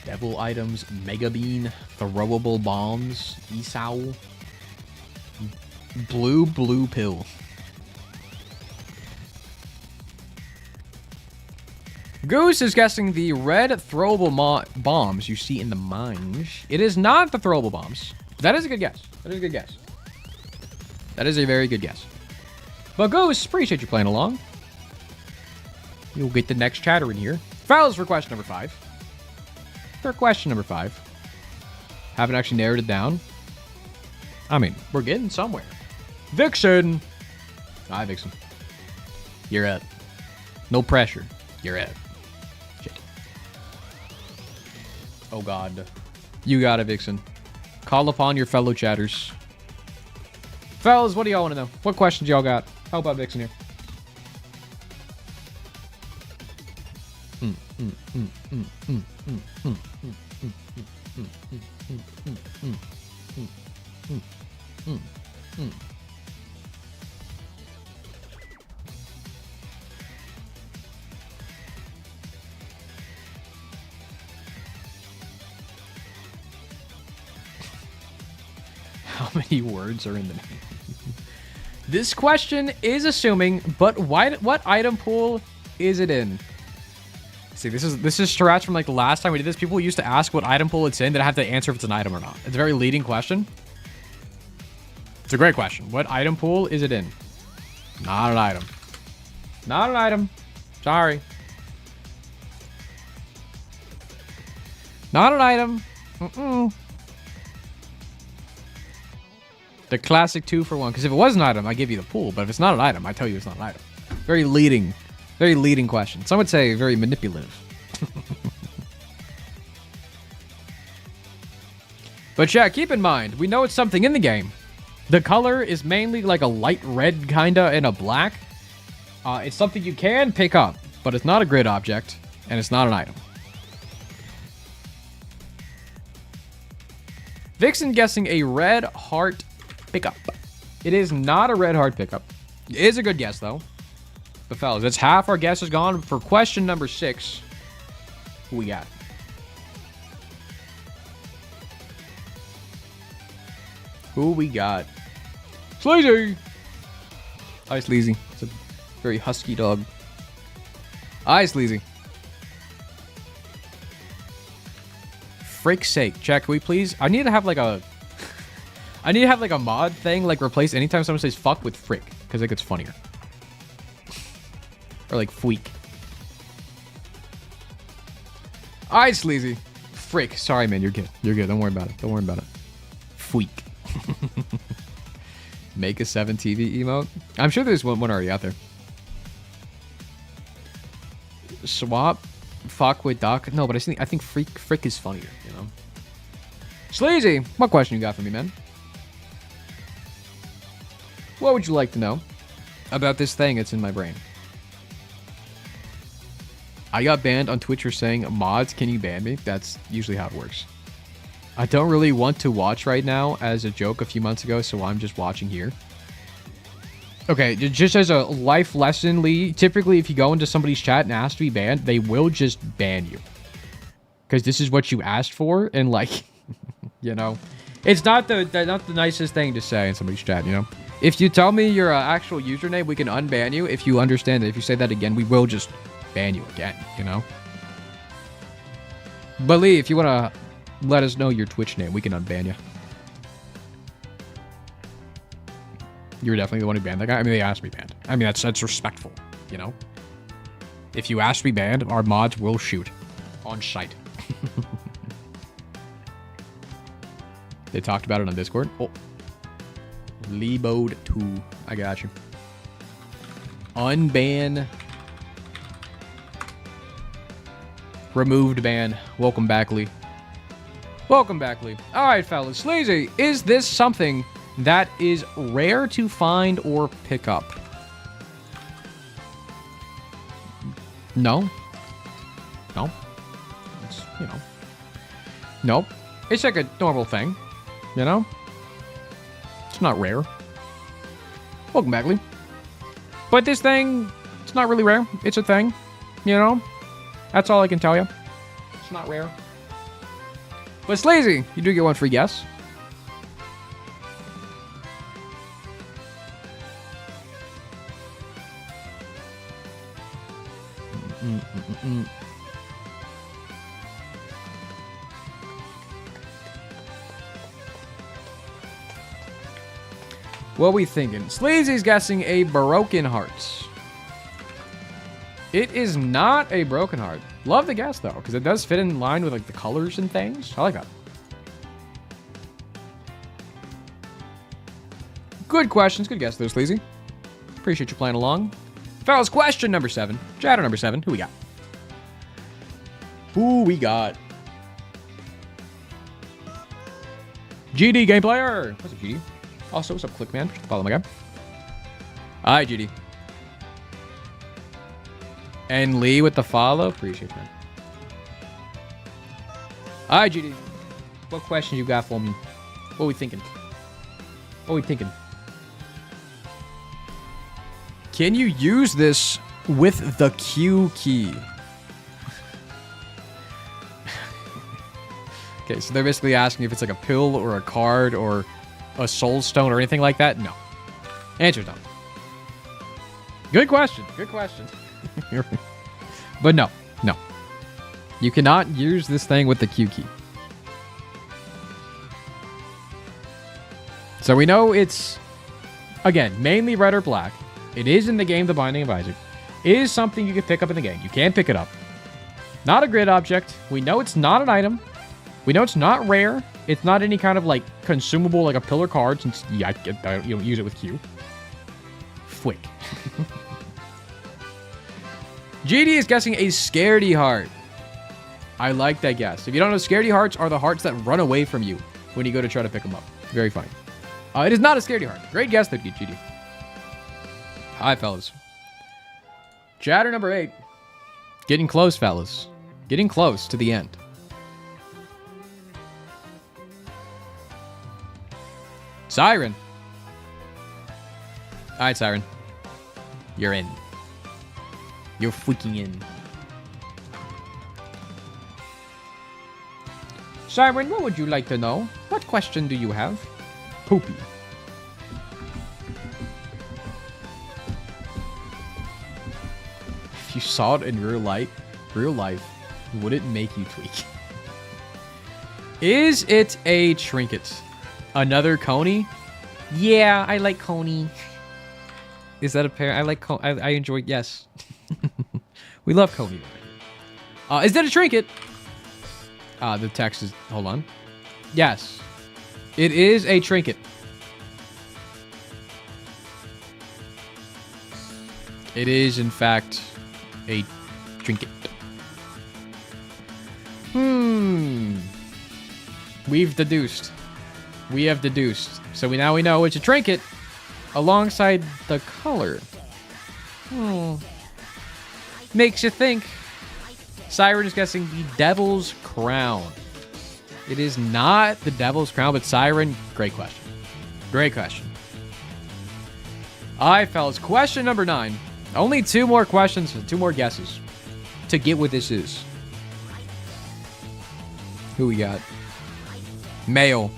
Devil items, Mega Bean, throwable bombs, Esau, blue pill. Goose is guessing the red throwable bombs you see in the mines. It is not the throwable bombs. That is a good guess. That is a good guess. That is a very good guess. But Goose, appreciate you playing along. You'll get the next chatter in here. Fellas, for question number 5. For question number 5. Haven't actually narrowed it down. I mean, we're getting somewhere. Vixen. Hi, Vixen. You're up. No pressure. You're up. Shit. Oh, God. You got it, Vixen. Call upon your fellow chatters. Fellas, what do y'all want to know? What questions y'all got? How about Vixen here? How many words are in the name? This question is assuming, but what item pool is it in? See, this is strats from like the last time we did this. People used to ask what item pool it's in, then I have to answer if it's an item or not. It's a very leading question. It's a great question. What item pool is it in? Not an item. Not an item. Sorry. Not an item. The classic 2-for-1. Because if it was an item, I give you the pool. But if it's not an item, I tell you it's not an item. Very leading question. Some would say very manipulative. But yeah, keep in mind, we know it's something in the game. The color is mainly like a light red kinda and a black. It's something you can pick up, but it's not a grid object, and it's not an item. Vixen guessing a red heart pickup. It is not a red heart pickup. It is a good guess, though. But fellas, that's half our guess is gone. For question number 6, who we got? Who we got? Sleazy! Hi, Sleazy. It's a very husky dog. Hi, Sleazy. Frick's sake. Chat, can we please? I need to have like a... I need to have like a mod thing, like replace anytime someone says fuck with frick, because it gets funnier. Or like fweek. Alright, Sleazy. Frick. Sorry, man. You're good. You're good. Don't worry about it. Don't worry about it. Fweek. Make a 7 TV emote. I'm sure there's one already out there. Swap. Fuck with Doc. No, but I think frick is funnier, you know? Sleazy. What question you got for me, man? What would you like to know about this thing that's in my brain? I got banned on Twitch for saying, mods, can you ban me? That's usually how it works. I don't really want to watch right now as a joke a few months ago, so I'm just watching here. Okay, just as a life lesson, Lee, typically if you go into somebody's chat and ask to be banned, they will just ban you. Because this is what you asked for, and like, you know, it's not the nicest thing to say in somebody's chat, you know? If you tell me your actual username, we can unban you. If you understand that if you say that again, we will just ban you again, you know? But Lee, if you want to let us know your Twitch name, we can unban you. You were definitely the one who banned that guy. I mean, they asked me banned. I mean, that's respectful, you know? If you ask to be banned, our mods will shoot on site. They talked about it on Discord. Oh. Leebode 2. I got you. Unban. Removed ban. Welcome back, Lee. Welcome back, Lee. Alright, fellas. Sleazy, is this something that is rare to find or pick up? No. No. It's, you know. Nope. It's like a normal thing. You know? It's not rare. Welcome back, Lee. But this thing, it's not really rare. It's a thing. You know? That's all I can tell you. It's not rare. But Sleazy, you do get one free guess. What are we thinking? Sleazy's guessing a broken heart. It is not a broken heart. Love the guess, though, because it does fit in line with, like, the colors and things. I like that. Good questions. Good guess, though, Sleazy. Appreciate you playing along. Fellas, question number 7. Chatter number 7. Who we got? Who we got? GD game player. What's up, GD? Also, what's up, Clickman? Follow my guy. Hi, GD. And Lee with the follow. Appreciate that. Hi, GD. What questions you got for me? What are we thinking? What are we thinking? Can you use this with the Q key? Okay, so they're basically asking if it's like a pill or a card or a soul stone or anything like that. No. Answer's no. Good question. Good question. But no. No. You cannot use this thing with the Q key. So we know it's, again, mainly red or black. It is in the game The Binding of Isaac. It is something you can pick up in the game. You can pick it up. Not a grid object. We know it's not an item. We know it's not rare. It's not any kind of, like, consumable, like a pillar card, since, yeah, you don't use it with Q. Flick. GD is guessing a scaredy heart. I like that guess. If you don't know, scaredy hearts are the hearts that run away from you when you go to try to pick them up. Very funny. It is not a scaredy heart. Great guess, though, GD. Hi, fellas. Chatter number 8. Getting close, fellas. Getting close to the end. Siren. Alright, Siren. You're in. You're freaking in. Siren, what would you like to know? What question do you have? Poopy. If you saw it in real life, would it make you tweak? Is it a trinket? Another Coney? Yeah, I like Coney. Is that a pair? I like Coney. I enjoy. Yes. We love Coney. Is that a trinket? The text is. Hold on. Yes. It is a trinket. It is, in fact, a trinket. We've deduced. We have deduced. So now we know it's a trinket alongside the color. Makes you think. Siren is guessing the Devil's Crown. It is not the Devil's Crown, but Siren, great question. Great question. All right, fellas. Question number 9. Only 2 more questions and 2 more guesses to get what this is. Who we got? Mayo.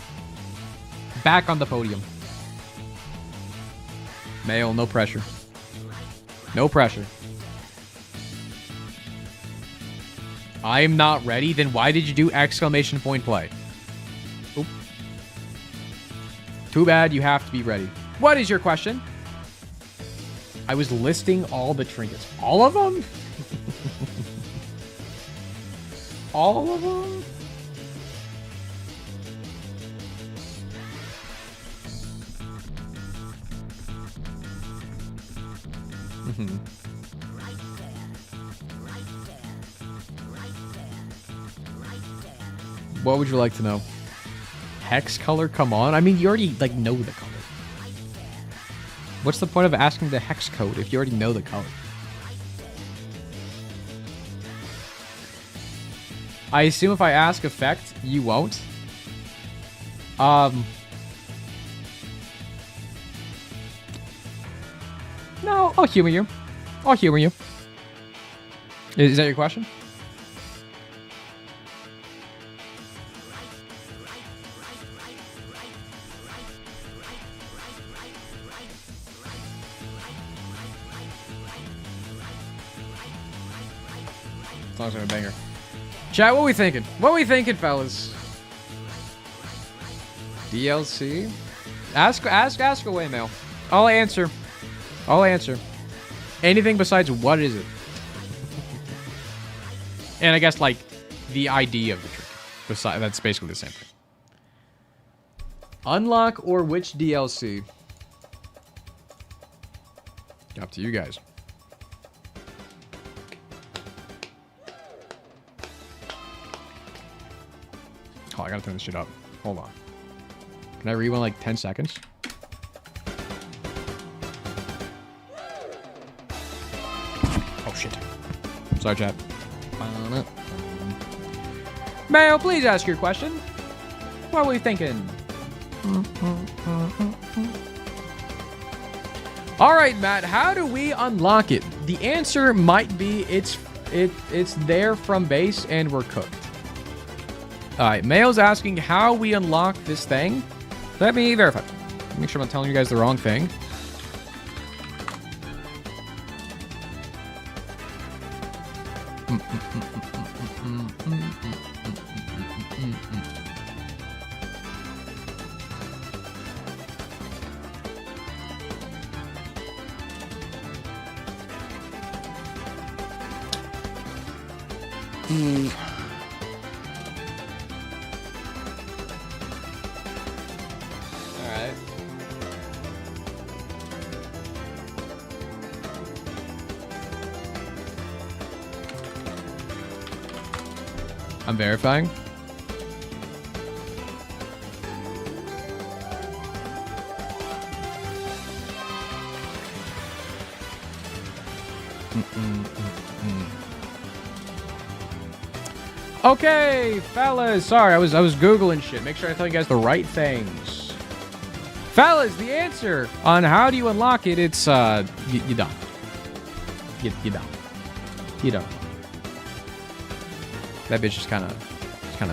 Back on the podium. Male, no pressure. No pressure. I am not ready? Then why did you do exclamation point play? Oop. Too bad, you have to be ready. What is your question? I was listing all the trinkets. All of them? All of them? Mm-hmm. What would you like to know? Hex color? Come on. I mean, you already, like, know the color. What's the point of asking the hex code if you already know the color? I assume if I ask effect, you won't. No, I'll humor you. I'll humor you. Is that your question? Songs are a banger. Chat, what we thinking? What we thinking, fellas? DLC? Ask away, Mail. I'll answer. I'll answer. Anything besides what is it? And I guess, like, the ID of the trick. Besides, that's basically the same thing. Unlock or which DLC? Up to you guys. Oh, I gotta turn this shit up. Hold on. Can I rewind like 10 seconds? Oh, shit. Sorry, chat. Mayo, please ask your question. What are we thinking? All right, Matt, how do we unlock it? The answer might be it's there from base and we're cooked. All right, Mayo's asking how we unlock this thing. Let me verify. Make sure I'm not telling you guys the wrong thing. I'm verifying. Okay, fellas. Sorry, I was Googling shit. Make sure I tell you guys the right things. Fellas, the answer on how do you unlock it, it's you don't. You don't. You don't. That bitch is kind of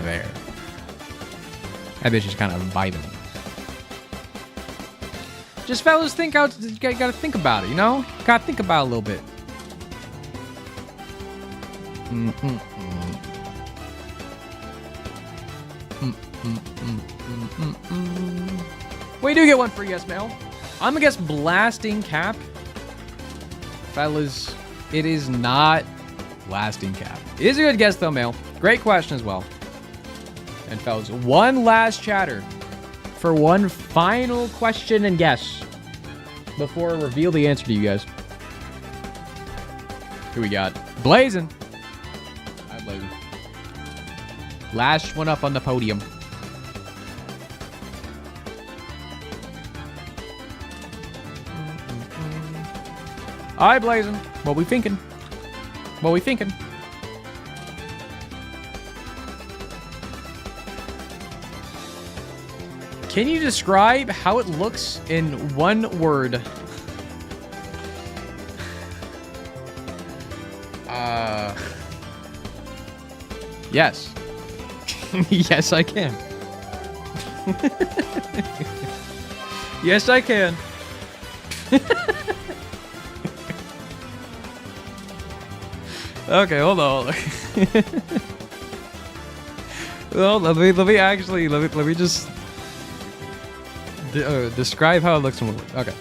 there. That bitch is kind of vibing. Just fellas, think out. You gotta think about it, you know? Gotta think about it a little bit. We do get one for yes, Mail. I'm gonna guess blasting cap. Fellas, it is not blasting cap. It is a good guess though, Mail. Great question as well. And fellas, one last chatter for one final question and guess before I reveal the answer to you guys. Who we got? Blazing. Hi, Blazing. Last one up on the podium. Hi, Blazing. What we thinking? What we thinking? Can you describe how it looks in one word? Yes. Yes, I can. Yes, I can. Okay, hold on. Well, let me just describe how it looks in one word. Okay.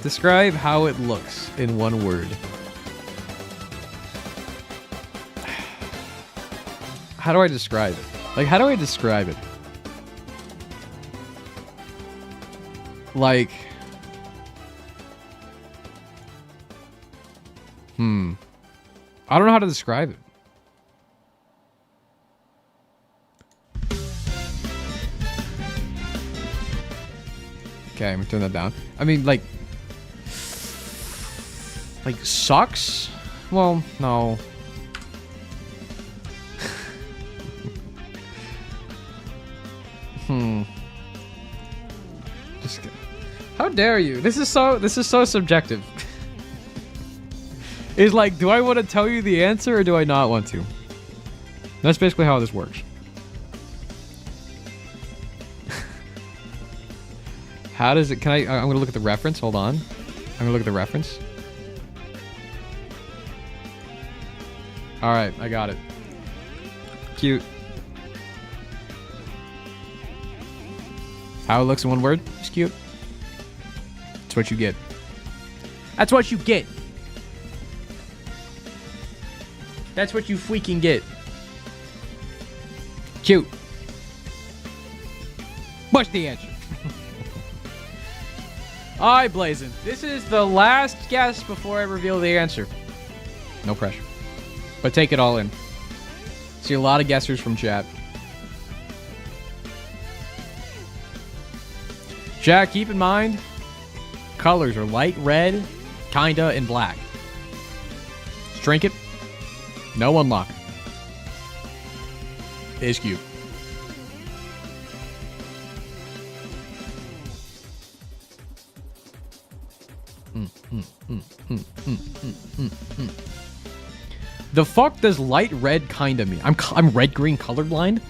Describe how it looks in one word. How do I describe it? Like, how do I describe it? Like, I don't know how to describe it. Okay, I'm gonna turn that down. I mean, like sucks? Well, no. Just kidding. How dare you? This is so subjective. It's like, do I want to tell you the answer or do I not want to? That's basically how this works. How does it, I'm gonna look at the reference, hold on. I'm gonna look at the reference. Alright, I got it. Cute. How it looks in one word, it's cute. That's what you get. That's what you get. That's what you freaking get. Cute. What's the answer? Alright, Blazin'. This is the last guess before I reveal the answer. No pressure. But take it all in. See a lot of guessers from chat. Chat, keep in mind, colors are light red, kinda, and black. Trinket. No unlock. Is cute. The fuck does light red kinda mean? I'm red-green colorblind,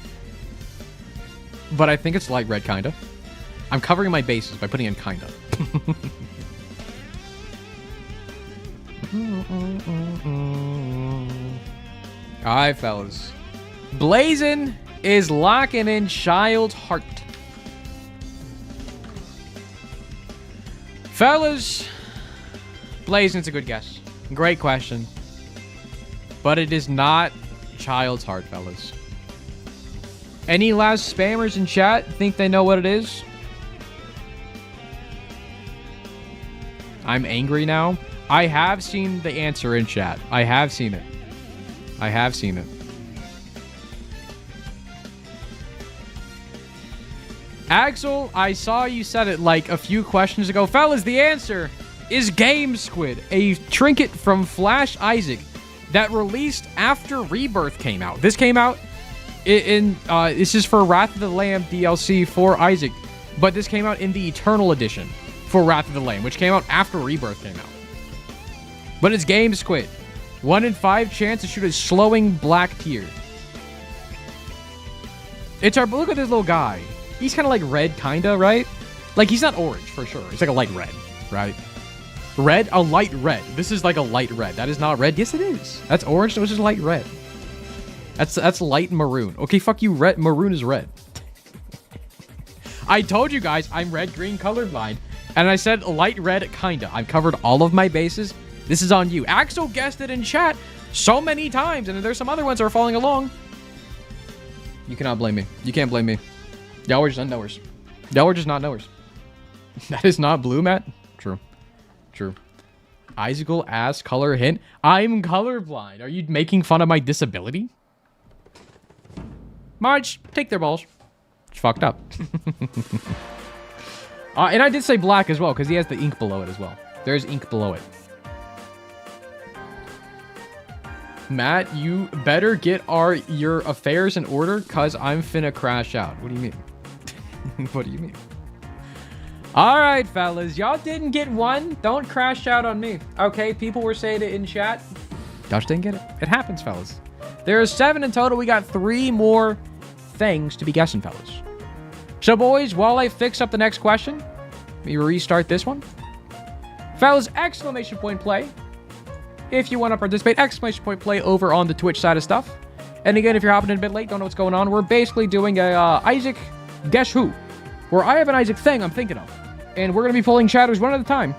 but I think it's light red kinda. I'm covering my bases by putting in kinda. Alright, fellas. Blazin' is locking in Child Heart. Fellas, Blazin's a good guess. Great question. But it is not Child's Heart, fellas. Any last spammers in chat think they know what it is? I'm angry now. I have seen the answer in chat. I have seen it. I have seen it. Axel, I saw you said it like a few questions ago. Fellas, the answer is Game Squid, a trinket from Flash Isaac that released after Rebirth came out. This came out this is for Wrath of the Lamb DLC for Isaac, but this came out in the Eternal Edition for Wrath of the Lamb, which came out after Rebirth came out. But it's Game Squid. 1 in 5 chance to shoot a slowing black tear. It's our, look at this little guy. He's kind of like red, kinda, right? Like, he's not orange, for sure. He's like a light red, right? Red? A light red. This is like a light red. That is not red. Yes, it is. That's orange. This is light red. That's light maroon. Okay, fuck you. Red. Maroon is red. I told you guys I'm red-green colorblind, and I said light red, kinda. I've covered all of my bases. This is on you. Axel guessed it in chat so many times, and there's some other ones that are following along. You cannot blame me. You can't blame me. Y'all were just unknowers. Y'all were just not knowers. That is not blue, Matt? True. True. Icicle ass color hint. I'm colorblind. Are you making fun of my disability? Marge, take their balls. It's fucked up. And I did say black as well, because he has the ink below it as well. There's ink below it. Matt, you better get your affairs in order, because I'm finna crash out. What do you mean? What do you mean? Alright, fellas. Y'all didn't get one. Don't crash out on me. Okay, people were saying it in chat. Josh didn't get it. It happens, fellas. There are 7 in total. We got 3 more things to be guessing, fellas. So, boys, while I fix up the next question, let me restart this one. Fellas, exclamation point play. If you want to participate, exclamation point play over on the Twitch side of stuff. And again, if you're hopping in a bit late, don't know what's going on, we're basically doing a Isaac Guess Who, where I have an Isaac thing I'm thinking of. And we're going to be pulling chatters one at a time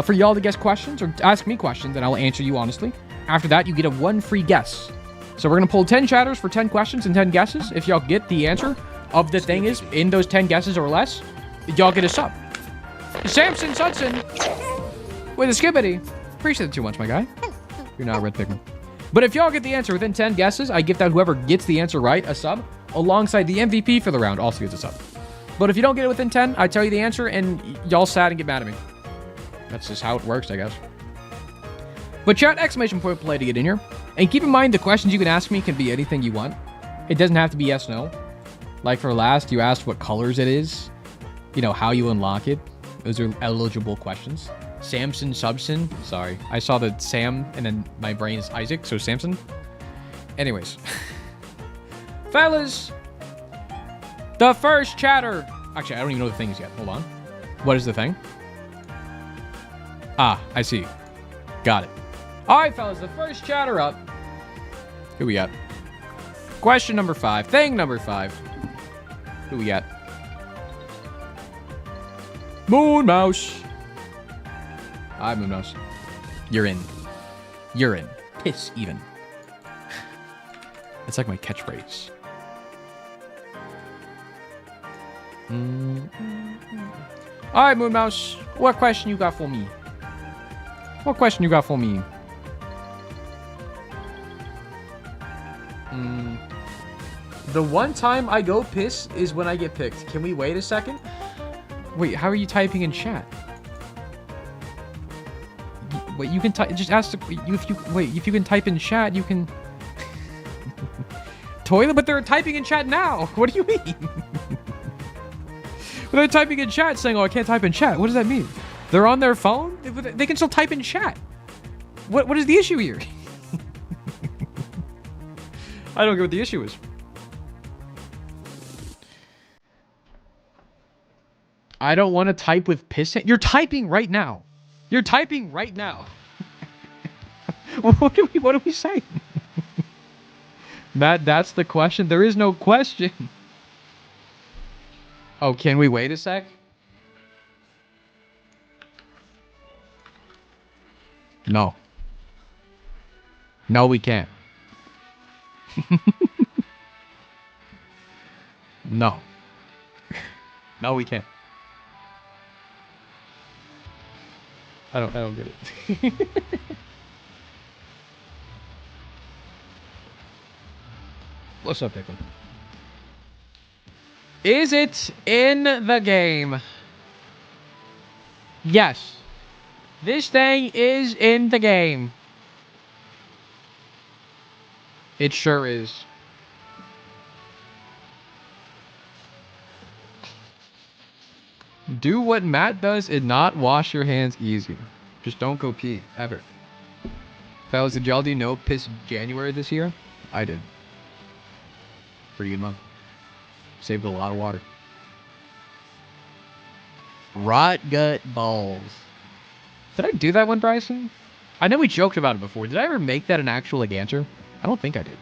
for y'all to guess questions or ask me questions, and I'll answer you honestly. After that, you get a one free guess. So we're going to pull 10 chatters for 10 questions and 10 guesses. If y'all get the answer of the thing is in those 10 guesses or less, y'all get a sub. Samson Sudson with a skibbity. Appreciate it too much, my guy. You're not a red pigment. But if y'all get the answer within 10 guesses, I give that whoever gets the answer right a sub, alongside the MVP for the round also gets a sub. But if you don't get it within 10, I tell you the answer, and y'all sad and get mad at me. That's just how it works, I guess. But chat exclamation point play to get in here. And keep in mind, the questions you can ask me can be anything you want. It doesn't have to be yes, no. Like for last, you asked what colors it is. You know, how you unlock it. Those are eligible questions. Samson Subson. Sorry. I saw the Sam, and then my brain is Isaac, so Samson. Anyways. Fellas. The first chatter. Actually, I don't even know the things yet. Hold on. What is the thing? Ah, I see. Got it. All right, fellas. The first chatter up. Who we got? Question number 5. Thing number 5. Who we got? Moon Mouse. Hi, Moon Mouse. You're in. You're in. Piss, even. That's like my catchphrase. All right, Moon Mouse. What question you got for me? What question you got for me? The one time I go piss is when I get picked. Can we wait a second? Wait, how are you typing in chat? Wait, you can type. Just ask if you can type in chat, you can. Toilet, but they're typing in chat now. What do you mean? They're typing in chat saying, "Oh, I can't type in chat." What does that mean? They're on their phone. They can still type in chat. What is the issue here? I don't get what the issue is. I don't want to type with piss. You're typing right now. You're typing right now. What do we say? That's the question. There is no question. Oh, can we wait a sec? No. No, we can't. No. No, we can't. I don't get it. What's up, Pickle? Is it in the game? Yes. This thing is in the game. It sure is. Do what Matt does and not wash your hands easy. Just don't go pee, ever. Fellas, did y'all do no piss January this year? I did. Pretty good month. Saved a lot of water. Rot gut balls. Did I do that one, Bryson? I know we joked about it before. Did I ever make that an actual answer? I don't think I did.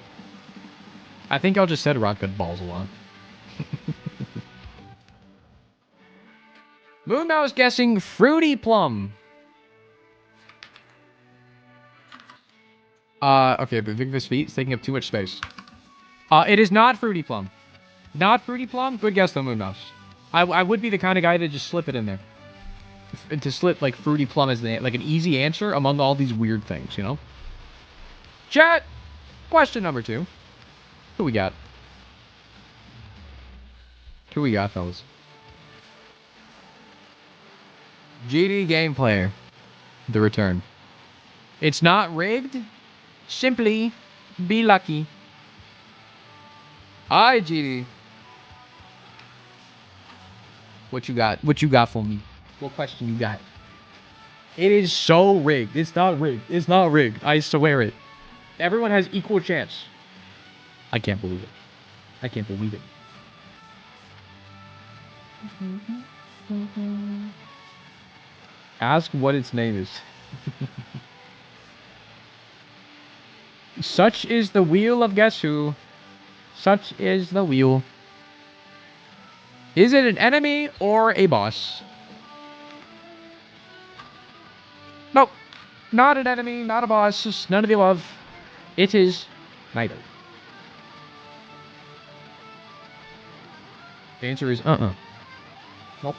I think y'all just said rot gut balls a lot. Moon Mouse guessing fruity plum. Okay, but Victor's feet is taking up too much space. It is not fruity plum. Not fruity plum? Good guess though, Moon Mouse. I would be the kind of guy to just slip it in there. To slip like fruity plum as like an easy answer among all these weird things, you know? Chat! Question number 2. Who we got? Who we got, fellas? GD Game Player. The return. It's not rigged. Simply be lucky. Hi, GD. What you got? What you got for me? What question you got? It is so rigged. It's not rigged. It's not rigged. I swear it. Everyone has equal chance. I can't believe it. I can't believe it. Ask what its name is. Such is the wheel of Guess Who. Such is the wheel. Is it an enemy or a boss? Nope. Not an enemy, not a boss, just none of the above. It is neither. The answer is Nope.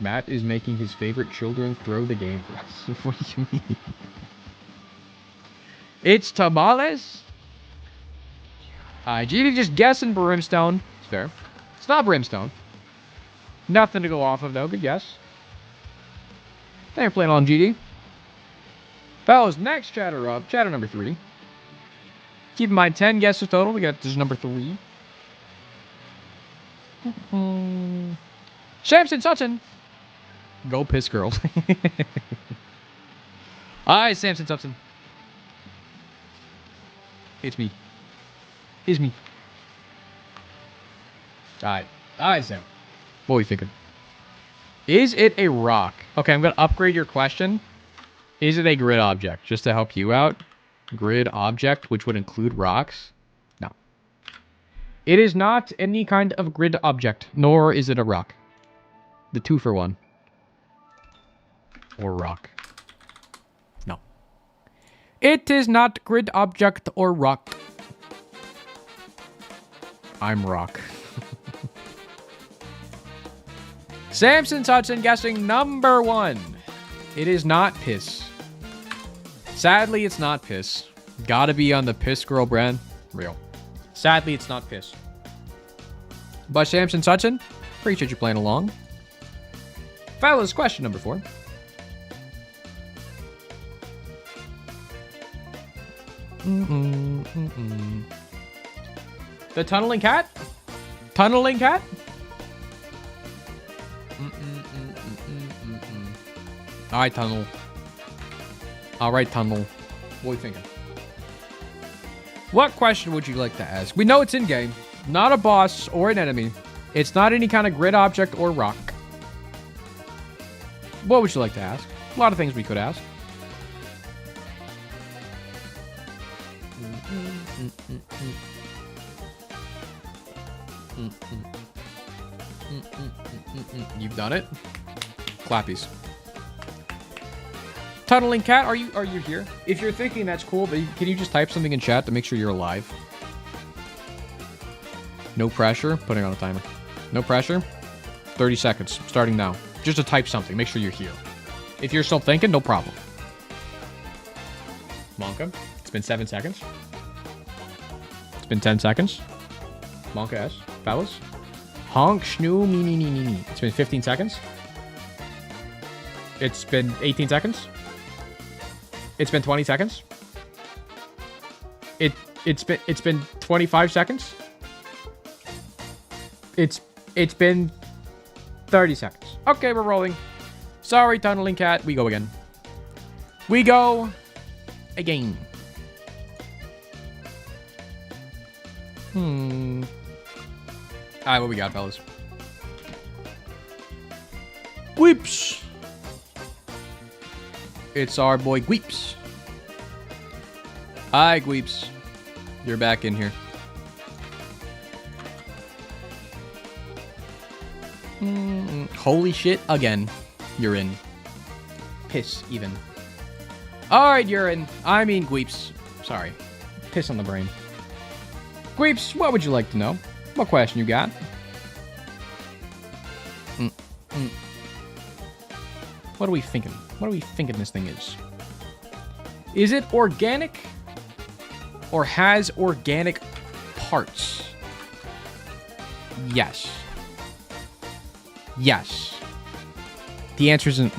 Matt is making his favorite children throw the game for us. What do you mean? It's tamales? GD just guessing brimstone. It's fair. It's not brimstone. Nothing to go off of, though. Good guess. Thanks for playing along, GD. Fellas, next chatter up. Chatter number 3. Keep in mind, 10 guesses total. We got this number 3. Samson Sutton. Go piss girl. Hi, Samson Sutton. It's me. It's me. Alright. Alright, Sam. What are you thinking? Is it a rock? Okay, I'm going to upgrade your question. Is it a grid object? Just to help you out. Grid object, which would include rocks? No. It is not any kind of grid object, nor is it a rock. The 2 for 1. Or rock. No. It is not grid object or rock. I'm rock. Samson Hudson guessing number 1. It is not piss. Sadly, it's not piss. Gotta be on the piss girl brand. Real. Sadly, it's not piss. But Samson Hudson, appreciate you playing along. Fellas, question number 4. The tunneling cat? Tunneling cat? Alright, tunnel. Alright, tunnel. What are you thinking? What question would you like to ask? We know it's in-game. Not a boss or an enemy. It's not any kind of grid object or rock. What would you like to ask? A lot of things we could ask. You've done it. Clappies. Tunneling cat, are you here? If you're thinking that's cool, but can you just type something in chat to make sure you're alive? No pressure. Putting on a timer. No pressure. 30 seconds. Starting now. Just to type something. Make sure you're here. If you're still thinking, no problem. Monka. It's been 7 seconds. It's been 10 seconds. Monka S. Fellas. Honk, schnoo, me, me, me, me, me. It's been 15 seconds. It's been 18 seconds. It's been 20 seconds. It's been 25 seconds. It's been 30 seconds. Okay, we're rolling. Sorry, tunneling cat. We go again. We go again. Alright, what we got, fellas? Weeps. It's our boy Gweeps. Hi, Gweeps. You're back in here. Holy shit, again. You're in. Piss, even. Alright, you're in. I mean, Gweeps. Sorry. Piss on the brain. Gweeps, what would you like to know? What question you got? What are we thinking? What are we thinking this thing is? Is it organic? Or has organic parts? Yes. Yes. The answer is Yep.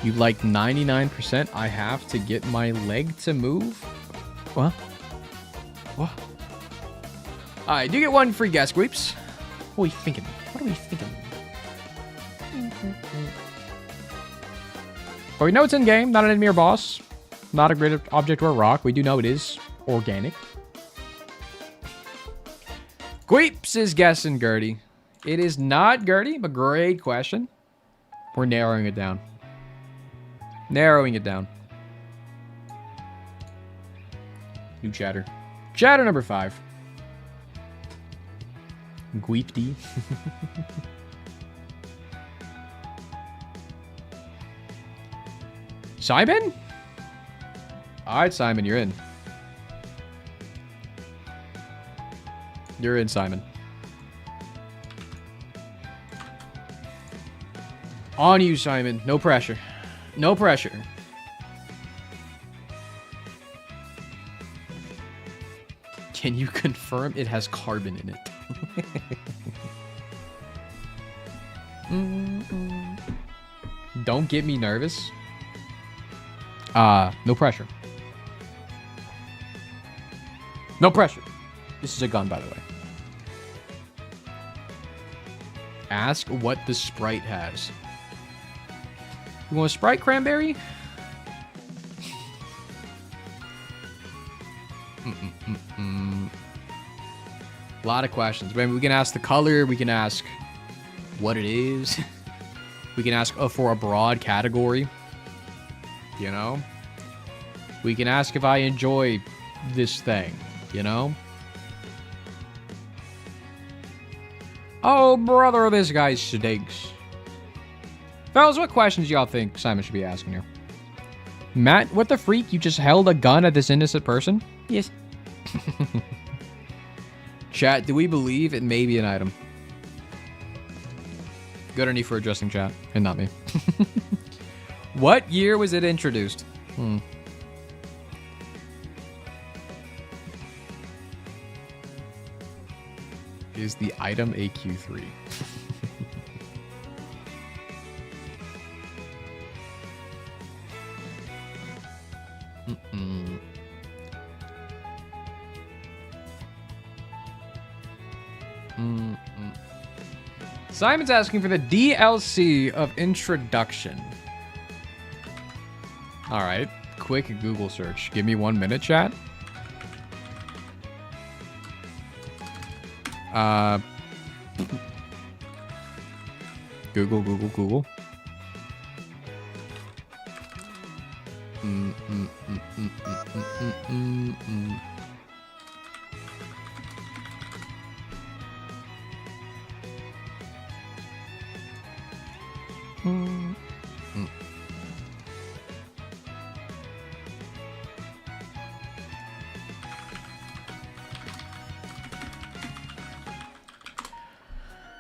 You like 99% I have to get my leg to move? What? What? Alright, do get one free guess, Gweeps. What are we thinking? What are we thinking? But we know it's in-game, not an enemy or boss. Not a grid object or a rock. We do know it is organic. Queeps is guessing Gertie. It is not Gertie, but great question. We're narrowing it down. Narrowing it down. New chatter. Chatter number 5. Gweepty. Simon? Alright, Simon, you're in. You're in, Simon. On you, Simon. No pressure. No pressure. Can you confirm it has carbon in it? Don't get me nervous. No pressure. No pressure. This is a gun, by the way. Ask what the Sprite has. You want a Sprite cranberry? A lot of questions. I mean, we can ask the color. We can ask what it is. We can ask for a broad category. You know? We can ask if I enjoy this thing. You know? Oh, brother, this guy stinks. Fellas, what questions y'all think Simon should be asking here? Matt, what the freak? You just held a gun at this innocent person? Yes. Chat, do we believe it may be an item? Good on you for addressing chat, and not me. What year was it introduced? Is the item AQ3? Simon's asking for the DLC of Introduction. All right, quick Google search. Give me 1 minute, chat. Google.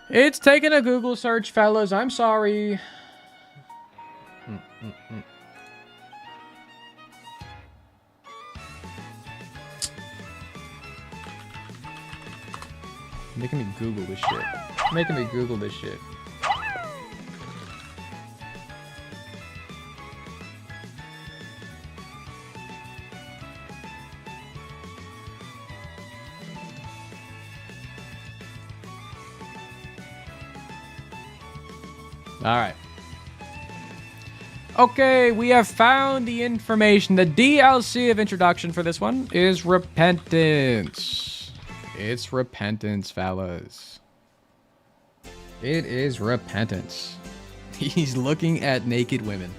It's taking a Google search, fellas. I'm sorry. Making me Google this shit. Making me Google this shit. All right. Okay, we have found the information. The DLC of Introduction for this one is Repentance. It's Repentance, fellas. It is Repentance. He's looking at naked women.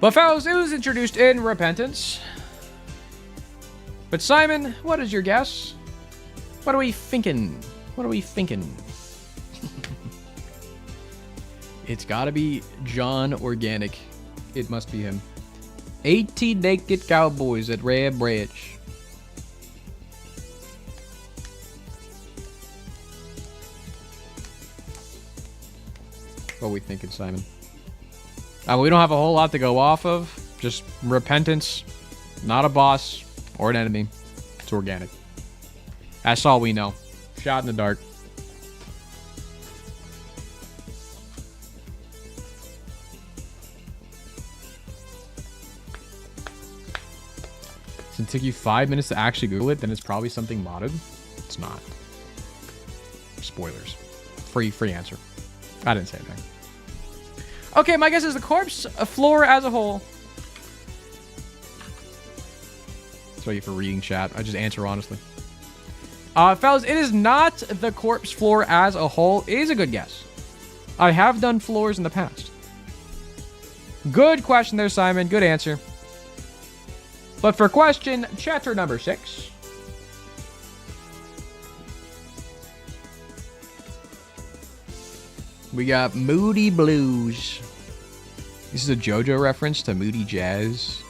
But fellas, it was introduced in Repentance. But Simon, what is your guess? What are we thinking? What are we thinking? It's gotta be John Organic. It must be him. 18 naked cowboys at Red Branch. What are we thinking, Simon? We don't have a whole lot to go off of. Just Repentance. Not a boss or an enemy. It's organic. That's all we know. Shot in the dark. It's it took you 5 minutes to actually Google it, then it's probably something modded. It's not. Spoilers. Free answer. I didn't say anything. Okay, my guess is the corpse floor as a whole. Sorry for reading chat. I just answer honestly. Fellas, it is not the corpse floor as a whole. It is a good guess. I have done floors in the past. Good question there, Simon. Good answer. But for question chatter number 6. We got Moody Blues. This is a JoJo reference to Moody Jazz.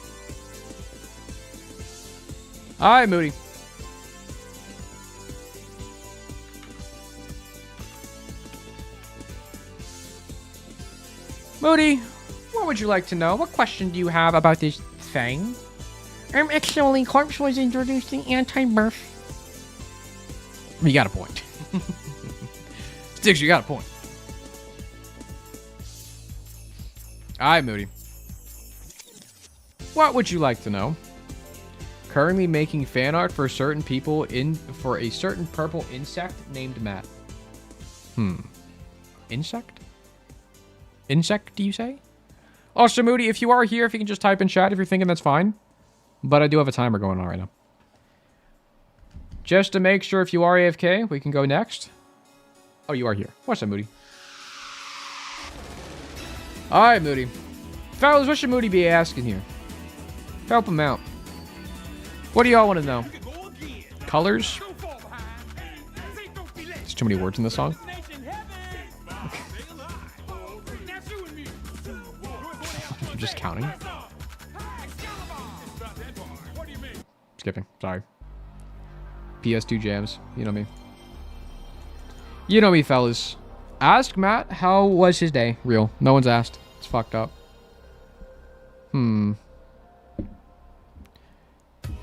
Alright, Moody. Moody, what would you like to know? What question do you have about this thing? Actually, corpse was introduced in anti-birth. You got a point. Sticks, you got a point. Alright, Moody. What would you like to know? Currently making fan art for certain people for a certain purple insect named Matt. Insect? Insect, do you say? Also, Moody, if you are here, if you can just type in chat if you're thinking, that's fine. But I do have a timer going on right now. Just to make sure if you are AFK, we can go next. Oh, you are here. What's up, Moody? Alright, Moody. Fellas, what should Moody be asking here? Help him out. What do y'all want to know? Colors? There's too many words in this song. I'm just counting. Skipping. Sorry. PS2 jams. You know me. You know me, fellas. Ask Matt how was his day. Real. No one's asked. It's fucked up.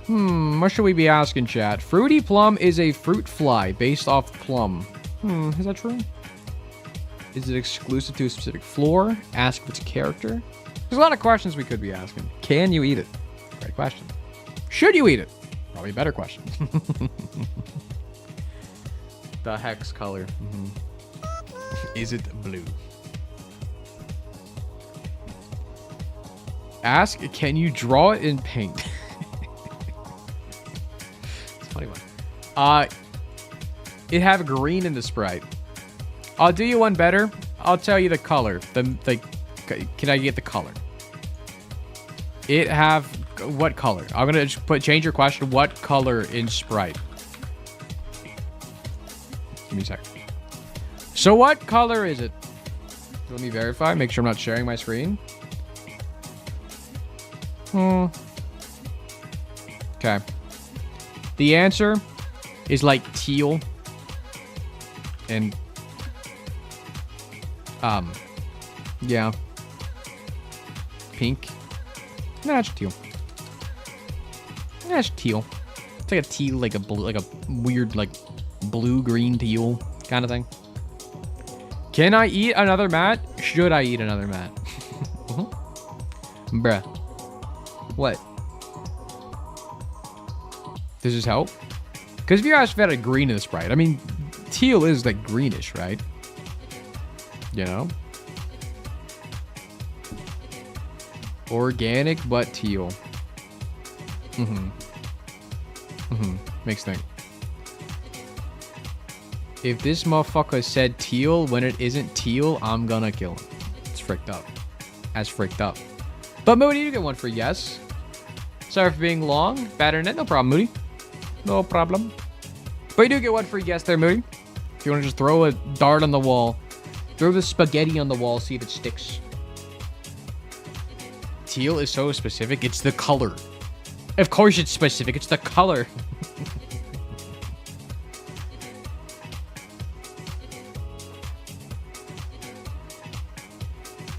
What should we be asking, chat? Fruity Plum is a fruit fly based off plum. Is that true? Is it exclusive to a specific floor? Ask if it's a character. There's a lot of questions we could be asking. Can you eat it? Great question. Should you eat it? Probably a better question. The hex color. Is it blue? Ask, can you draw it in paint? It's a funny one. It have green in the sprite. I'll do you one better. I'll tell you the color. Can I get the color? It have what color? I'm gonna just change your question. What color in sprite? Give me a second. So what color is it? Let me verify. Make sure I'm not sharing my screen. Okay. The answer is like teal. And yeah. Pink. No, it's teal. That's teal. It's like a teal, like a blue, like a weird, like blue-green teal kind of thing. Can I eat another mat? Should I eat another mat? Bruh. What? Does this help? Because if you guys had a green in the sprite, I mean, teal is like greenish, right? You know? Organic but teal. Makes sense. If this motherfucker said teal when it isn't teal, I'm gonna kill him. It's fricked up. As fricked up. But Moody, you get one for yes. Sorry for being long. Bad internet. No problem, Moody. No problem. But you do get one for yes there, Moody. If you want to just throw a dart on the wall. Throw the spaghetti on the wall, see if it sticks. Teal is so specific. It's the color. Of course it's specific. It's the color.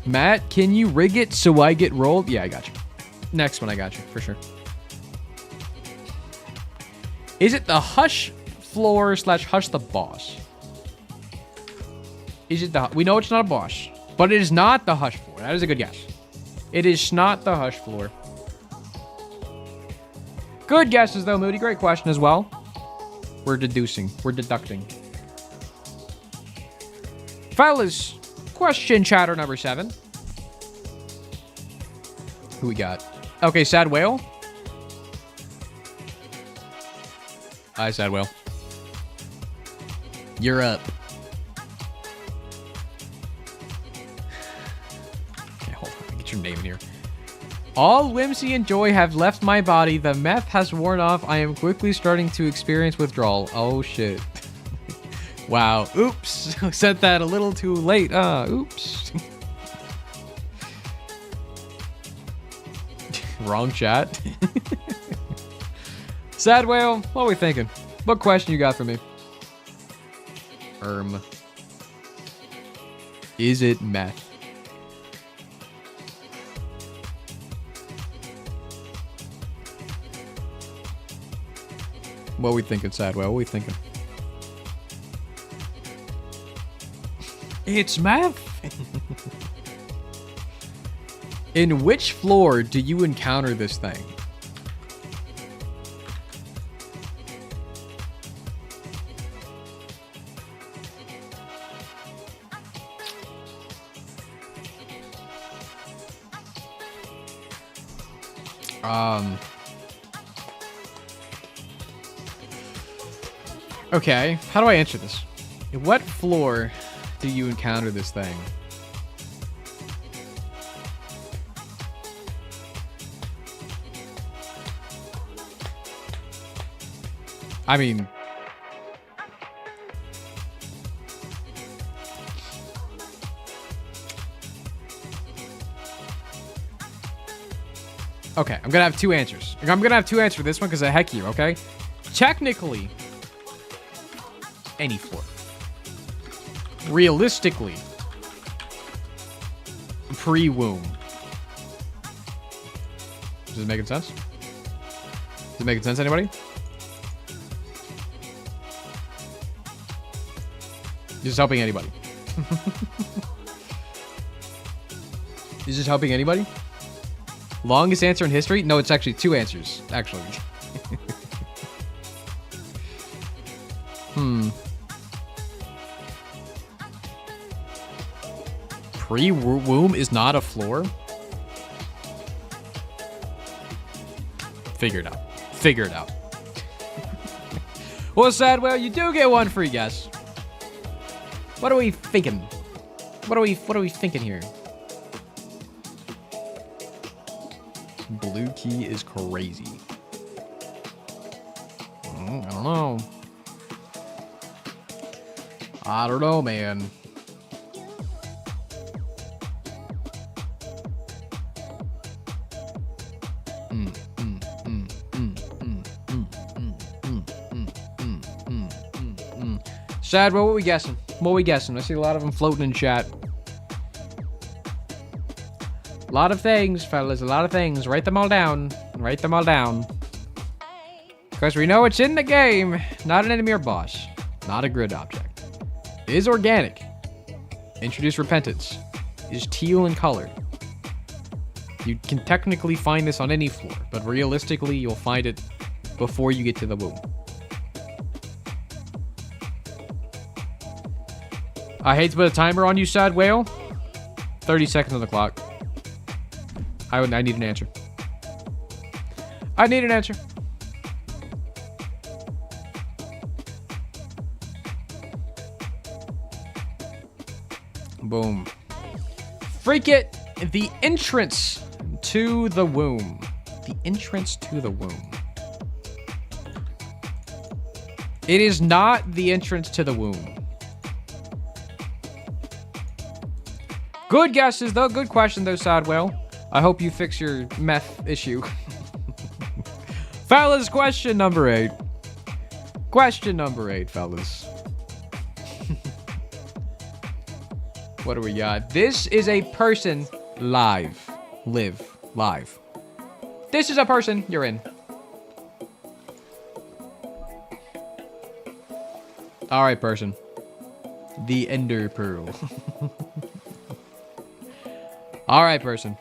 Matt, can you rig it so I get rolled? Yeah, I got you. Next one, I got you, for sure. Is it the Hush floor / Hush the boss? Is it the... We know it's not a boss, but it is not the Hush floor. That is a good guess. It is not the Hush floor. Good guesses, though, Moody. Great question as well. We're deducing. We're deducting. Fellas, question chatter number 7. Who we got? Okay, Sad Whale. Hi, Sad Whale. You're up. Okay, hold on. Get your name in here. All whimsy and joy have left my body. The meth has worn off. I am quickly starting to experience withdrawal. Oh, shit. Wow. Oops. Said that a little too late. Oops. Wrong chat. Sad Whale, what are we thinking? What question you got for me? Is it meth? What are we thinking, Sad Whale? What are we thinking? It's meth. In which floor do you encounter this thing? Okay, how do I answer this? What floor do you encounter this thing? I mean... Okay, I'm gonna have 2 answers. I'm gonna have 2 answers for this one because of heck you, okay? Technically, any floor. Realistically, pre-womb. Is it making sense? Is it making sense, anybody? Just helping anybody. Is this helping anybody? Longest answer in history? No, it's actually 2 answers, actually. Pre-womb is not a floor? Figure it out. Figure it out. Well, Sad Whale, you do get 1 free guess. What are we thinking? What are we thinking here? Blue key is crazy. I don't know. I don't know, man. Sad, what were we guessing? What are we guessing? I see a lot of them floating in chat. A lot of things, fellas. A lot of things. Write them all down. Write them all down. Because we know it's in the game. Not an enemy or boss. Not a grid object. It is organic. Introduce repentance. Is teal in color. You can technically find this on any floor, but realistically, you'll find it before you get to the womb. I hate to put a timer on you, Sad Whale. 30 seconds on the clock. I need an answer. I need an answer. Boom. Freak it. The entrance to the womb. The entrance to the womb. It is not the entrance to the womb. Good guesses, though. Good question, though, Sad Whale. I hope you fix your meth issue. Fellas, question number 8. Question number 8, fellas. What do we got? This is a person live. Live. This is a person. You're in. All right, person. The Ender Pearl. All right, person.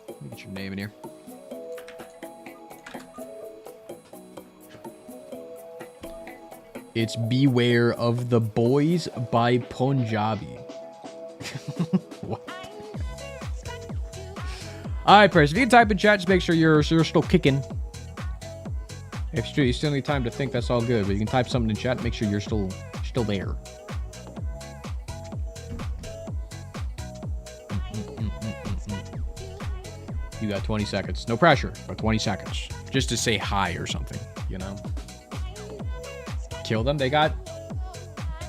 Let me get your name in here. It's Beware of the Boys by Punjabi. What? Alright, Prince. If you can type in chat, just make sure you're still kicking. If you still need time to think, that's all good. But you can type something in chat, make sure you're still there. You got 20 seconds. No pressure, but 20 seconds. Just to say hi or something, you know? Kill them. They got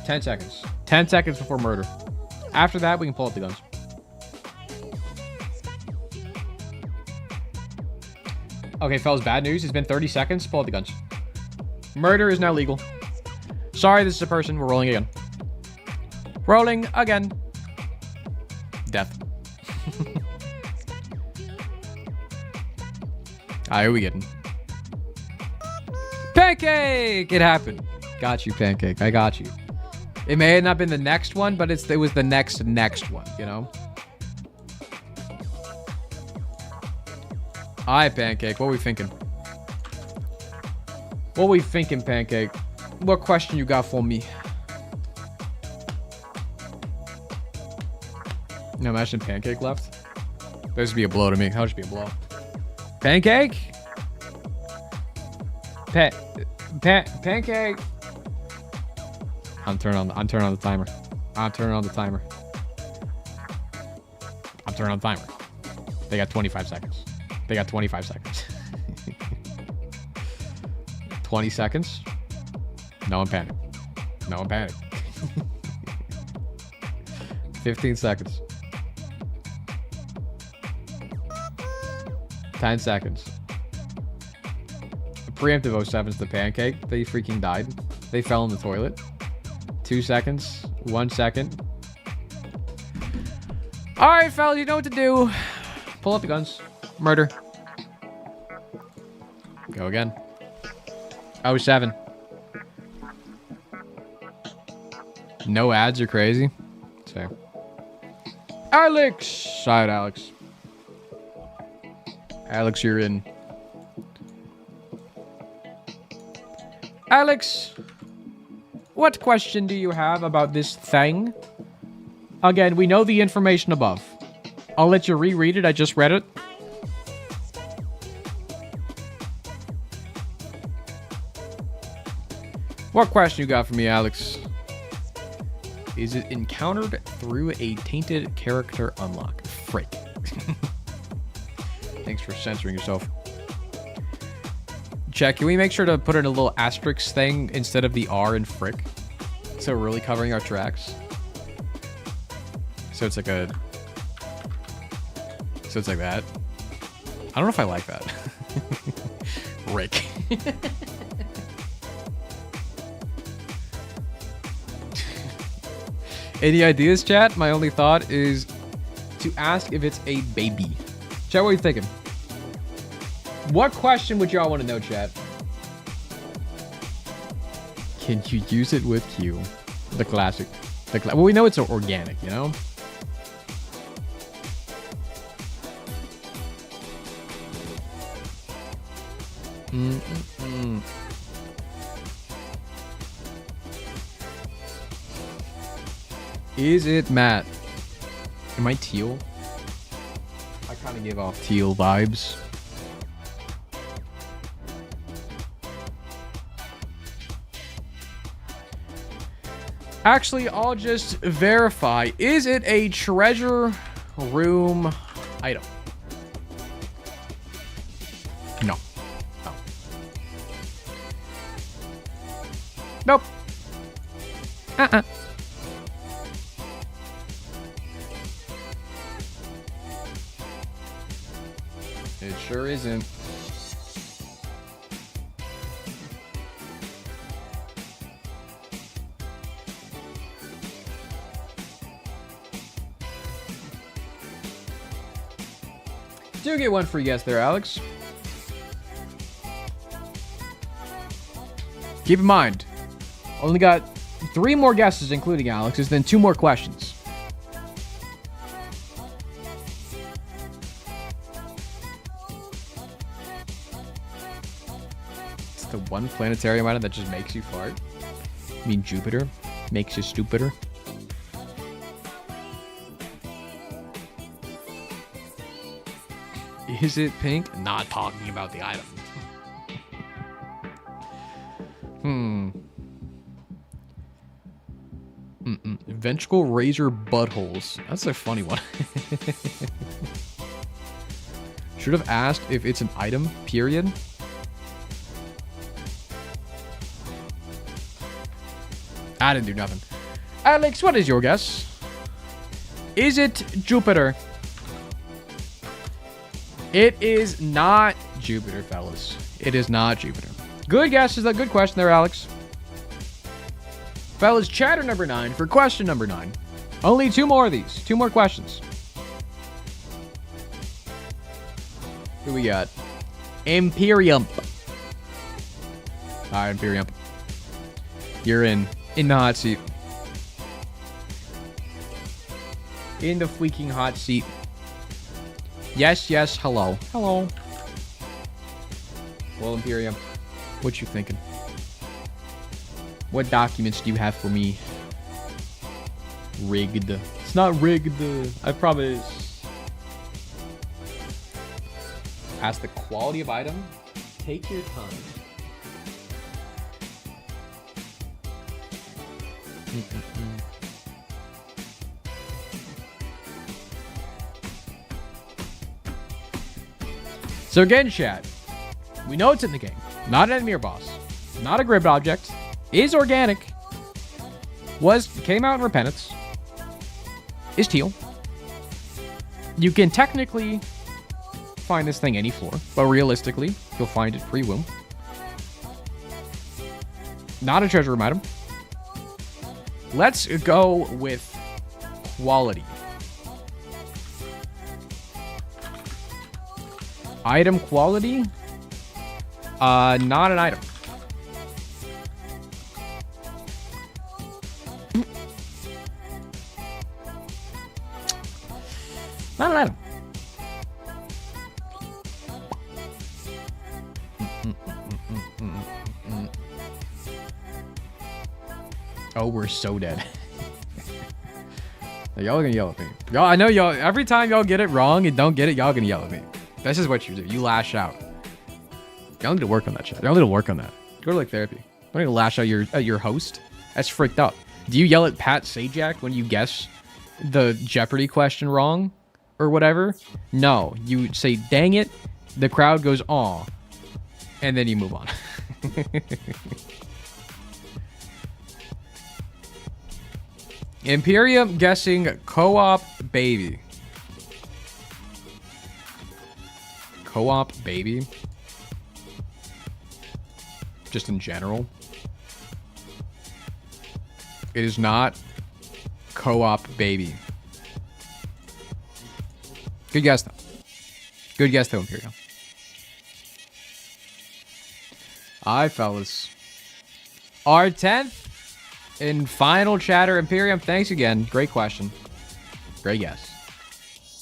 10 seconds. 10 seconds before murder. After that, we can pull up the guns. Okay, fellas, bad news. It's been 30 seconds. Pull out the guns. Murder is now legal. Sorry, this is a person. We're rolling again. Rolling again. Death. Alright, who are we getting? Pancake! It happened. Got you, Pancake. I got you. It may have not been the next one, but it was the next one, you know? Alright, Pancake. What are we thinking? What are we thinking, Pancake? What question you got for me? No, imagine Pancake left. This would be a blow to me. That would just be a blow. Pancake? Pancake? I'm turning on the timer. I'm turning on the timer. They got 25 seconds. 20 seconds. No one panic. 15 seconds. 10 seconds. Preemptive 07's the Pancake. They freaking died. They fell in the toilet. 2 seconds. 1 second. Alright, fellas, you know what to do. Pull up the guns. Murder. Go again. 07. No ads are crazy. So. Alex! Side Alex. Alex, you're in. Alex, what question do you have about this thing? Again, we know the information above. I'll let you reread it. I just read it. What question you got for me, Alex? Is it encountered through a tainted character unlock? Frick. Thanks for censoring yourself. Check, can we make sure to put in a little asterisk thing instead of the R in frick? So we're really covering our tracks. So it's like a... So it's like that. I don't know if I like that. Rick. Any ideas, chat? My only thought is to ask if it's a baby. Chat, what are you thinking? What question would y'all want to know, chat? Can you use it with Q? The classic. Well, we know it's organic, you know? Is it Matt? Am I teal? I kind of give off teal vibes. Actually, I'll just verify. Is it a treasure room item? No. No. Nope. It sure isn't. Do get one free guess there, Alex. Keep in mind, only got 3 more guesses, including Alex's, then 2 more questions. It's the one planetarium item that just makes you fart. I mean Jupiter. Makes you stupider. Is it pink? Not talking about the item. Ventricle razor buttholes. That's a funny one. Should have asked if it's an item, period. I didn't do nothing. Alex, what is your guess? Is it Jupiter? It is not Jupiter, fellas. It is not Jupiter. Good guess. Is that good question there, Alex? Fellas, chatter number 9 for question number 9. Only 2 more of these. 2 more questions. Who we got? Imperium. Alright, Imperium. You're in the hot seat. In the freaking hot seat. Yes, yes, hello. Hello. Well, Imperium, what you thinking? What documents do you have for me? Rigged. It's not rigged. I promise. Ask the quality of item. Take your time. So again, chat, we know it's in the game. Not an enemy or boss. Not a gribbed object. Is organic. Came out in Repentance. Is teal. You can technically find this thing any floor, but realistically, you'll find it pre-womb. Not a treasure room item. Let's go with quality. Item quality? Not an item. Not an item. Oh, we're so dead. Y'all gonna yell at me. Y'all, I know y'all, every time y'all get it wrong and don't get it, y'all gonna yell at me. This is what you do. You lash out. Y'all need to work on that shit. Y'all need to work on that. Go to like therapy. Don't need to lash out at your host. That's freaked out. Do you yell at Pat Sajak when you guess the Jeopardy question wrong or whatever? No. You say, dang it. The crowd goes, aw. And then you move on. Imperium guessing co-op baby. Co-op baby? Just in general. It is not co-op baby. Good guess though. Good guess though, Imperium. Alright, fellas. Our 10th and final chatter, Imperium. Thanks again. Great question. Great guess.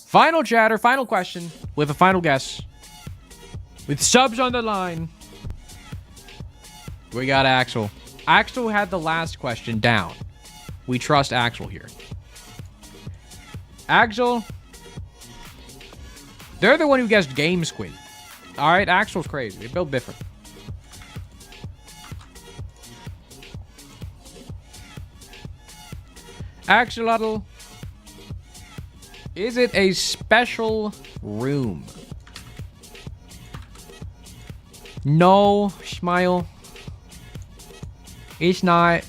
Final chatter, final question with a final guess. With subs on the line. We got Axel. Axel had the last question down. We trust Axel here. Axel. They're the one who guessed Game Squid. Alright, Axel's crazy. They build different. Axolotl. Is it a special room? No, Smile. It's not.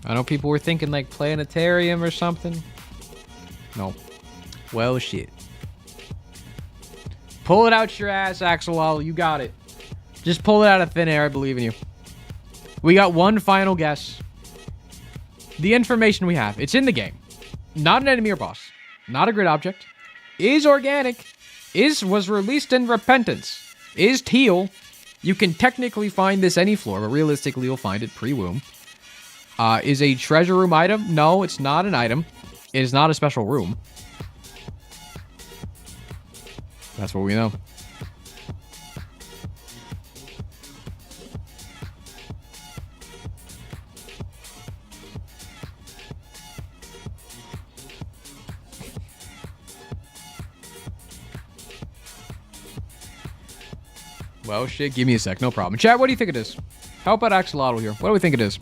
I know people were thinking like planetarium or something. No. Well, shit. Pull it out your ass, Axolotl. You got it. Just pull it out of thin air. I believe in you. We got one final guess. The information we have. It's in the game. Not an enemy or boss. Not a grid object. Is organic. Was released in Repentance. Is teal. You can technically find this any floor, but realistically you'll find it pre-womb. Is a treasure room item? No, it's not an item. It is not a special room. That's what we know. Well, shit, give me a sec. No problem. Chat, what do you think it is? How about Axolotl here? What do we think it is?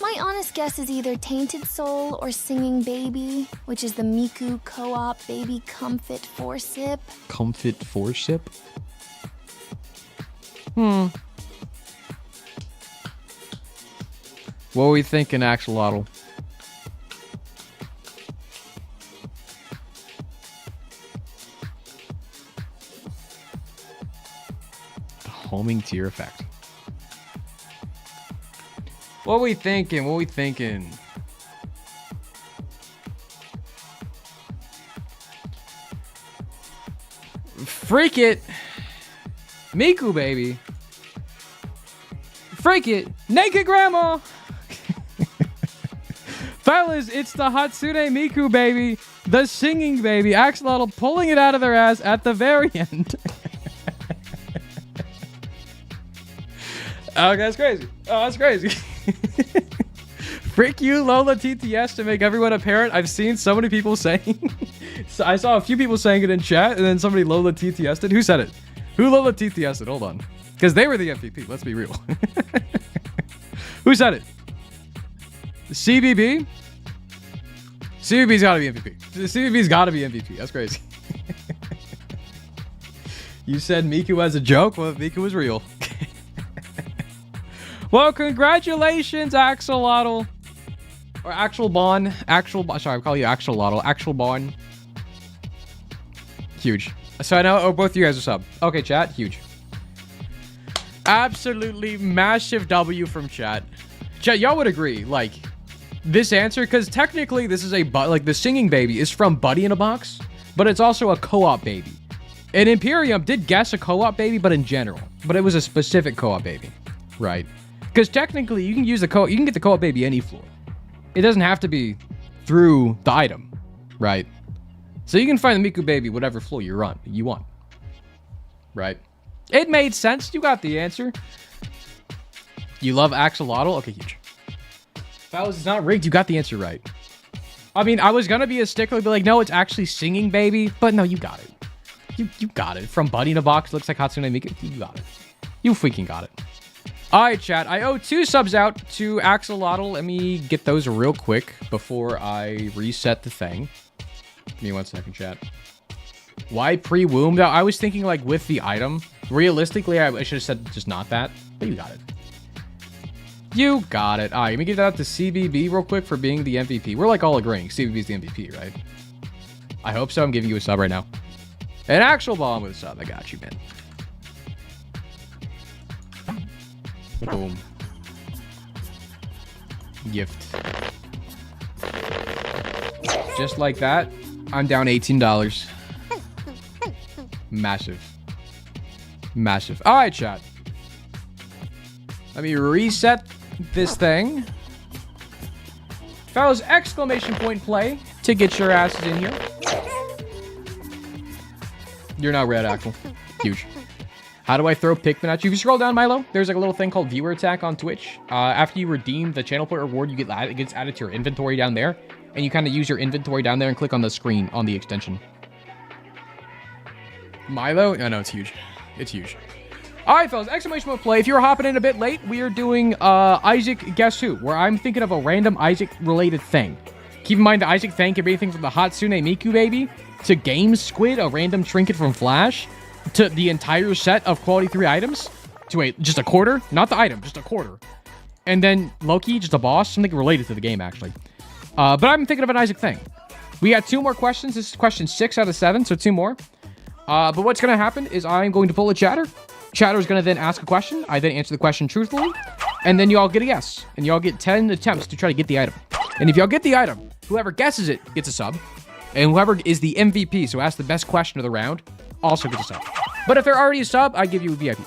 My honest guess is either Tainted Soul or Singing Baby, which is the Miku co-op baby comfort four-sip. Comfort four-sip? What are we thinking, Axolotl? The homing tear effect. What are we thinking? What are we thinking? Freak it. Miku, baby. Freak it. Naked grandma. Fellas, it's the Hatsune Miku, baby. The singing baby. Axolotl pulling it out of their ass at the very end. Oh, that's crazy. Oh, that's crazy. Frick you, Lola TTS, to make everyone a parent. I've seen so many people saying. So I saw a few people saying it in chat, and then somebody Lola TTS'd it. Who said it? Who Lola TTS'd it? Hold on. Because they were the MVP. Let's be real. Who said it? CBB? CBB's gotta be MVP. CBB's gotta be MVP. That's crazy. You said Miku as a joke? Well, Miku was real. Well, congratulations, Axolotl. Or Axelbon. Sorry, I'll call you Axolotl. Axelbon. Huge. So I know, oh, both of you guys are sub. Okay, chat, huge. Absolutely massive W from chat. Chat, y'all would agree, like, this answer, because technically this is like, the singing baby is from Buddy in a Box, but it's also a co-op baby. And Imperium did guess a co-op baby, but in general. But it was a specific co-op baby, right? Because technically, you can use you can get the co-op baby any floor. It doesn't have to be through the item, right? So you can find the Miku baby whatever floor you want, right? It made sense. You got the answer. You love Axolotl? Okay, huge. Fellas, it's not rigged. You got the answer right. I mean, I was gonna be a stickler, be like, no, it's actually singing baby, but no, you got it. You got it. From Buddy in a Box, looks like Hatsune Miku. You got it. You freaking got it. All right, chat. I owe 2 subs out to Axolotl. Let me get those real quick before I reset the thing. Give me 1 second, chat. Why pre-wombed? I was thinking, like, with the item. Realistically, I should have said just not that, but you got it. You got it. All right, let me give that out to CBB real quick for being the MVP. We're, like, all agreeing. CBB's the MVP, right? I hope so. I'm giving you a sub right now. An actual bomb with a sub. I got you, man. Boom. Gift. Just like that, I'm down $18. Massive. Massive. All right, chat. Let me reset this thing. Fellas, exclamation point play to get your asses in here. You're not red, Axel. Huge. How do I throw Pikmin at you? If you scroll down, Milo, there's like a little thing called Viewer Attack on Twitch. After you redeem the channel point reward, it gets added to your inventory down there. And you kind of use your inventory down there and click on the screen on the extension. Milo? No, it's huge. It's huge. All right, fellas, exclamation point play. If you're hopping in a bit late, we are doing Isaac Guess Who, where I'm thinking of a random Isaac-related thing. Keep in mind that Isaac thing can be anything from the Hatsune Miku baby to Game Squid, a random trinket from Flash, to the entire set of quality 3 items, to just a quarter, not the item, just a quarter. And then Loki, just a boss, something related to the game, actually. But I'm thinking of an Isaac thing. We got 2 more questions. This is question 6 out of 7, so 2 more. But what's going to happen is I'm going to pull a chatter. Chatter's going to then ask a question. I then answer the question truthfully. And then you all get a guess. And you all get 10 attempts to try to get the item. And if y'all get the item, whoever guesses it gets a sub. And whoever is the MVP, so asks the best question of the round, also gets a sub. But if they're already a sub, I give you a VIP.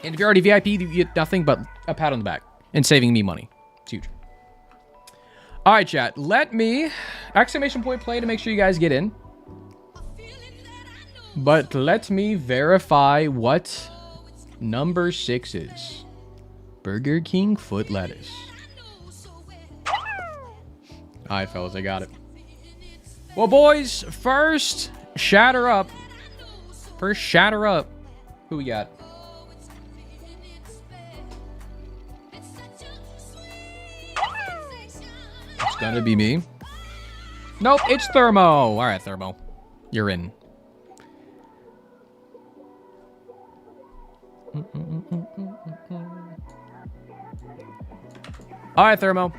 And if you're already VIP, you get nothing but a pat on the back. And saving me money. It's huge. All right, chat. Let me... exclamation point play to make sure you guys get in. But let me verify what number 6 is. Burger King foot lettuce. Alright, fellas, I got it. Well, boys, first, shatter up. First, shatter up. Who we got? It's gonna be me. Nope, it's Thermo. Alright, Thermo. You're in. Alright, Thermo.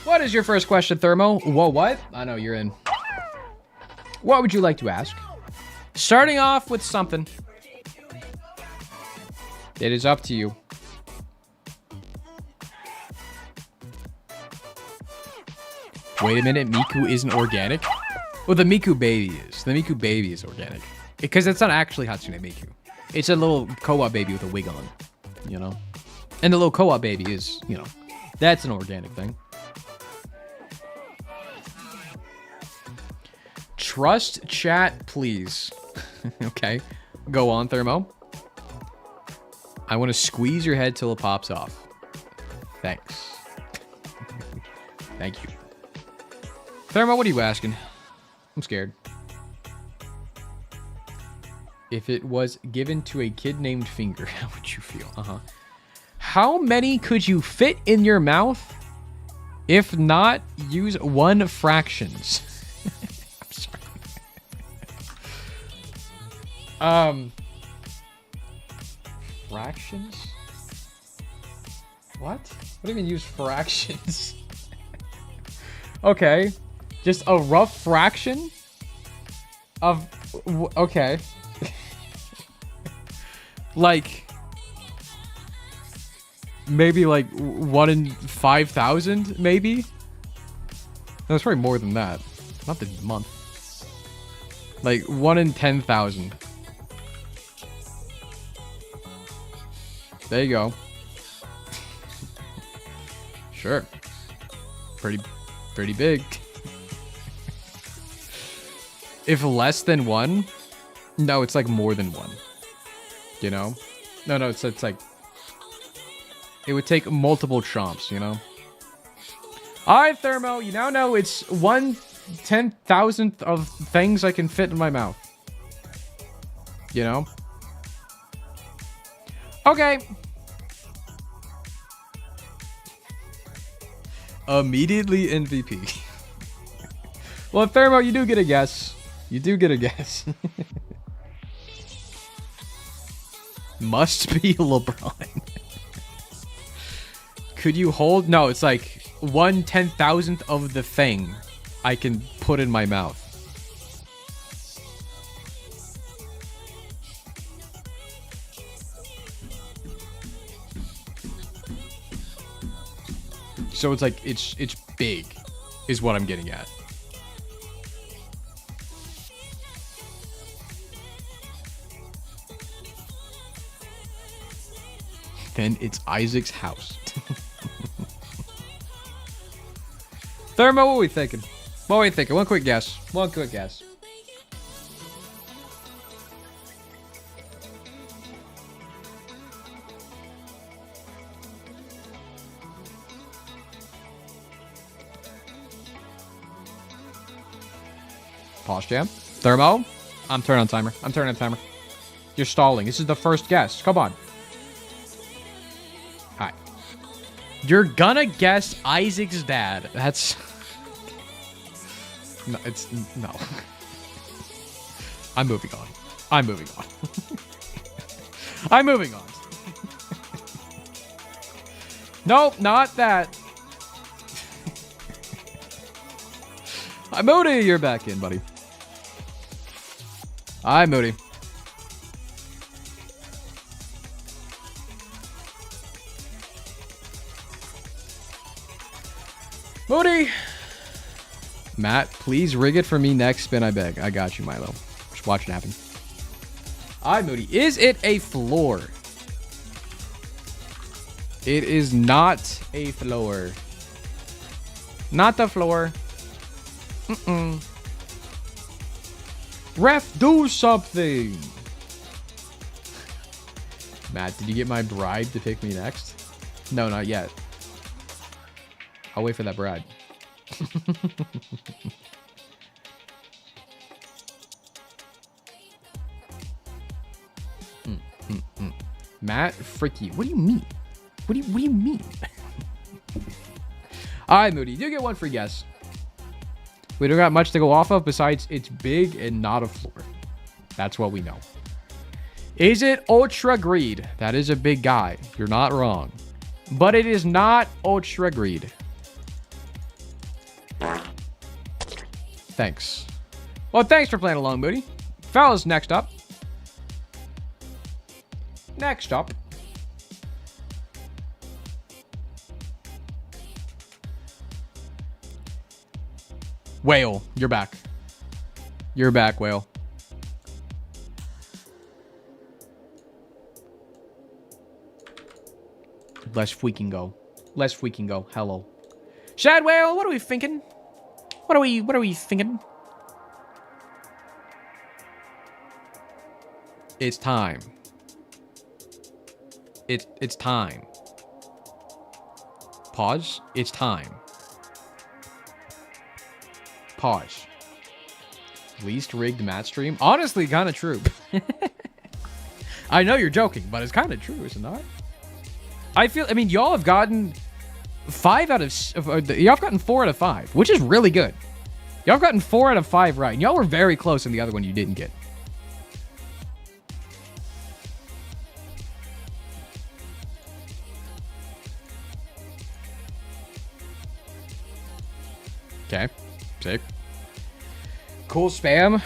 What is your first question, Thermo? Whoa, what? I know, you're in. What would you like to ask? Starting off with something. It is up to you. Wait a minute, Miku isn't organic? Well, the Miku baby is. The Miku baby is organic. Because it's not actually Hatsune Miku. It's a little co-op baby with a wig on, you know? And the little co-op baby is, you know, that's an organic thing. Trust chat, please. Okay. Go on, Thermo. I want to squeeze your head till it pops off. Thanks. Thank you. Thermo, what are you asking? I'm scared. If it was given to a kid named Finger, how would you feel? How many could you fit in your mouth? If not, use one fractions. I'm sorry. Fractions? What? What do you mean use fractions? Okay. Just a rough fraction of... Okay. Like... Maybe like 1 in 5,000, maybe? No, it's probably more than that. Not the month. Like 1 in 10,000. There you go. Sure. Pretty big. If less than 1, no, it's like more than 1. You know? No, it's like it would take multiple chomps, you know? Alright, Thermo, you now know it's 1/10,000th of things I can fit in my mouth. You know? Okay. Immediately MVP. Well, Thermo, you do get a guess. You do get a guess. Must be LeBron. Could you hold? No, it's like 1/10,000th of the thing I can put in my mouth. So it's like it's big, is what I'm getting at. Then it's Isaac's house. Thermo, what are we thinking? What are we thinking? One quick guess. One quick guess. Pause jam. Thermo, I'm turning on timer. I'm turning on timer. You're stalling. This is the first guess. Come on. Hi. You're gonna guess Isaac's dad. That's... No, it's... No. I'm moving on. I'm moving on. I'm moving on. Nope, not that. Moody, you're back in, buddy. Hi, Moody. Moody! Matt, please rig it for me next spin, I beg. I got you, Milo. Just watch it happen. Hi, Moody. Is it a floor? It is not a floor. Not the floor. Mm-mm. Ref, do something. Matt, did you get my bribe to pick me next? No, not yet. I'll wait for that bribe. Matt, freaky. What do you mean? What do you mean? All right, Moody, you do get one free guess. We don't got much to go off of besides it's big and not a floor. That's what we know. Is it Ultra Greed? That is a big guy. You're not wrong. But it is not Ultra Greed. Thanks. Well, thanks for playing along, Moody. Fellas, next up. Next up. Whale, you're back. You're back, Whale. Let's freaking go. Let's freaking go. Hello. Shad Whale, what are we thinking? What are we thinking? It's time. It's time. Pause. It's time. Pause. Least rigged Matt stream? Honestly, kind of true. I know you're joking, but it's kind of true, is it not? I mean, y'all have gotten 5 out of... Y'all have gotten 4 out of 5, which is really good. Y'all have gotten 4 out of 5 right. And y'all were very close in the other one you didn't get. Okay. Sick. Cool spam.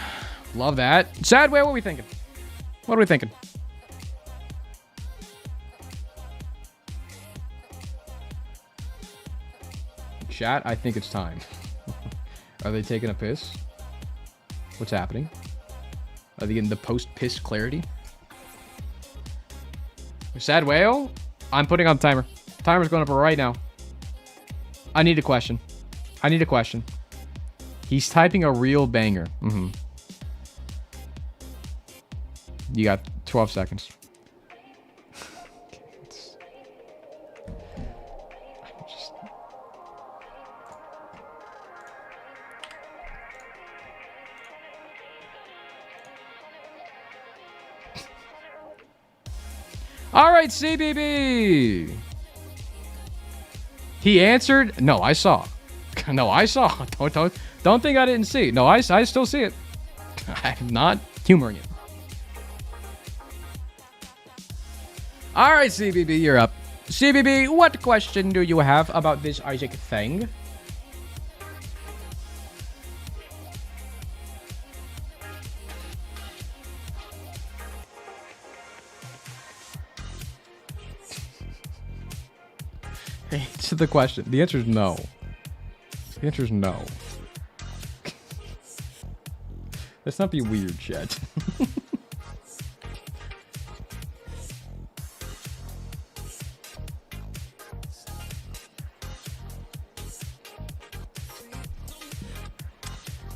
Love that. Sad Whale, what are we thinking? What are we thinking? Chat, I think it's time. Are they taking a piss? What's happening? Are they getting the post-piss clarity? Sad Whale, I'm putting on the timer. Timer's going up right now. I need a question. I need a question. He's typing a real banger. You got 12 seconds. All right, CBB. He answered. No, I saw. No, I saw. Don't think I didn't see. No, I still see it. I'm not humoring it. All right, CBB, you're up. CBB, what question do you have about this Isaac thing? Answer the question. The answer is no. The answer is no. Let's not be weird, chat.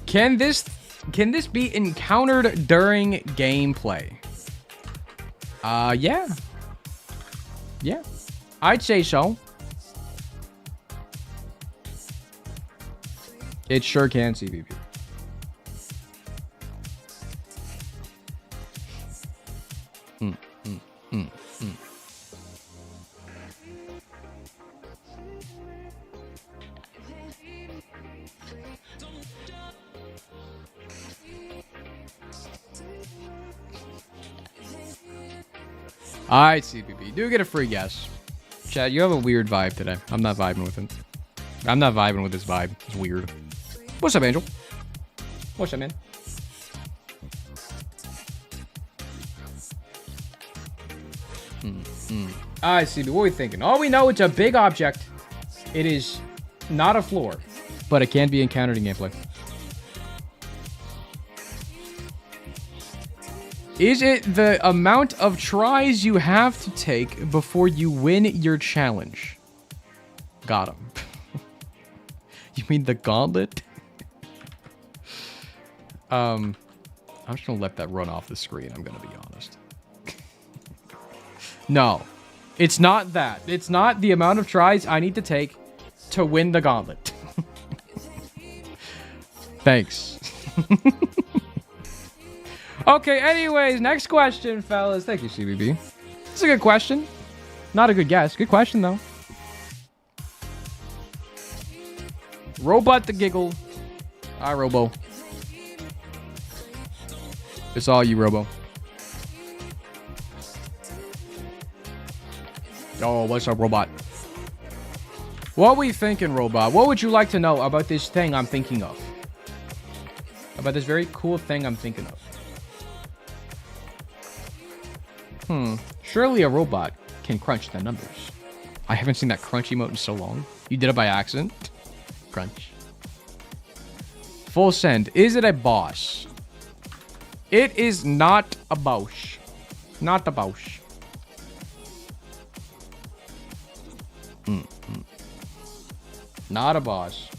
Can this be encountered during gameplay? Yeah. Yeah. I'd say so. It sure can, CVP. Alright, CPP. Do get a free guess. Chad, you have a weird vibe today. I'm not vibing with it. I'm not vibing with this vibe. It's weird. What's up, Angel? What's up, man? Alright, CB, what are we thinking? All we know, it's a big object. It is not a floor, but it can be encountered in gameplay. Is it the amount of tries you have to take before you win your challenge? Got him. You mean the gauntlet? I'm just gonna let that run off the screen, I'm gonna be honest. No. It's not that. It's not the amount of tries I need to take to win the gauntlet. Thanks. Okay, anyways, next question, fellas. Thank you, CBB. It's a good question. Not a good guess. Good question, though. Robot the giggle. Hi, Robo. It's all you, Robo. Oh, what's up, Robot? What we thinking, Robot? What would you like to know about this thing I'm thinking of? About this very cool thing I'm thinking of. Surely a robot can crunch the numbers. I haven't seen that crunch emote in so long. You did it by accident. Crunch. Full send. Is it a boss? It is not a boss. Not a boss. Not a boss.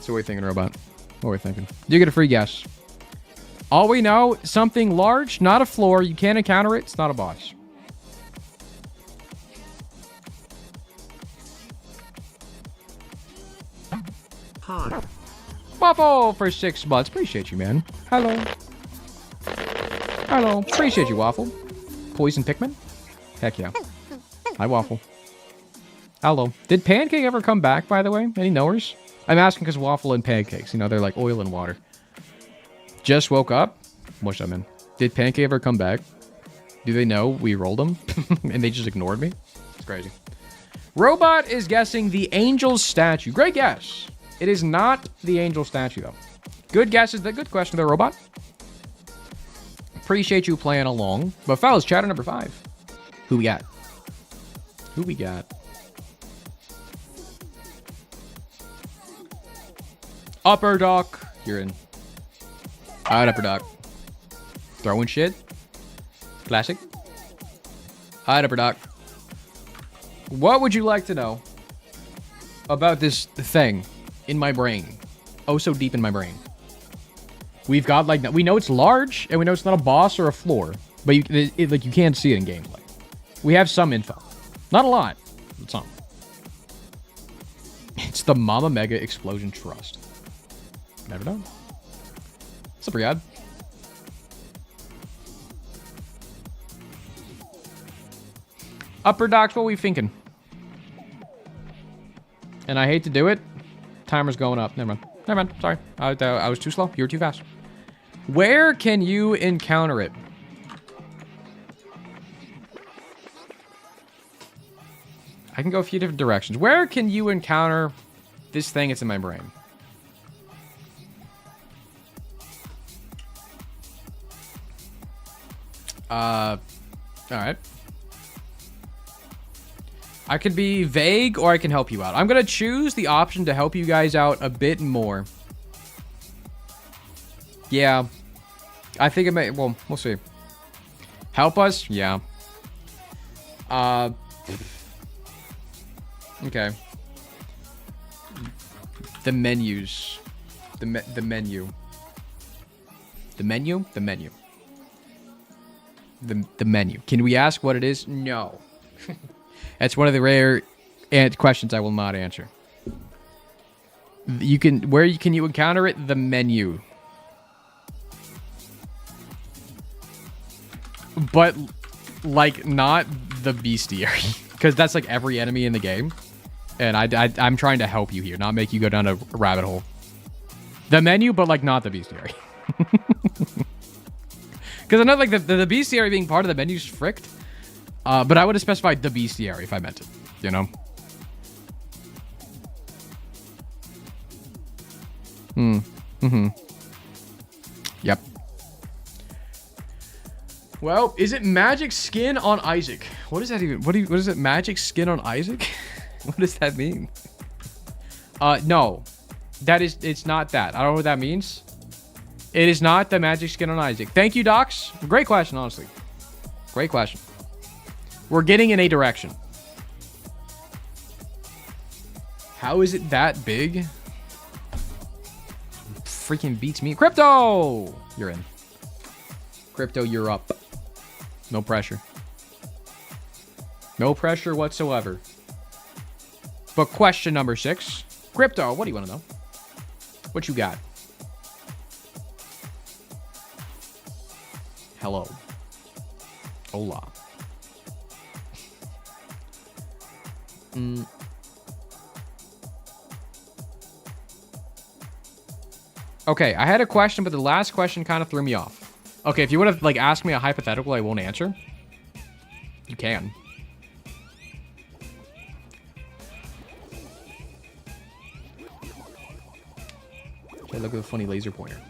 So what are we thinking, Robot? What are we thinking? You get a free guess. All we know, something large, not a floor. You can't encounter it. It's not a boss. Hi. Waffle for 6 months. Appreciate you, man. Hello. Hello. Appreciate you, Waffle. Poison Pikmin? Heck yeah. Hi, Waffle. Hello. Did Pancake ever come back, by the way? Any knowers? I'm asking because Waffle and Pancakes, you know, they're like oil and water. Just woke up? What's up, man? Did Pancake ever come back? Do they know we rolled them? And they just ignored me? It's crazy. Robot is guessing the angel's statue. Great guess. It is not the angel statue, though. Good guess is the good question there, Robot. Appreciate you playing along. But fellas, chatter number 5. Who we got? Who we got? Upper Dock. You're in. Alright, Upper Dock. Throwing shit. Classic. Alright, Upper Dock. What would you like to know about this thing in my brain? Oh, so deep in my brain. We've got, like, we know it's large, and we know it's not a boss or a floor, but like, you can't see it in gameplay. We have some info. Not a lot, but some. It's the Mama Mega Explosion Trust. Never know. What's up, Riyadh? Upper Docks, what are we thinking? And I hate to do it. Timer's going up. Never mind. Never mind. Sorry. I was too slow. You were too fast. Where can you encounter it? I can go a few different directions. Where can you encounter this thing that's in my brain? Alright. I could be vague or I can help you out. I'm gonna choose the option to help you guys out a bit more. Yeah. I think it may, well, we'll see. Help us? Yeah. Okay. The menus. The menu. The menu? The menu. The menu. Can we ask what it is? No. That's one of the rare questions I will not answer. You can, where can you encounter it? The menu. But, like, not the bestiary. Because that's, like, every enemy in the game. And I'm trying to help you here, not make you go down a rabbit hole. The menu, but, like, not the bestiary. Because I know, like, the bestiary being part of the menu is fricked. But I would have specified the bestiary if I meant it, you know? Yep. Well, is it magic skin on Isaac? What is that even? What is it? Magic skin on Isaac? What does that mean? No. It's not that. I don't know what that means. It is not the magic skin on Isaac. Thank you, Docs. Great question, honestly. Great question. We're getting in a direction. How is it that big? freaking beats me. Crypto! You're in. Crypto, you're up. No pressure. No pressure whatsoever. But question number 6. Crypto, what do you want to know? What you got? Hello. Hola. Okay, I had a question, but the last question kind of threw me off. Okay, if you would have like asked me a hypothetical I won't answer, you can. Okay, look at the funny laser pointer.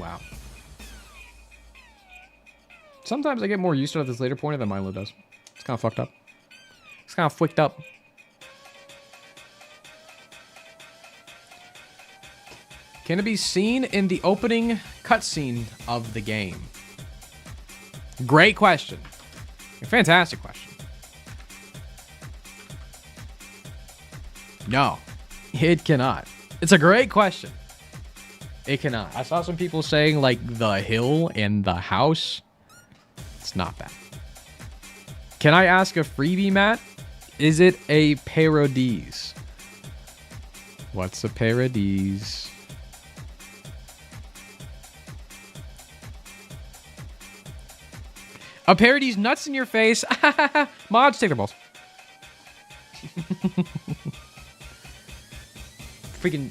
Wow. Sometimes I get more used to this laser pointer than Milo does. It's kind of fucked up. It's kind of flicked up. Can it be seen in the opening cutscene of the game? Great question. A fantastic question. No, it cannot. It's a great question. It cannot. I saw some people saying like the hill and the house. It's not that. Can I ask a freebie, Matt? Is it a parodies? What's a parodies? A parody's nuts in your face. Mods, take their balls. Freaking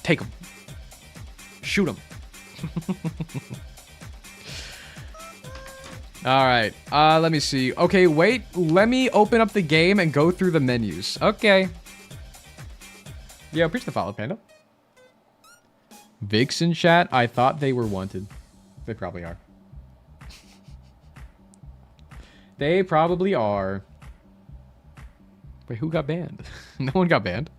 take them. Shoot them. All right. Let me see. Okay, wait. Let me open up the game and go through the menus. Okay. Yeah, preach the follow, Panda. Vixen chat. I thought they were wanted. They probably are. They probably are. Wait, who got banned? No one got banned.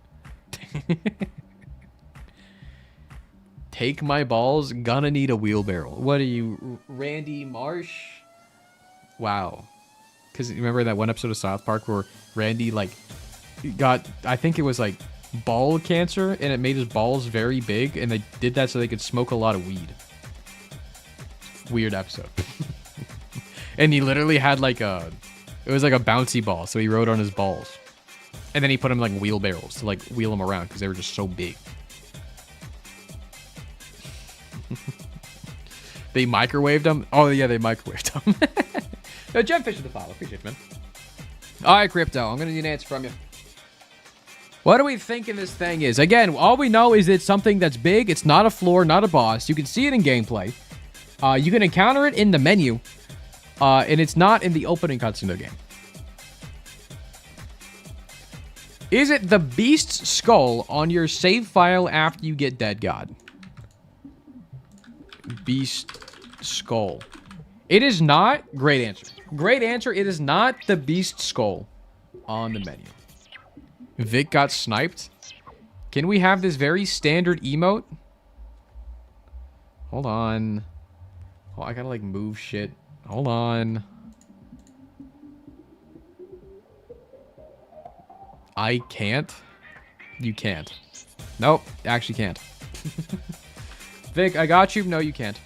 Take my balls. Gonna need a wheelbarrow. What are you, Randy Marsh? Wow. Because remember that one episode of South Park where Randy like got, I think it was like ball cancer, and it made his balls very big, and they did that so they could smoke a lot of weed. Weird episode. And he literally had like a, it was like a bouncy ball, so he rode on his balls. And then he put them in like wheelbarrows to like wheel them around because they were just so big. They microwaved them? Oh yeah, they microwaved them. No, Gemfish with the follow. Appreciate it, man. Alright, Crypto. I'm gonna need an answer from you. What do we think this thing is? Again, all we know is it's something that's big. It's not a floor, not a boss. You can see it in gameplay. You can encounter it in the menu. And it's not in the opening cutscene of the game. Is it the beast's skull on your save file after you get Dead God? Beast skull. It is not. Great answer. Great answer. It is not the beast skull on the menu. Vic got sniped. Can we have this very standard emote? Hold on. Oh, I gotta like move shit. Hold on. I can't. You can't. Nope, actually can't. Vic, I got you. No, you can't.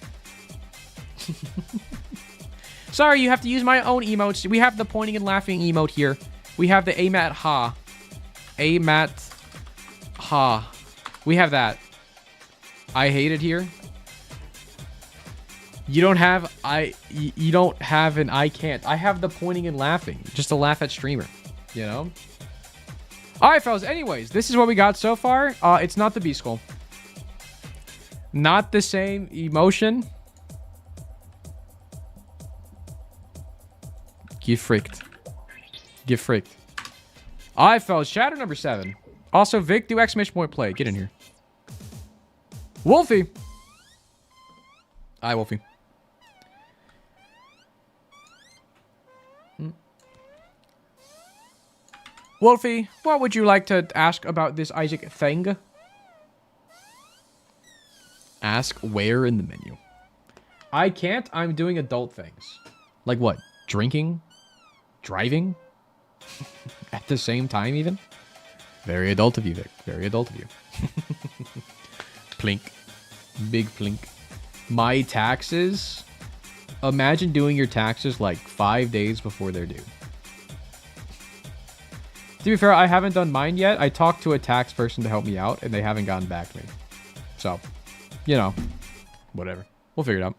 Sorry, you have to use my own emotes. We have the pointing and laughing emote here. We have the Amat Ha. Amat Ha. We have that. I hate it here. You don't have you don't have an I can't. I have the pointing and laughing just to laugh at streamer, you know? All right, fellas. Anyways, this is what we got so far. It's not the beast skull. Not the same emotion. Get fricked. Get fricked. All right, fellas. Shadow number 7. Also, Vic, do exclamation point play. Get in here. Wolfie. Hi, Wolfie. Wolfie, what would you like to ask about this Isaac thing? Ask where in the menu. I can't. I'm doing adult things. Like what? Drinking? Driving? At the same time even? Very adult of you, Vic. Very adult of you. Plink. Big plink. My taxes? Imagine doing your taxes like 5 days before they're due. To be fair, I haven't done mine yet. I talked to a tax person to help me out, and they haven't gotten back to me. So, you know, whatever. We'll figure it out.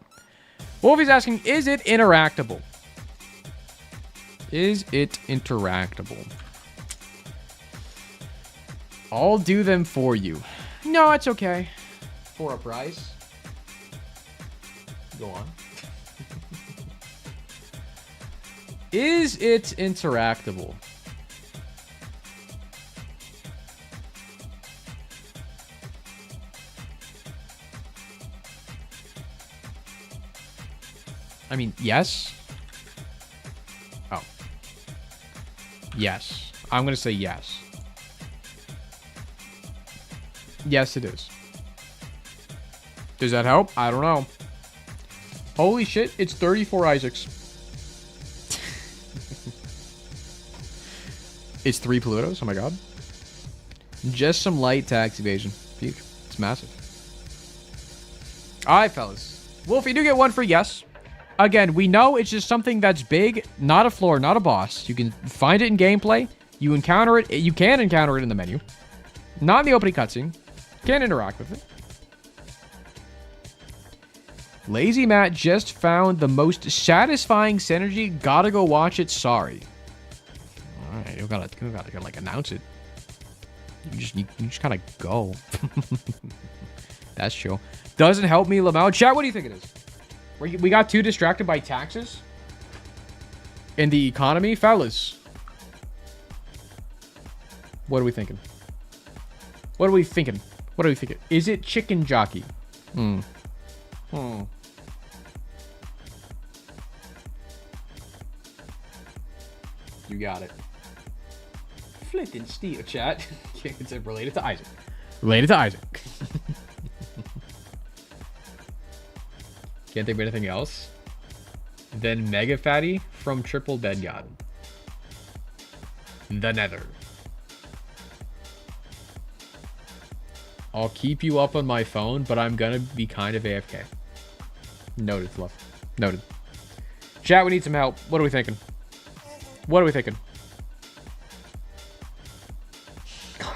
Wolfie's asking, is it interactable? Is it interactable? I'll do them for you. No, it's okay. For a price. Go on. Is it interactable? I mean, yes. Oh. Yes. I'm going to say yes. Yes, it is. Does that help? I don't know. Holy shit, it's 34 Isaacs. It's 3 Plutos. Oh my god. Just some light tax evasion. Peak. It's massive. Alright, fellas. Wolf, you do get one for yes. Again, we know it's just something that's big, not a floor, not a boss. You can find it in gameplay. You encounter it. You can encounter it in the menu. Not in the opening cutscene. Can't interact with it. Lazy Matt just found the most satisfying synergy. Gotta go watch it. Sorry. All right, you gotta like announce it. You just kind of go. That's chill. Doesn't help me, Lamau. Chat, what do you think it is? We got too distracted by taxes in the economy, fellas. What are we thinking? What are we thinking? What are we thinking? Is it chicken jockey? You got it. Flint and steel, chat. It's related to Isaac. Related to Isaac. Can't think of anything else. Then Mega Fatty from Triple Dead God. The Nether. I'll keep you up on my phone, but I'm gonna be kind of AFK. Noted, Fluff. Noted. Chat, we need some help. What are we thinking? What are we thinking?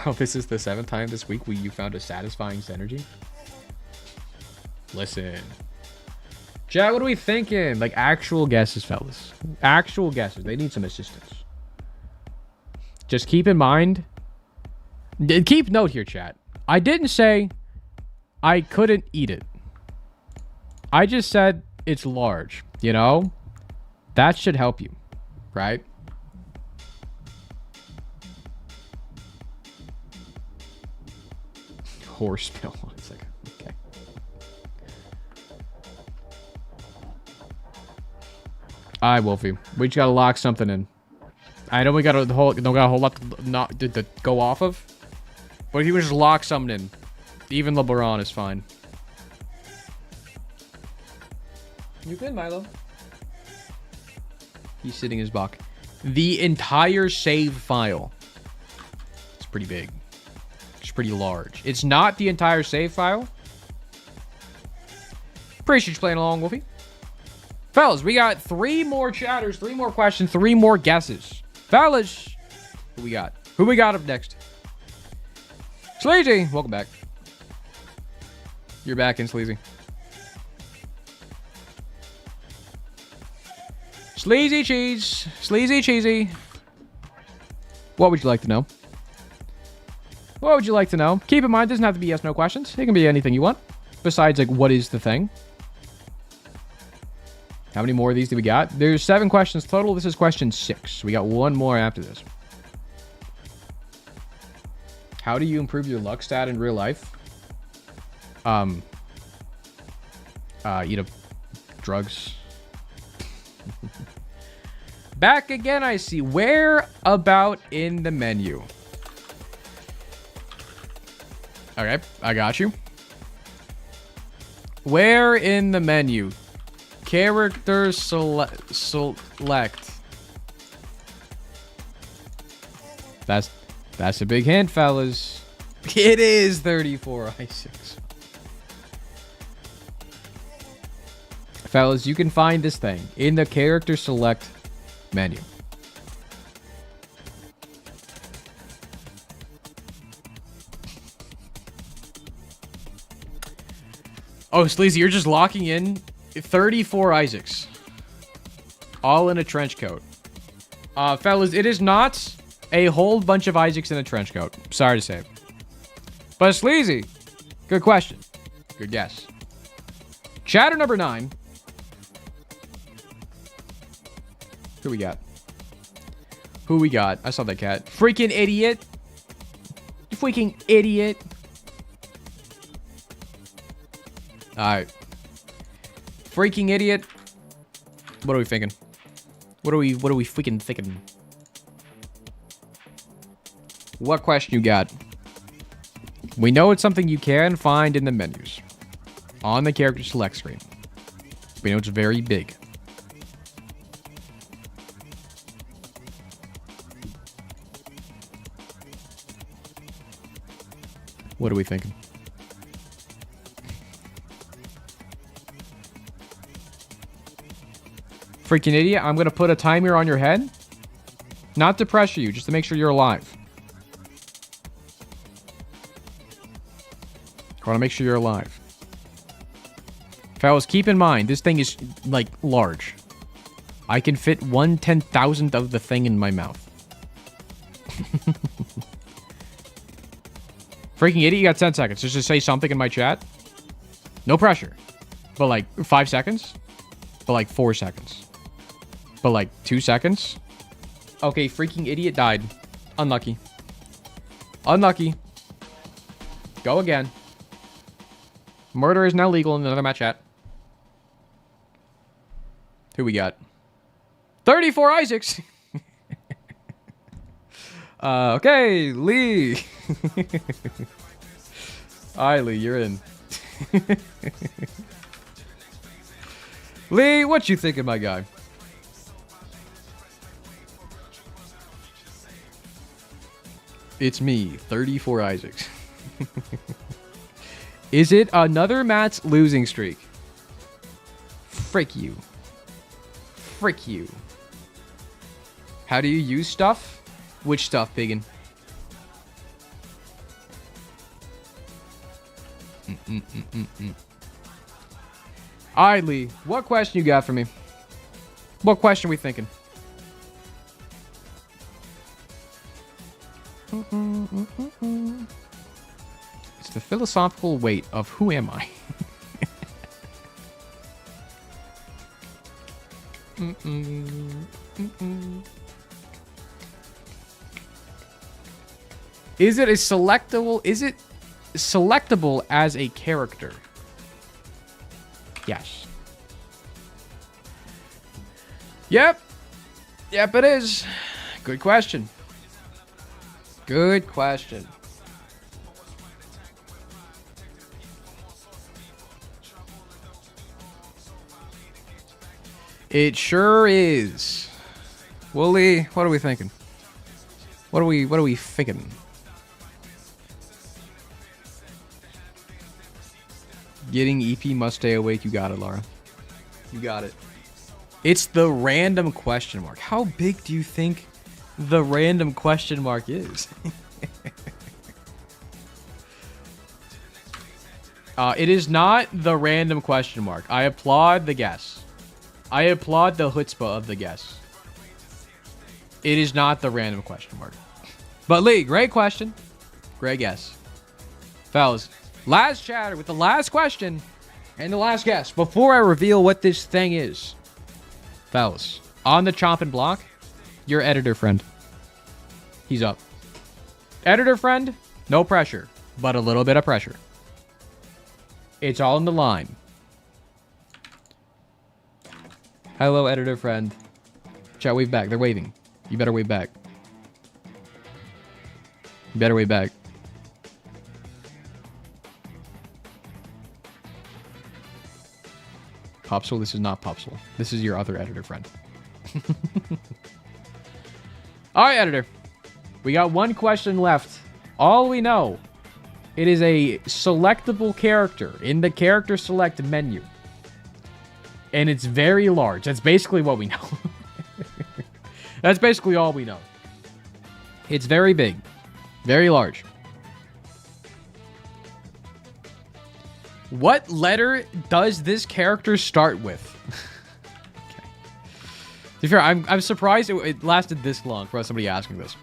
Oh, this is the 7th time this week you found a satisfying synergy? Listen. Chat, what are we thinking? Like, actual guesses, fellas. Actual guesses. They need some assistance. Just keep in mind. Keep note here, chat. I didn't say I couldn't eat it. I just said it's large, you know? That should help you, right? Horse pill. 1 second. Okay. Alright, Wolfie. We just gotta lock something in. I know we got a whole lot to go off of. But if you just lock something in, even LeBron is fine. You good, Milo? He's sitting his buck. The entire save file. It's pretty big. It's pretty large. It's not the entire save file. Appreciate you playing along, Wolfie. Fellas, we got 3 more chatters, 3 more questions, 3 more guesses. Fellas, who we got? Who we got up next? Sleazy, welcome back. You're back in, Sleazy. Sleazy cheese. Sleazy cheesy. What would you like to know? What would you like to know? Keep in mind, it doesn't have to be yes/no questions. It can be anything you want. Besides, like, what is the thing? How many more of these do we got? There's 7 questions total. This is question 6. We got 1 more after this. How do you improve your luck stat in real life? Eat up drugs. Back again, I see. Where about in the menu? Okay, I got you. Where in the menu? Character select. That's a big hint, fellas. It is 34 i6. Fellas, you can find this thing in the character select menu. Oh, Sleazy, you're just locking in 34 Isaacs. All in a trench coat. Fellas, it is not a whole bunch of Isaacs in a trench coat. Sorry to say. But Sleazy, good question. Good guess. Chatter number 9. Who we got? Who we got? I saw that cat. Freaking idiot. You freaking idiot. Alright. Freaking idiot. What are we thinking? What are we freaking thinking? What question you got? We know it's something you can find in the menus. On the character select screen. We know it's very big. What are we thinking? Freaking idiot, I'm going to put a timer on your head. Not to pressure you, just to make sure you're alive. I want to make sure you're alive. Fellas, keep in mind, this thing is, like, large. I can fit 1/10,000th of the thing in my mouth. Freaking idiot, you got 10 seconds. Just to say something in my chat. No pressure. But, like, 5 seconds? But, like, 4 seconds. But, like, 2 seconds? Okay, freaking idiot died. Unlucky. Unlucky. Go again. Murder is now legal in another match chat. Who we got? 34 Isaacs! Okay, Lee. Alright, Lee, you're in. Lee, what you thinking, my guy? It's me, 34 Isaacs. Is it another Matt's losing streak? Frick you. Frick you. How do you use stuff? Which stuff, Piggin? Alright, Lee. What question you got for me? What question we thinking? It's the philosophical weight of who am I? Is it a selectable? Is it selectable as a character? Yes. Yep. Yep, it is. Good question. Good question. It sure is. Wooly, what are we thinking? What are we thinking? Getting EP must stay awake. You got it, Laura. You got it. It's the random question mark. How big do you think the random question mark is? It is not the random question mark. I applaud the guess. I applaud the chutzpah of the guess. It is not the random question mark. But Lee, great question. Great guess. Fellas, last chatter with the last question and the last guess before I reveal what this thing is. Fellas, on the chopping block, your editor friend. He's up. Editor friend, no pressure, but a little bit of pressure. It's all in the line. Hello, editor friend. Chat, wave back. They're waving. You better wave back. You better wave back. Popsule, this is not Popsule. This is your other editor friend. Alright, editor. We got one question left. All we know, it is a selectable character in the character select menu. And it's very large. That's basically what we know. That's basically all we know. It's very big. Very large. What letter does this character start with? Okay. To be fair, I'm surprised it lasted this long for somebody asking this.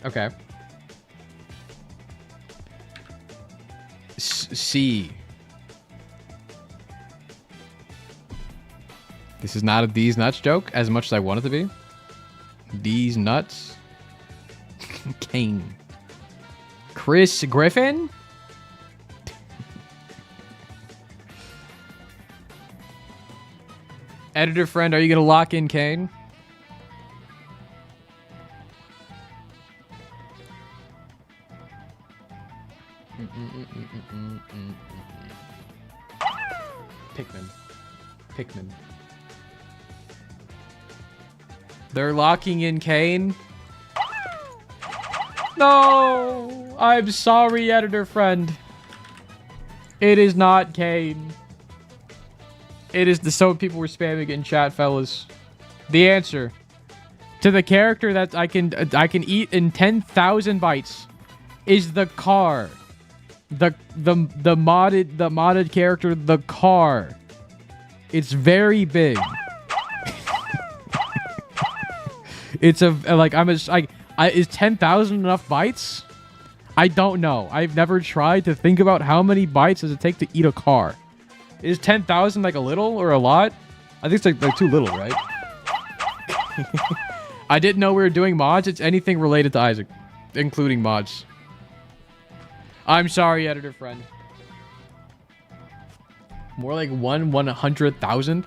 Okay. C. This is not a D's nuts joke as much as I want it to be. D's nuts. Kane. Chris Griffin? Editor friend, are you gonna lock in Kane? Pikmin. They're locking in Kane. No! I'm sorry, editor friend. It is not Kane. It is the so people were spamming it in chat, fellas. The answer to the character that I can eat in 10,000 bites is the car. The modded character, the car. It's very big. It's is 10,000 enough bites? I don't know. I've never tried to think about how many bites does it take to eat a car. Is 10,000 like a little or a lot? I think it's like too little, right? I didn't know we were doing mods. It's anything related to Isaac, including mods. I'm sorry, editor friend. More like 1/100,000th.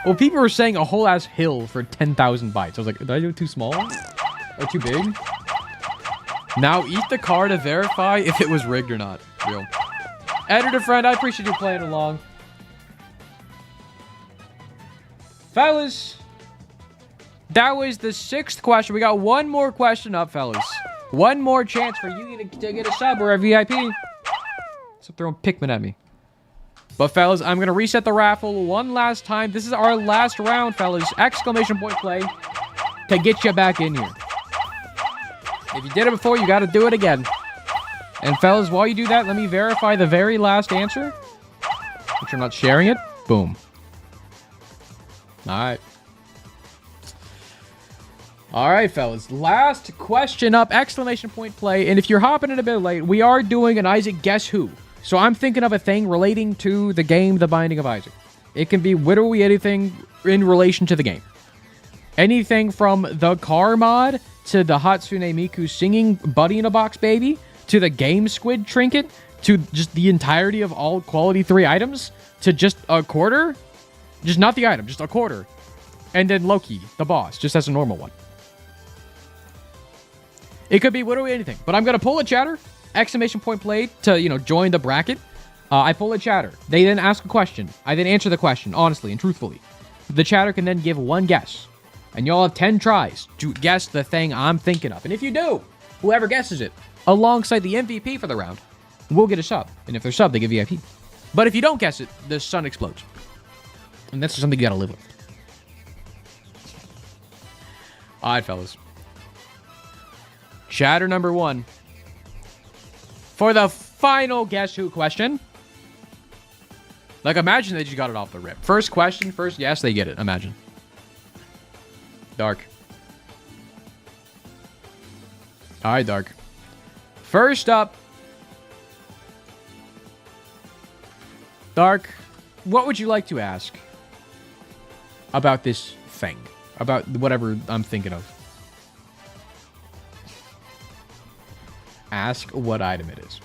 Well, people were saying a whole ass hill for 10,000 bytes. I was like, did I do it too small? Or too big? Now eat the car to verify if it was rigged or not. Real. Editor friend, I appreciate you playing along. Fellas, that was the 6th question. We got one more question up, fellas. One more chance for you to get a sub or a VIP. Stop throwing Pikmin at me. But, fellas, I'm going to reset the raffle one last time. This is our last round, fellas. Exclamation point play to get you back in here. If you did it before, you got to do it again. And, fellas, while you do that, let me verify the very last answer. Make sure I'm not sharing it. Boom. All right. All right, fellas. Last question up. Exclamation point play. And if you're hopping in a bit late, we are doing an Isaac Guess Who. So I'm thinking of a thing relating to the game, The Binding of Isaac. It can be literally anything in relation to the game. Anything from the car mod to the Hatsune Miku singing Buddy in a Box Baby to the Game Squid trinket to just the entirety of all quality 3 items to just a quarter. Just not the item, just a quarter. And then Loki, the boss, just as a normal one. It could be literally anything. But I'm going to pull a chatter. Exclamation point play to, join the bracket. I pull a chatter. They then ask a question. I then answer the question, honestly and truthfully. The chatter can then give one guess. And y'all have 10 tries to guess the thing I'm thinking of. And if you do, whoever guesses it, alongside the MVP for the round, will get a sub. And if they're sub, they get VIP. But if you don't guess it, the sun explodes. And that's something you gotta live with. Alright, fellas. Chatter number 1. For the final Guess Who question. Like, imagine they just got it off the rip. First question, first guess, they get it. Imagine. Dark. Alright, Dark. First up. Dark, what would you like to ask about this thing? About whatever I'm thinking of. Ask what item it is.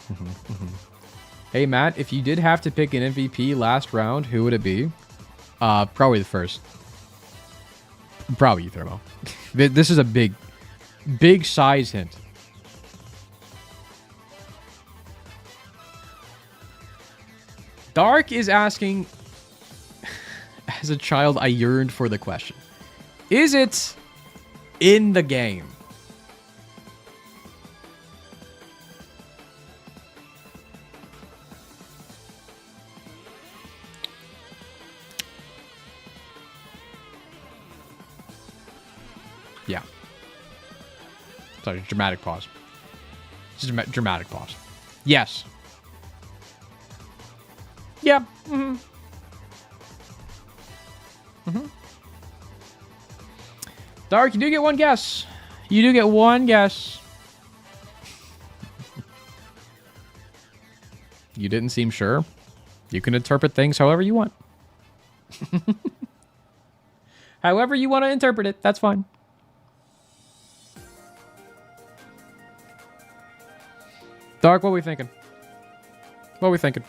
Hey, Matt, if you did have to pick an MVP last round, who would it be? Probably the first. Probably Thermo. This is a big size hint. Dark is asking, as a child, I yearned for the question. Is it in the game? Sorry, dramatic pause. Just a dramatic pause. Yes. Yeah. Mm-hmm. Mm-hmm. Dark, you do get one guess. You do get one guess. You didn't seem sure. You can interpret things however you want. However you want to interpret it, that's fine. Dark, what are we thinking? What are we thinking?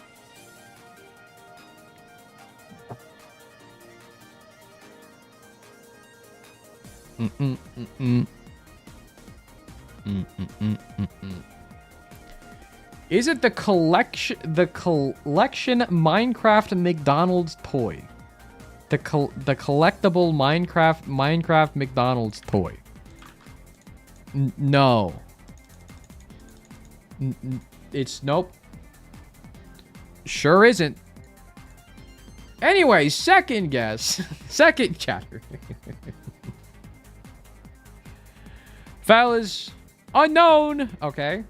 Is it the collection Minecraft McDonald's toy? The collectible Minecraft McDonald's toy? No. It's nope. Sure isn't. Anyway, second guess. Second chatter. Fellas, unknown. Okay.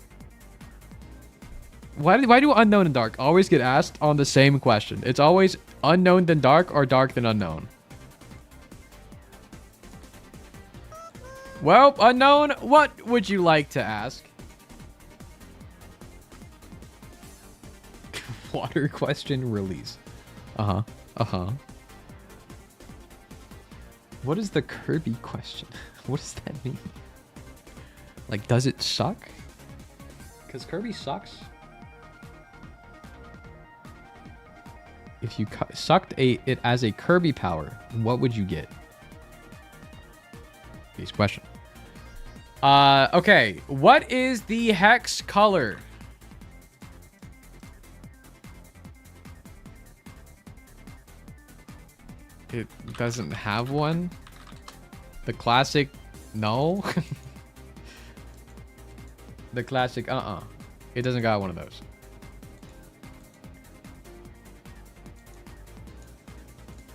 Why do unknown and dark always get asked on the same question? It's always unknown then dark or dark then unknown. Well, unknown, what would you like to ask? Water question release. Uh-huh. Uh-huh. What is the Kirby question? What does that mean? Like, does it suck? Because Kirby sucks. If you sucked it as a Kirby power, what would you get? Please question. Okay. What is the hex color? It doesn't have one. The classic, no. The classic, It doesn't got one of those.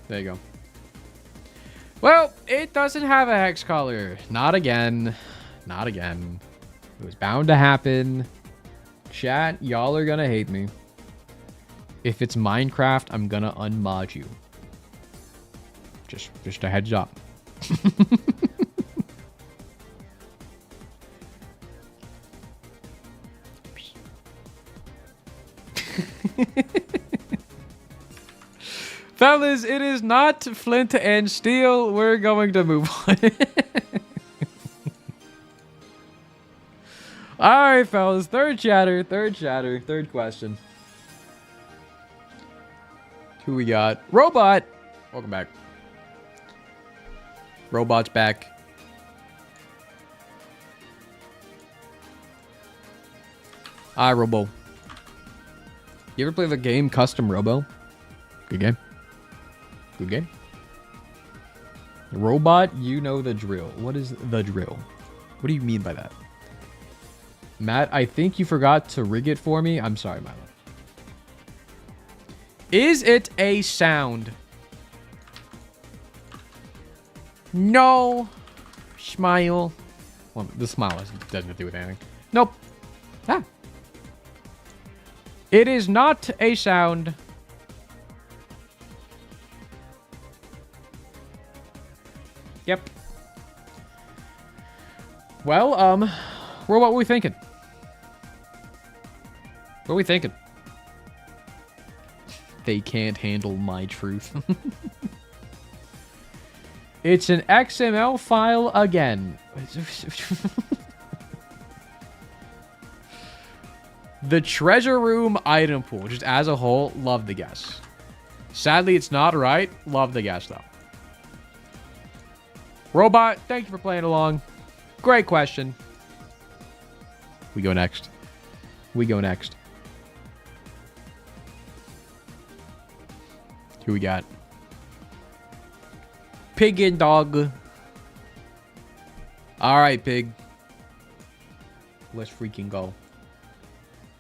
There you go. Well, it doesn't have a hex color. Not again. Not again. It was bound to happen. Chat, y'all are gonna hate me. If it's Minecraft, I'm gonna unmod you. Just a heads up. Fellas, it is not flint and steel. We're going to move on. Alright, fellas. Third question. Who we got? Robot. Welcome back. Robot's back. Hi, Robo. You ever play the game Custom Robo? Good game. Good game. Robot, you know the drill. What is the drill? What do you mean by that? Matt, I think you forgot to rig it for me. I'm sorry, Milo. Is it a sound? No. Smile. Well, the smile doesn't have to do with anything. Nope. Ah. It is not a sound. Yep. Well, what were we thinking? What are we thinking? They can't handle my truth. It's an XML file again. The treasure room item pool, just as a whole, love the guess. Sadly, it's not right. Love the guess, though. Robot, thank you for playing along. Great question. We go next. We go next. Who we got? Pig and dog. Alright, pig. Let's freaking go.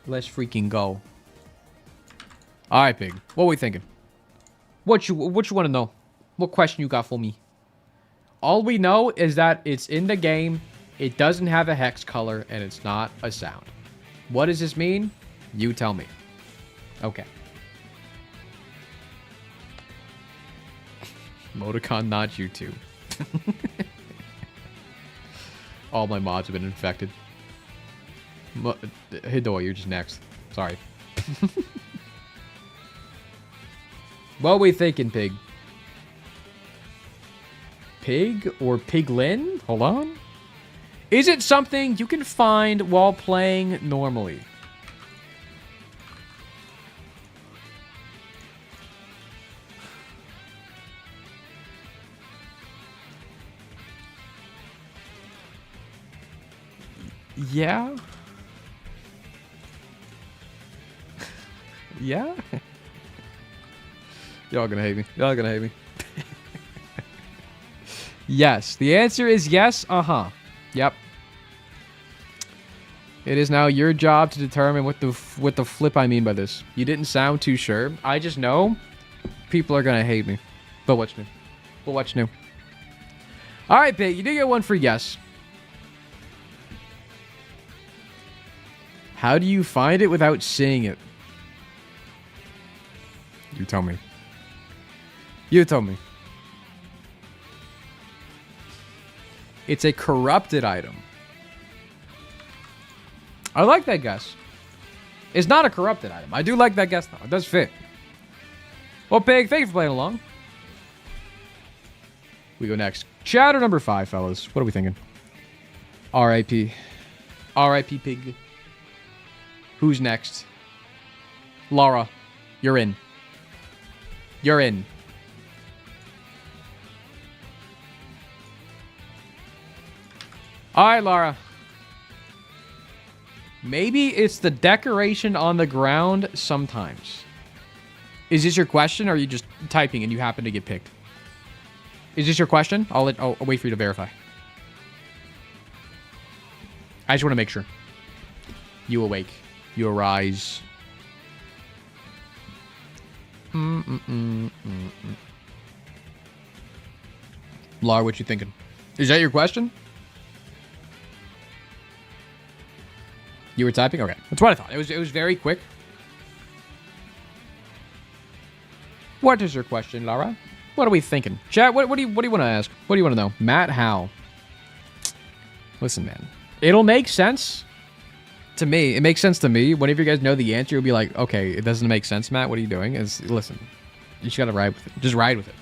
Let's freaking go. Alright, pig. What are we thinking? What you want to know? What question you got for me? All we know is that it's in the game It doesn't have a hex color, and it's not a sound. What does this mean? You tell me. Okay. Emoticon, not YouTube. All my mods have been infected. Hidoi, you're just next. Sorry. What we thinking, Pig? Pig or Piglin? Hold on. Is it something you can find while playing normally? Yeah? Yeah? Y'all gonna hate me. Y'all gonna hate me. Yes. The answer is yes. Uh-huh. Yep. It is now your job to determine what the flip I mean by this. You didn't sound too sure. I just know people are gonna hate me. But what's new? But what's new? Alright, Pig. You did get one for yes. How do you find it without seeing it? You tell me. You tell me. It's a corrupted item. I like that guess. It's not a corrupted item. I do like that guess, though. It does fit. Well, Pig, thank you for playing along. We go next. Chatter number 5, fellas. What are we thinking? R.I.P. R.I.P. Pig. Who's next? Laura, you're in. You're in. All right, Laura. Maybe it's the decoration on the ground sometimes. Is this your question, or are you just typing and you happen to get picked? Is this your question? I'll wait for you to verify. I just want to make sure. You awake. You arise. Laura, what you thinking? Is that your question? You were typing? Okay. That's what I thought. It was very quick. What is your question, Laura? What are we thinking? Chat, what do you want to ask? What do you want to know? Matt, how? Listen, man. It'll make sense to me. It makes sense to me. Whenever you guys know the answer, you'll be like, okay, it doesn't make sense, Matt. What are you doing? Listen, you just gotta ride with it. Just ride with it.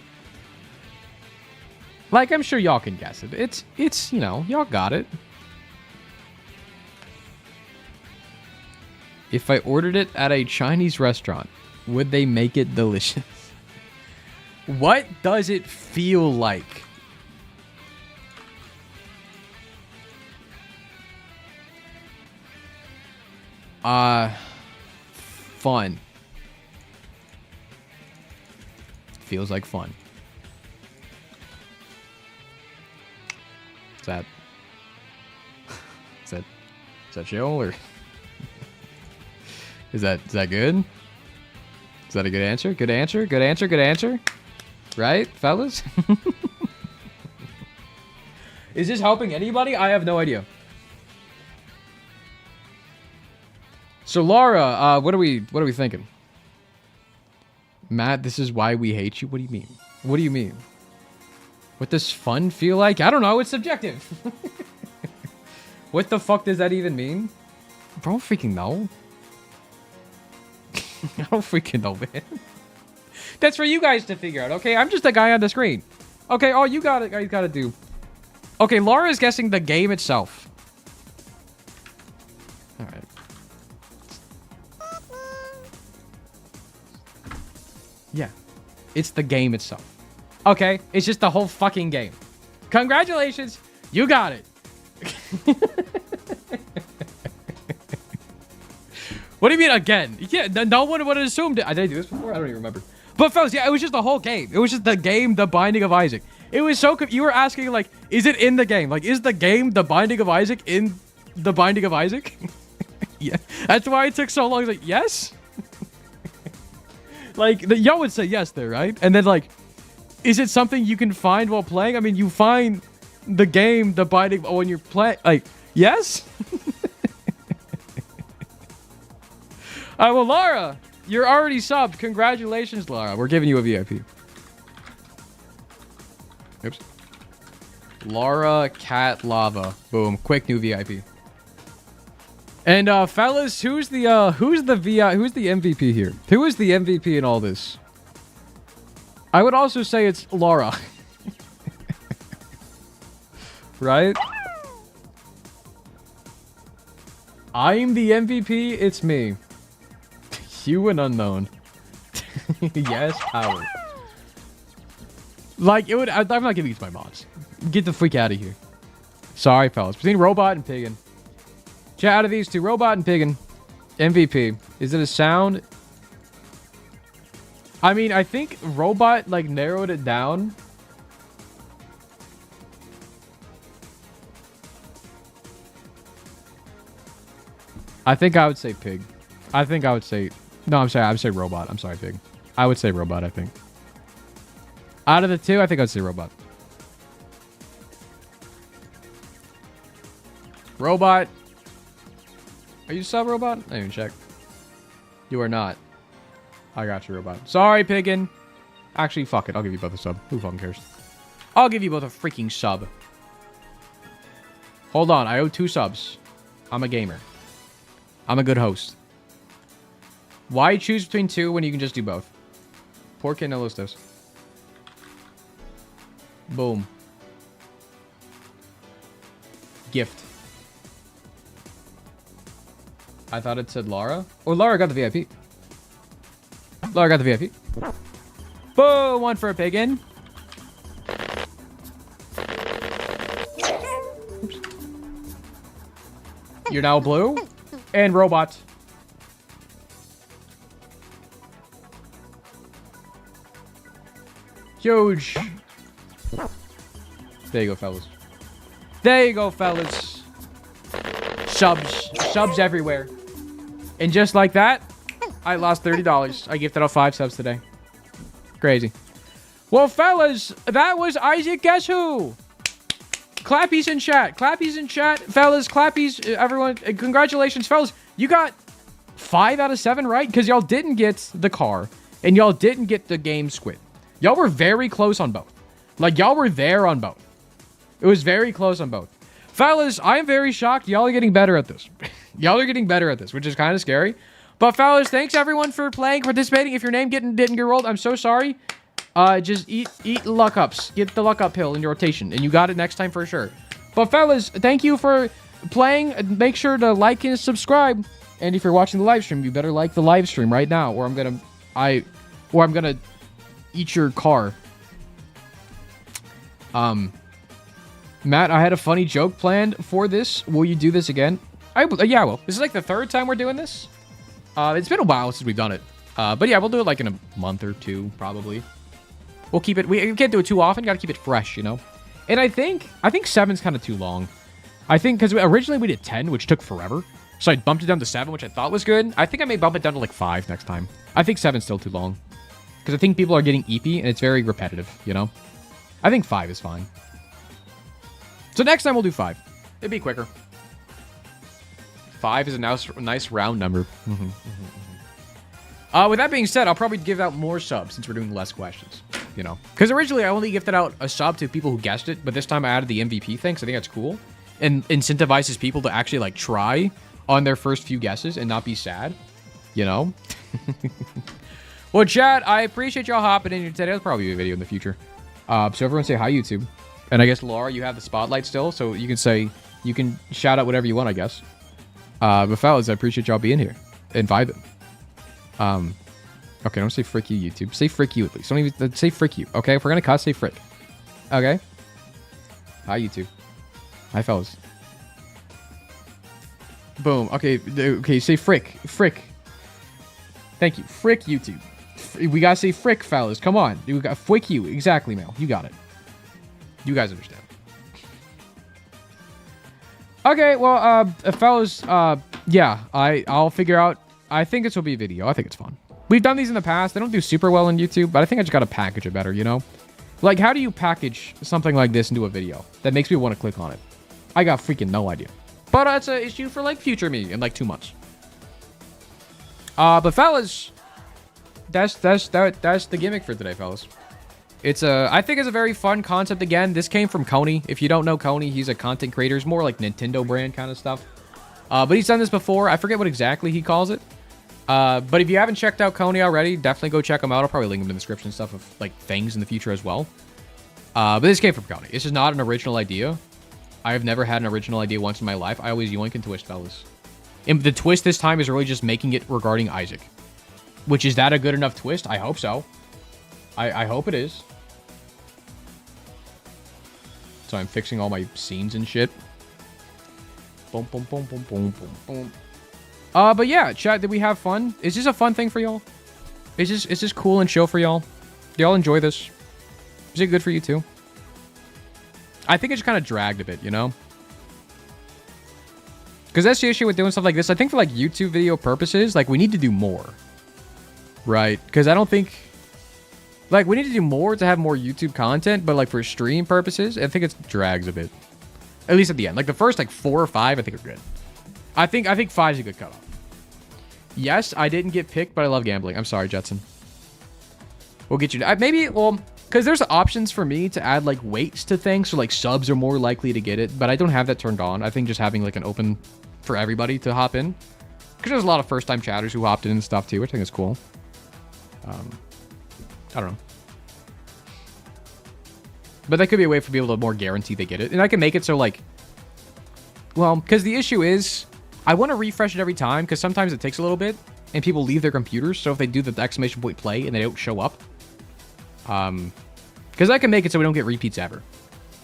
Like, I'm sure y'all can guess it. It's you know, y'all got it. If I ordered it at a Chinese restaurant, would they make it delicious? What does it feel like? Fun. Feels like fun. Is that chill, or is that good? Is that a good answer? Good answer? Good answer? Good answer? Right, fellas? Is this helping anybody? I have no idea. So Laura, what are we thinking? Matt, this is why we hate you. What do you mean? What do you mean? What does fun feel like? I don't know. It's subjective. What the fuck does that even mean? I don't freaking know. I don't freaking know, man. That's for you guys to figure out, okay? I'm just a guy on the screen. Okay, all you gotta do. Okay, Laura's guessing the game itself. Alright. Yeah. It's the game itself. Okay? It's just the whole fucking game. Congratulations! You got it! What do you mean again? Yeah, no one would have assumed it. Did I do this before? I don't even remember. But fellas, yeah, it was just the whole game. It was just the game, The Binding of Isaac. It was so... You were asking, like, is it in the game? Like, is the game The Binding of Isaac in The Binding of Isaac? Yeah. That's why it took so long. It's like, yes? Like, y'all would say yes there, right? And then, like, is it something you can find while playing? I mean, you find the game, the biting when you're playing. Like, yes? Well, Laura, you're already subbed. Congratulations, Laura. We're giving you a VIP. Oops. Laura Cat Lava. Boom. Quick new VIP. And fellas, who's the MVP here? Who is the MVP in all this? I would also say it's Laura. Right? I'm the MVP, it's me. You an unknown. Yes, Howard. Like, it would. I'm not giving these to my mods. Get the freak out of here. Sorry, fellas. Between Robot and Piggin. Chat, out of these two, Robot and Piggin. MVP. Is it a sound? I mean, I think Robot, like, narrowed it down. I think I would say Pig. I think I would say... No, I'm sorry. I would say Robot. I'm sorry, Pig. I would say Robot, I think. Out of the two, I think I'd say Robot. Robot. Are you sub, Robot? I didn't even check. You are not. I got you, Robot. Sorry, Piggin. Actually, fuck it. I'll give you both a sub. Who fucking cares? I'll give you both a freaking sub. Hold on. I owe 2 subs. I'm a gamer. I'm a good host. Why choose between 2 when you can just do both? Porque no los dos. Boom. Gift. I thought it said Laura. Or Laura got the VIP. Laura got the VIP. Boom! 1 for a Piggin. Oops. You're now blue. And Robot. Huge. There you go, fellas. There you go, fellas. Subs. Subs everywhere. And just like that, I lost $30. I gifted out 5 subs today. Crazy. Well, fellas, that was Isaac Guess Who. Clappies in chat. Clappies in chat. Fellas, clappies. Everyone, congratulations, fellas. You got 5 out of 7 right because y'all didn't get the car and y'all didn't get the game squid. Y'all were very close on both. Like, y'all were there on both. It was very close on both. Fellas, I am very shocked. Y'all are getting better at this. Y'all are getting better at this, which is kind of scary. But fellas, thanks everyone for playing, participating. If your name didn't get rolled, I'm so sorry. Just eat luck ups. Get the luck up pill in your rotation, and you got it next time for sure. But fellas, thank you for playing. Make sure to like and subscribe. And if you're watching the live stream, you better like the live stream right now, or I'm gonna eat your car. Matt, I had a funny joke planned for this. Will you do this again? Yeah, I will. This is like the 3rd time we're doing this. It's been a while since we've done it. But yeah, we'll do it like in a month or 2, probably. We'll keep it... We can't do it too often. Gotta keep it fresh, you know? And I think 7's kind of too long. I think... Because originally we did 10, which took forever. So I bumped it down to 7, which I thought was good. I think I may bump it down to like 5 next time. I think 7's still too long. Because I think people are getting EP, and it's very repetitive, you know? I think 5 is fine. So next time we'll do 5. It'd be quicker. 5 is a nice round number. With that being said, I'll probably give out more subs since we're doing less questions, you know? Because originally I only gifted out a sub to people who guessed it, but this time I added the MVP thing, so I think that's cool. And incentivizes people to actually, like, try on their first few guesses and not be sad, you know? Well, chat, I appreciate y'all hopping in here today. There'll probably be a video in the future. So everyone say hi, YouTube. And I guess, Laura, you have the spotlight still, so you can shout out whatever you want, I guess. But fellas, I appreciate y'all being here and vibing. Okay, don't say frick you, YouTube. Say frick you at least. Don't even say frick you. Okay, if we're gonna cuss, say frick. Okay. Hi, YouTube. Hi, fellas. Boom. Okay. Okay. Say frick. Frick. Thank you. Frick YouTube. We gotta say frick, fellas. Come on. We got frick you. Exactly, Mel. You got it. You guys understand. Okay. Well, fellas. Yeah. I'll figure out. I think this will be a video. I think it's fun. We've done these in the past. They don't do super well on YouTube, but I think I just gotta package it better, you know? Like, how do you package something like this into a video that makes me want to click on it? I got freaking no idea. But that's an issue for, like, future me in, like, 2 months. But fellas, that's the gimmick for today, fellas. It's I think it's a very fun concept. Again, this came from Coney. If you don't know Coney, he's a content creator. He's more like Nintendo brand kind of stuff. But he's done this before. I forget what exactly he calls it. But if you haven't checked out Coney already, definitely go check him out. I'll probably link him in the description and stuff of like things in the future as well. But this came from Coney. This is not an original idea. I have never had an original idea once in my life. I always yoink and twist, fellas. And the twist this time is really just making it regarding Isaac. Which, is that a good enough twist? I hope so. I hope it is. So I'm fixing all my scenes and shit. Boom, boom, boom, boom, boom, boom, boom. But yeah, chat, did we have fun? Is this a fun thing for y'all? Is this cool and chill for y'all? Do y'all enjoy this? Is it good for you too? I think it just kind of dragged a bit, you know? Because that's the issue with doing stuff like this. I think for like YouTube video purposes, like we need to do more. Right? Because I don't think... Like, we need to do more to have more YouTube content, but like for stream purposes, I think it drags a bit. At least at the end. Like the first like 4 or 5, I think are good. I think 5 is a good cutoff. Yes, I didn't get picked, but I love gambling. I'm sorry, Jetson. We'll get you... maybe, well, because there's options for me to add like weights to things, so like subs are more likely to get it, but I don't have that turned on. I think just having like an open for everybody to hop in. Because there's a lot of first-time chatters who hopped in and stuff too, which I think is cool. I don't know. But that could be a way for people to more guarantee they get it. And I can make it so, like... Well, because the issue is... I want to refresh it every time, because sometimes it takes a little bit, and people leave their computers, so if they do the exclamation point play and they don't show up... Because I can make it so we don't get repeats ever.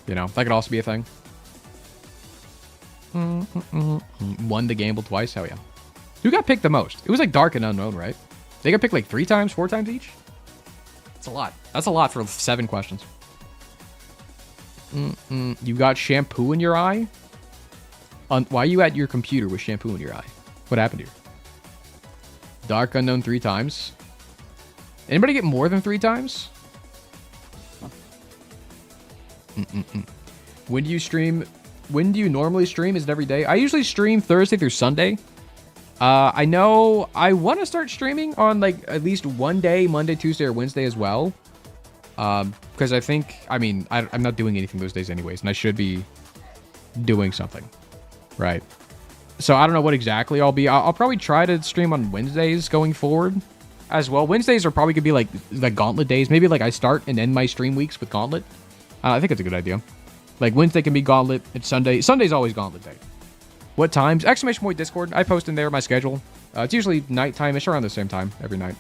You know, that could also be a thing. Won the gamble twice? Hell yeah. Who got picked the most? It was like Dark and Unknown, right? They got picked like 3 times, 4 times each? That's a lot. That's a lot for 7 questions. You got shampoo in your eye? Why are you at your computer with shampoo in your eye? What happened here? Dark Unknown 3 times. Anybody get more than 3 times? When do you stream? When do you normally stream? Is it every day? I usually stream Thursday through Sunday. I know I want to start streaming on like at least one day, Monday, Tuesday, or Wednesday as well. Because I think, I mean, I'm not doing anything those days anyways, and I should be doing something, right? So I don't know what exactly I'll be. I'll probably try to stream on Wednesdays going forward as well. Wednesdays are probably gonna be like Gauntlet days. Maybe like I start and end my stream weeks with Gauntlet. I think it's a good idea. Like Wednesday can be Gauntlet. It's Sunday. Sunday's always Gauntlet day. What times? Exclamation point Discord. I post in there my schedule. It's usually nighttime-ish, around the same time every night.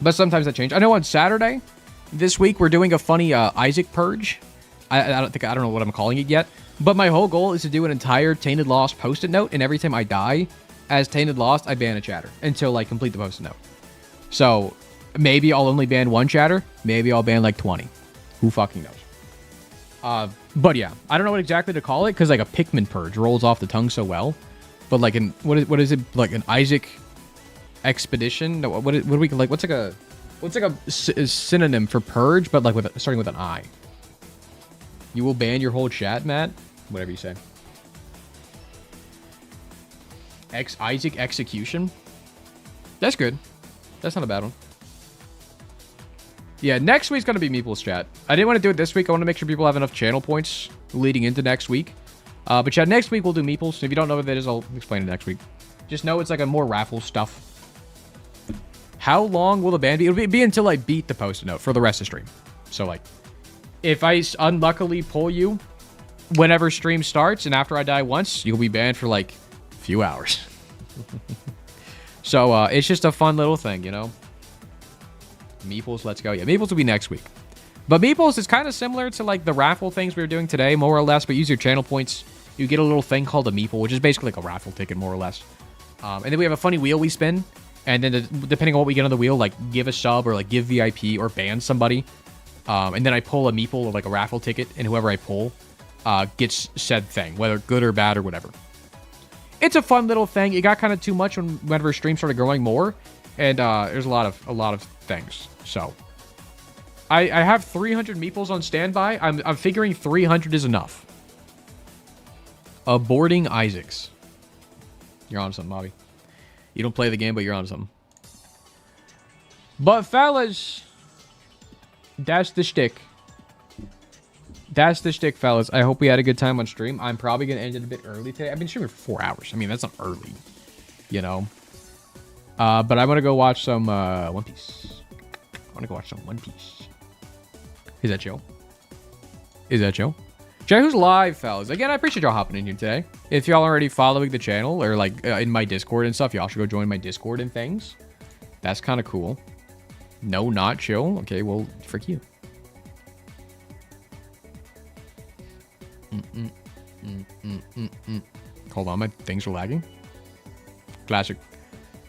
But sometimes that changes. I know on Saturday this week we're doing a funny Isaac purge. I don't know what I'm calling it yet. But my whole goal is to do an entire Tainted Lost post-it note, and every time I die as Tainted Lost, I ban a chatter until I complete the post-it note. So maybe I'll only ban 1 chatter. Maybe I'll ban like 20. Who fucking knows? But yeah, I don't know what exactly to call it, because like a Pikmin purge rolls off the tongue so well. But like what is it, like an Isaac expedition? No, what do we like? What's like a synonym for purge, but like starting with an I? You will ban your whole chat, Matt. Whatever you say. Isaac execution. That's good. That's not a bad one. Yeah, next week's gonna be Meeple's chat. I didn't want to do it this week. I want to make sure people have enough channel points leading into next week. But chat, next week we'll do Meeple's. If you don't know what that is, I'll explain it next week. Just know it's like a more raffle stuff. How long will the ban be? It'll be until I beat the post-it note for the rest of the stream. So like, if I unluckily pull you whenever stream starts, and after I die once, you'll be banned for like a few hours. So it's just a fun little thing, you know? Meeples, let's go. Yeah, Meeples will be next week. But Meeples is kind of similar to like the raffle things we were doing today, more or less, but use your channel points. You get a little thing called a Meeple, which is basically like a raffle ticket, more or less. And then we have a funny wheel we spin. And then depending on what we get on the wheel, like give a sub or like give VIP or ban somebody. And then I pull a Meeple or like a raffle ticket, and whoever I pull gets said thing, whether good or bad or whatever. It's a fun little thing. It got kind of too much whenever stream started growing more. And there's a lot of things. So I have 300 meeples on standby. I'm figuring 300 is enough. Aborting Isaacs. You're on something, Bobby. You don't play the game, but you're on something. But fellas, that's the shtick. That's the shtick, fellas. I hope we had a good time on stream. I'm probably going to end it a bit early today. I've been streaming for 4 hours. I mean, that's not early, you know. But I'm going to go watch some One Piece. I want to go watch some One Piece. Is that Joe? Is that Joe? Check who's live, fellas. Again, I appreciate y'all hopping in here today. If y'all already following the channel or like in my Discord and stuff, y'all should go join my Discord and things. That's kind of cool. No, not chill. Okay, well, frick you. Hold on, my things are lagging. Classic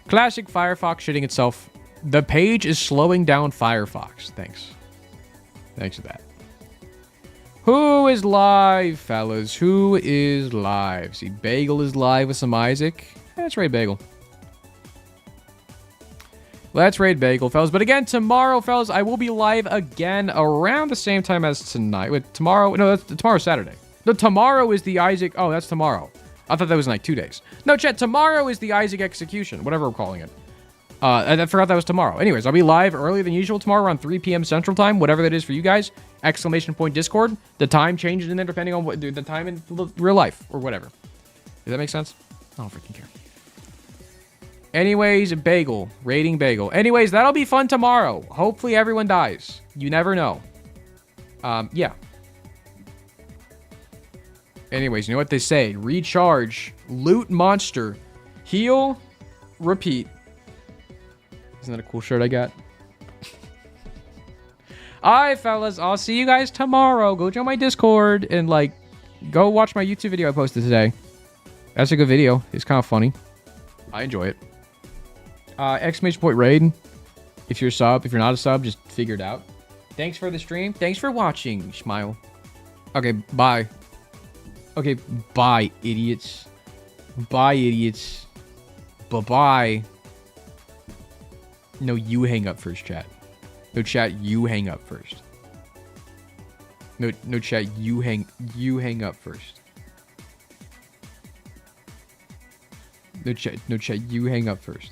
Firefox shitting itself. The page is slowing down Firefox. Thanks for that. Who is live, fellas? Who is live? See, Bagel is live with some Isaac. Let's raid Bagel. Let's raid Bagel, fellas. But again, tomorrow, fellas, I will be live again around the same time as tonight. Wait, tomorrow? No, tomorrow's Saturday. No, tomorrow is the Isaac. Oh, that's tomorrow. I thought that was in like 2 days. No, chat, tomorrow is the Isaac execution, whatever we're calling it. I forgot that was tomorrow. Anyways, I'll be live earlier than usual tomorrow around 3 p.m. Central Time, whatever that is for you guys. ! Discord. The time changes in there depending on what the time in real life or whatever. Does that make sense? I don't freaking care. Anyways, Bagel. Raiding Bagel. Anyways, that'll be fun tomorrow. Hopefully everyone dies. You never know. Yeah. Anyways, you know what they say? Recharge. Loot monster. Heal. Repeat. Isn't that a cool shirt I got? Alright, fellas. I'll see you guys tomorrow. Go join my Discord and, like, go watch my YouTube video I posted today. That's a good video. It's kind of funny. I enjoy it. ! Raid. If you're a sub. If you're not a sub, just figure it out. Thanks for the stream. Thanks for watching. Smile. Okay, bye. Okay, bye, idiots. Bye, idiots. Bye-bye. No, you hang up first, chat. No, chat, you hang up first. No, chat, you hang up first. No, chat, you hang up first.